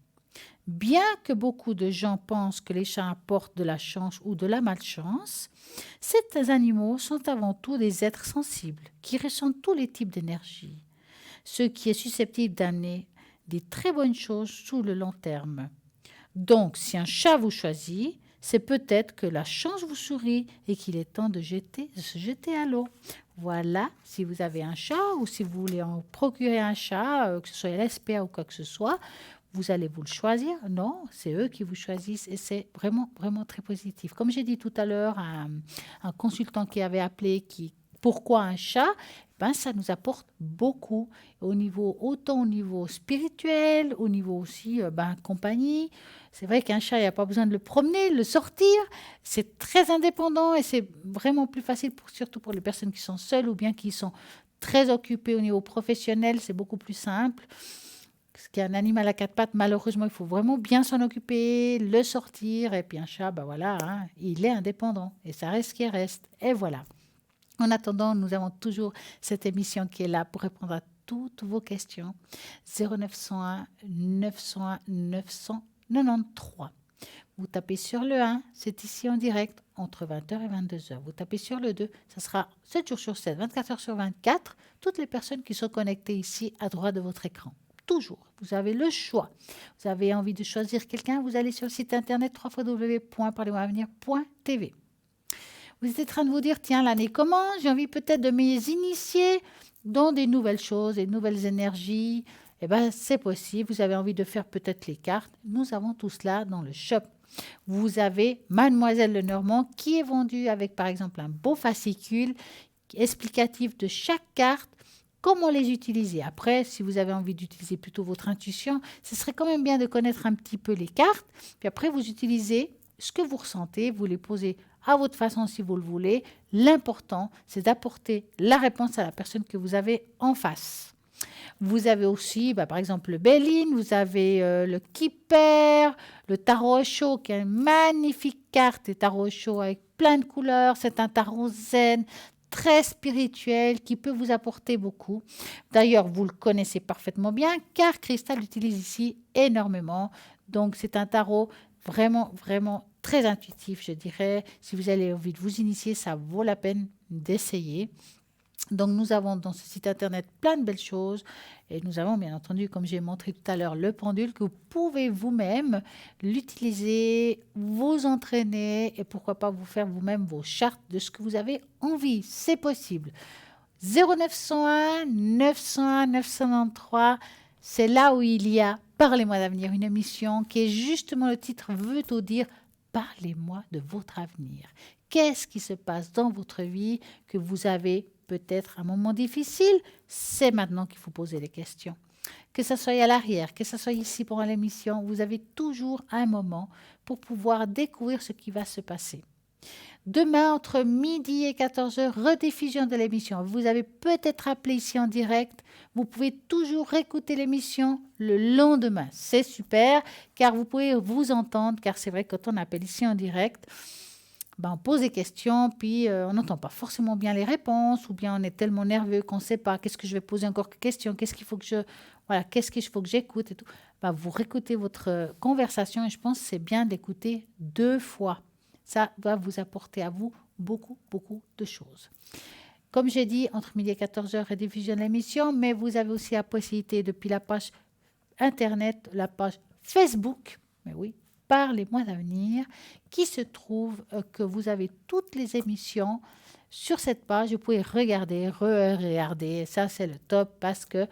Bien que beaucoup de gens pensent que les chats apportent de la chance ou de la malchance, ces animaux sont avant tout des êtres sensibles qui ressentent tous les types d'énergie, ce qui est susceptible d'amener des très bonnes choses sous le long terme. Donc, si un chat vous choisit, c'est peut-être que la chance vous sourit et qu'il est temps de se jeter à l'eau. Voilà, si vous avez un chat ou si vous voulez en procurer un chat, que ce soit LSPA ou quoi que ce soit, vous allez vous le choisir. Non, c'est eux qui vous choisissent et c'est vraiment, vraiment très positif. Comme j'ai dit tout à l'heure à un consultant qui avait appelé, pourquoi un chat? Ça nous apporte beaucoup, autant au niveau spirituel, au niveau aussi compagnie. C'est vrai qu'un chat, il n'y a pas besoin de le promener, de le sortir. C'est très indépendant et c'est vraiment plus facile, surtout pour les personnes qui sont seules ou bien qui sont très occupées au niveau professionnel. C'est beaucoup plus simple. Parce qu'un animal à quatre pattes, malheureusement, il faut vraiment bien s'en occuper, le sortir. Et puis un chat, il est indépendant et ça reste ce qui reste. Et voilà. En attendant, nous avons toujours cette émission qui est là pour répondre à toutes vos questions. 0901 901 993. Vous tapez sur le 1, c'est ici en direct, entre 20h et 22h. Vous tapez sur le 2, ça sera 7 jours sur 7, 24 heures sur 24, toutes les personnes qui sont connectées ici à droite de votre écran. Toujours, vous avez le choix. Vous avez envie de choisir quelqu'un, vous allez sur le site internet www.parlez-moi-avenir.tv. Vous êtes en train de vous dire, tiens, l'année commence, j'ai envie peut-être de m'initier dans des nouvelles choses, des nouvelles énergies. C'est possible. Vous avez envie de faire peut-être les cartes. Nous avons tout cela dans le shop. Vous avez Mademoiselle Lenormand qui est vendue avec, par exemple, un beau fascicule explicatif de chaque carte, comment les utiliser. Après, si vous avez envie d'utiliser plutôt votre intuition, ce serait quand même bien de connaître un petit peu les cartes. Puis après, vous utilisez ce que vous ressentez, vous les posez à votre façon si vous le voulez. L'important, c'est d'apporter la réponse à la personne que vous avez en face. Vous avez aussi, par exemple, le Béline, vous avez le Kipper, le tarot Osho, qui est une magnifique carte, et tarot Osho avec plein de couleurs. C'est un tarot zen, très spirituel, qui peut vous apporter beaucoup. D'ailleurs, vous le connaissez parfaitement bien, car Cristal l'utilise ici énormément. Donc, c'est un tarot vraiment, vraiment très intuitif, je dirais. Si vous avez envie de vous initier, ça vaut la peine d'essayer. Donc, nous avons dans ce site internet plein de belles choses. Et nous avons, bien entendu, comme j'ai montré tout à l'heure, le pendule que vous pouvez vous-même l'utiliser, vous entraîner et pourquoi pas vous faire vous-même vos chartes de ce que vous avez envie. C'est possible. 0901 901 993, c'est là où il y a Parlez-moi d'avenir, une émission qui est justement, le titre veut tout dire, parlez-moi de votre avenir. Qu'est-ce qui se passe dans votre vie que vous avez peut-être un moment difficile? C'est maintenant qu'il faut poser les questions. Que ce soit à l'arrière, que ce soit ici pendant l'émission, vous avez toujours un moment pour pouvoir découvrir ce qui va se passer. Demain, entre midi et 14h, rediffusion de l'émission. Vous avez peut-être appelé ici en direct. Vous pouvez toujours écouter l'émission le lendemain. C'est super, car vous pouvez vous entendre, car c'est vrai que quand on appelle ici en direct, on pose des questions, puis on n'entend pas forcément bien les réponses, ou bien on est tellement nerveux qu'on ne sait pas qu'est-ce que je vais poser encore que question, qu'est-ce qu'il faut que j'écoute et tout. Vous réécoutez votre conversation et je pense que c'est bien d'écouter 2 fois. Ça va vous apporter à vous beaucoup, beaucoup de choses. Comme j'ai dit, entre midi et 14h, rediffusion de l'émission, mais vous avez aussi la possibilité, depuis la page Internet, la page Facebook, mais oui, Parlez-moi d'avenir, qui se trouve que vous avez toutes les émissions sur cette page, vous pouvez regarder, re-regarder. Ça, c'est le top parce que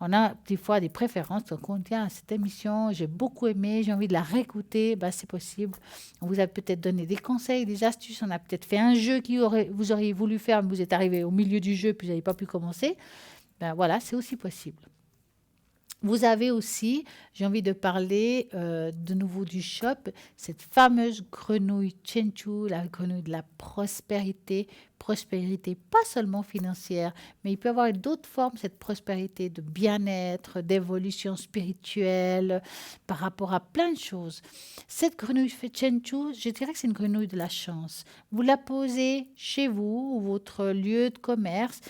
on a des fois des préférences. Donc, on dit, cette émission, j'ai beaucoup aimé, j'ai envie de la réécouter. Ben, c'est possible. On vous a peut-être donné des conseils, des astuces. On a peut-être fait un jeu vous auriez voulu faire, mais vous êtes arrivé au milieu du jeu, puis vous n'avez pas pu commencer. Ben, voilà, c'est aussi possible. Vous avez aussi, j'ai envie de parler de nouveau du shop, cette fameuse grenouille Chenchu, la grenouille de la prospérité. Prospérité pas seulement financière, mais il peut y avoir d'autres formes, cette prospérité de bien-être, d'évolution spirituelle, par rapport à plein de choses. Cette grenouille Chenchu, je dirais que c'est une grenouille de la chance. Vous la posez chez vous, ou votre lieu de commerce,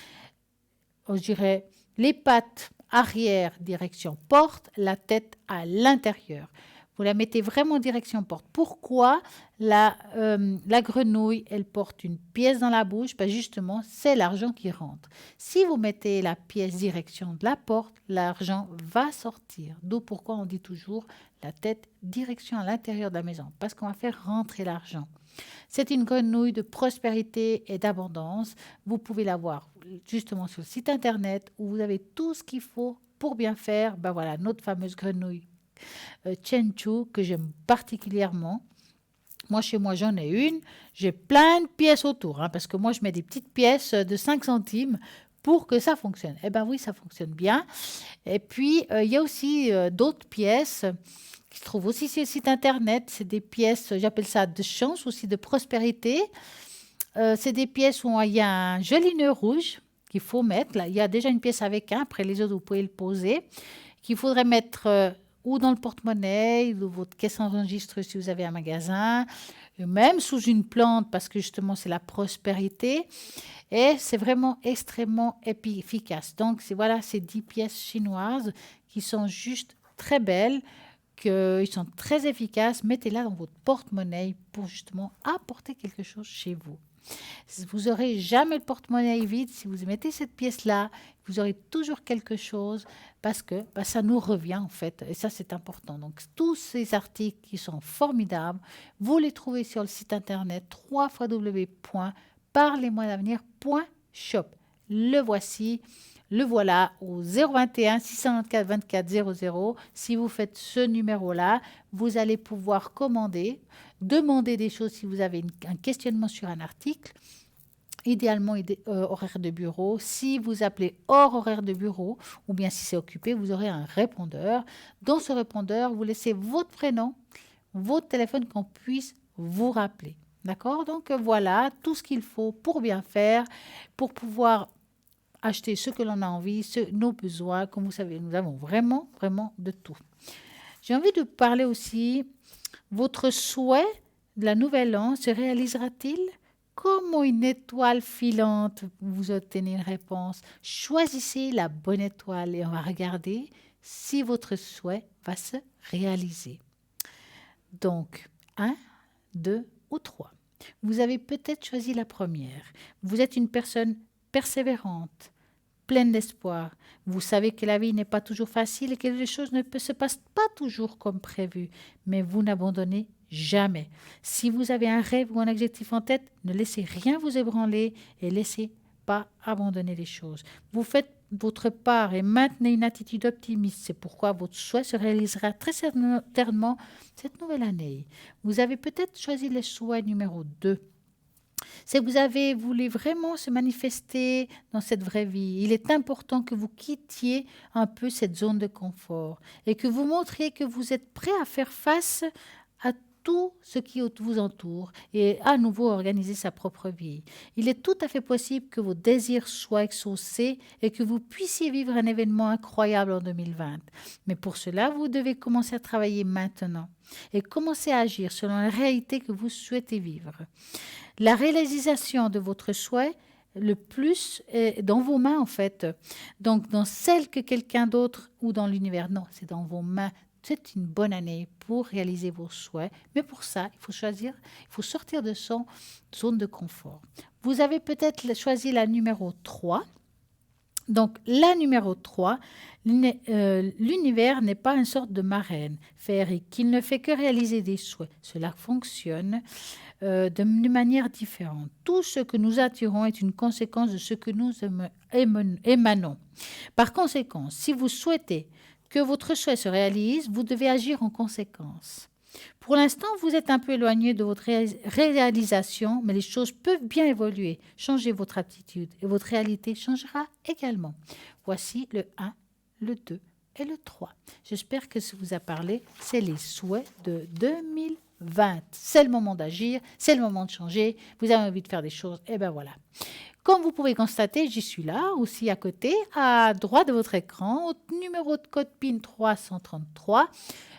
je dirais les pattes arrière, direction porte, la tête à l'intérieur. Vous la mettez vraiment direction porte. Pourquoi la grenouille, elle porte une pièce dans la bouche? Ben justement, c'est l'argent qui rentre. Si vous mettez la pièce direction de la porte, l'argent va sortir. D'où pourquoi on dit toujours la tête direction à l'intérieur de la maison, parce qu'on va faire rentrer l'argent. C'est une grenouille de prospérité et d'abondance. Vous pouvez la voir justement sur le site internet où vous avez tout ce qu'il faut pour bien faire. Ben voilà, notre fameuse grenouille Chenchu que j'aime particulièrement. Moi, chez moi, j'en ai une. J'ai plein de pièces autour, parce que moi, je mets des petites pièces de 5 centimes pour que ça fonctionne. Eh bien oui, ça fonctionne bien. Et puis, il y a aussi d'autres pièces qui se trouvent aussi sur le site internet. C'est des pièces, j'appelle ça de chance, aussi de prospérité. C'est des pièces où il y a un joli nœud rouge qu'il faut mettre. Là, il y a déjà une pièce avec un. Après, les autres, vous pouvez le poser. Qu'il faudrait mettre ou dans le porte-monnaie, ou votre caisse enregistre si vous avez un magasin, même sous une plante, parce que justement, c'est la prospérité. Et c'est vraiment extrêmement efficace. Donc, voilà, ces 10 pièces chinoises qui sont juste très belles, qu'ils sont très efficaces. Mettez-la dans votre porte-monnaie pour justement apporter quelque chose chez vous. Vous n'aurez jamais le porte-monnaie vide. Si vous mettez cette pièce-là, vous aurez toujours quelque chose parce que ça nous revient en fait. Et ça, c'est important. Donc, tous ces articles qui sont formidables, vous les trouvez sur le site internet www.parlez-moi-d'avenir.shop. Le voici. Le voilà au 021 694 24 00. Si vous faites ce numéro-là, vous allez pouvoir demander des choses si vous avez un questionnement sur un article. Idéalement, horaire de bureau. Si vous appelez hors horaire de bureau, ou bien si c'est occupé, vous aurez un répondeur. Dans ce répondeur, vous laissez votre prénom, votre téléphone qu'on puisse vous rappeler. D'accord? Donc voilà tout ce qu'il faut pour bien faire, pour pouvoir acheter ce que l'on a envie, nos besoins. Comme vous savez, nous avons vraiment, vraiment de tout. J'ai envie de parler aussi, votre souhait de la nouvelle an se réalisera-t-il? Comment une étoile filante vous obtenez une réponse? Choisissez la bonne étoile et on va regarder si votre souhait va se réaliser. Donc, 1, 2 ou 3. Vous avez peut-être choisi la première. Vous êtes une personne persévérante, pleine d'espoir. Vous savez que la vie n'est pas toujours facile et que les choses ne se passent pas toujours comme prévu, mais vous n'abandonnez jamais. Si vous avez un rêve ou un objectif en tête, ne laissez rien vous ébranler et laissez pas abandonner les choses. Vous faites votre part et maintenez une attitude optimiste. C'est pourquoi votre souhait se réalisera très certainement cette nouvelle année. Vous avez peut-être choisi le souhait numéro 2. C'est que vous avez voulu vraiment se manifester dans cette vraie vie. Il est important que vous quittiez un peu cette zone de confort et que vous montriez que vous êtes prêt à faire face à tout ce qui vous entoure et à nouveau organiser sa propre vie. Il est tout à fait possible que vos désirs soient exaucés et que vous puissiez vivre un événement incroyable en 2020. Mais pour cela, vous devez commencer à travailler maintenant et commencer à agir selon la réalité que vous souhaitez vivre. La réalisation de votre souhait, le plus est dans vos mains en fait. Donc dans celle que quelqu'un d'autre ou dans l'univers, non, c'est dans vos mains. C'est une bonne année pour réaliser vos souhaits. Mais pour ça, il faut sortir de son zone de confort. Vous avez peut-être choisi la numéro 3. Donc, la numéro 3, l'univers n'est pas une sorte de marraine féerique qui ne fait que réaliser des souhaits. Cela fonctionne d'une manière différente. Tout ce que nous attirons est une conséquence de ce que nous émanons. Par conséquent, si vous souhaitez que votre souhait se réalise, vous devez agir en conséquence. Pour l'instant, vous êtes un peu éloigné de votre réalisation, mais les choses peuvent bien évoluer. Changez votre attitude et votre réalité changera également. Voici le 1, le 2 et le 3. J'espère que ça vous a parlé. C'est les souhaits de 2020. C'est le moment d'agir, c'est le moment de changer. Vous avez envie de faire des choses, et bien voilà. Comme vous pouvez constater, j'y suis là, aussi à côté, à droite de votre écran, au numéro de code PIN 333.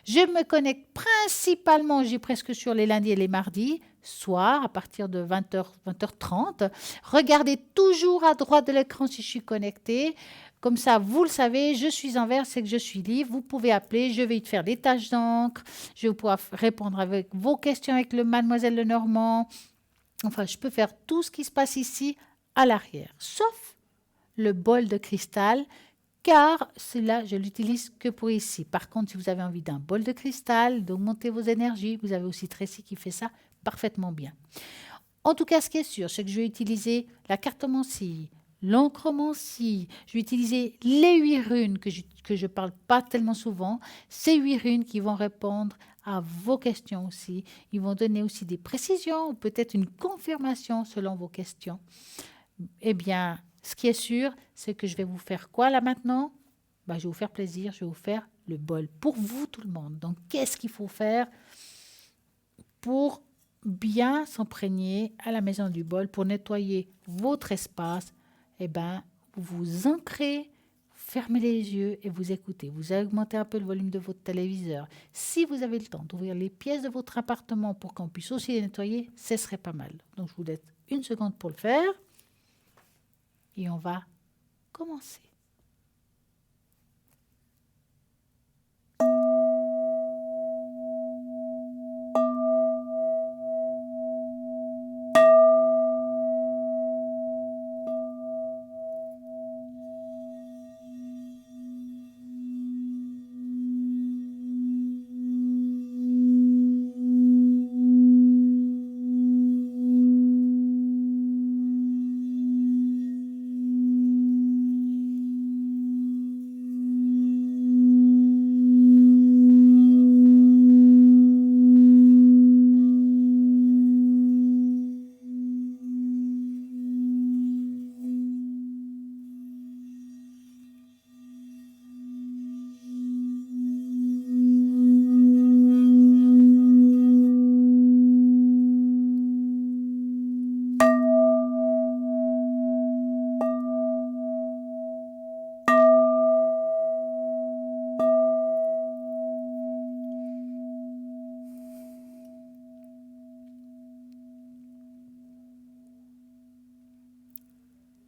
Je me connecte principalement, j'ai presque sur les lundis et les mardis, soir, à partir de 20h, 20h30. Regardez toujours à droite de l'écran si je suis connectée. Comme ça, vous le savez, je suis en vert, c'est que je suis libre. Vous pouvez appeler, je vais te faire des tâches d'encre. Je vais pouvoir répondre avec vos questions avec le Mademoiselle Lenormand. Enfin, je peux faire tout ce qui se passe ici à l'arrière, sauf le bol de cristal, car celui-là, je l'utilise que pour ici. Par contre, si vous avez envie d'un bol de cristal, d'augmenter vos énergies, vous avez aussi Tracy qui fait ça parfaitement bien. En tout cas, ce qui est sûr, c'est que je vais utiliser la cartomancie, l'encromancie, je vais utiliser les 8 runes que je parle pas tellement souvent, ces 8 runes qui vont répondre à vos questions aussi. Ils vont donner aussi des précisions ou peut-être une confirmation selon vos questions. Eh bien, ce qui est sûr, c'est que je vais vous faire quoi là maintenant ? Je vais vous faire plaisir, je vais vous faire le bol pour vous tout le monde. Donc, qu'est-ce qu'il faut faire pour bien s'imprégner à la maison du bol, pour nettoyer votre espace ? Eh bien, vous vous ancrez, fermez les yeux et vous écoutez. Vous augmentez un peu le volume de votre téléviseur. Si vous avez le temps d'ouvrir les pièces de votre appartement pour qu'on puisse aussi les nettoyer, ce serait pas mal. Donc, je vous laisse 1 seconde pour le faire. Et on va commencer.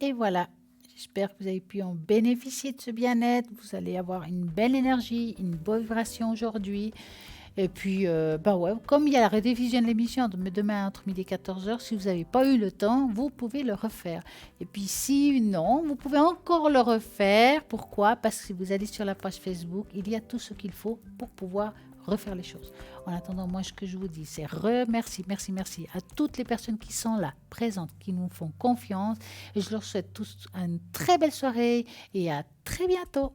Et voilà, j'espère que vous avez pu en bénéficier de ce bien-être. Vous allez avoir une belle énergie, une bonne vibration aujourd'hui. Et puis, comme il y a la rediffusion de l'émission demain entre midi et 14h, si vous n'avez pas eu le temps, vous pouvez le refaire. Et puis, si non, vous pouvez encore le refaire. Pourquoi ? Parce que si vous allez sur la page Facebook, il y a tout ce qu'il faut pour pouvoir refaire les choses. En attendant, moi, ce que je vous dis, c'est merci à toutes les personnes qui sont là, présentes, qui nous font confiance. Et je leur souhaite tous une très belle soirée et à très bientôt.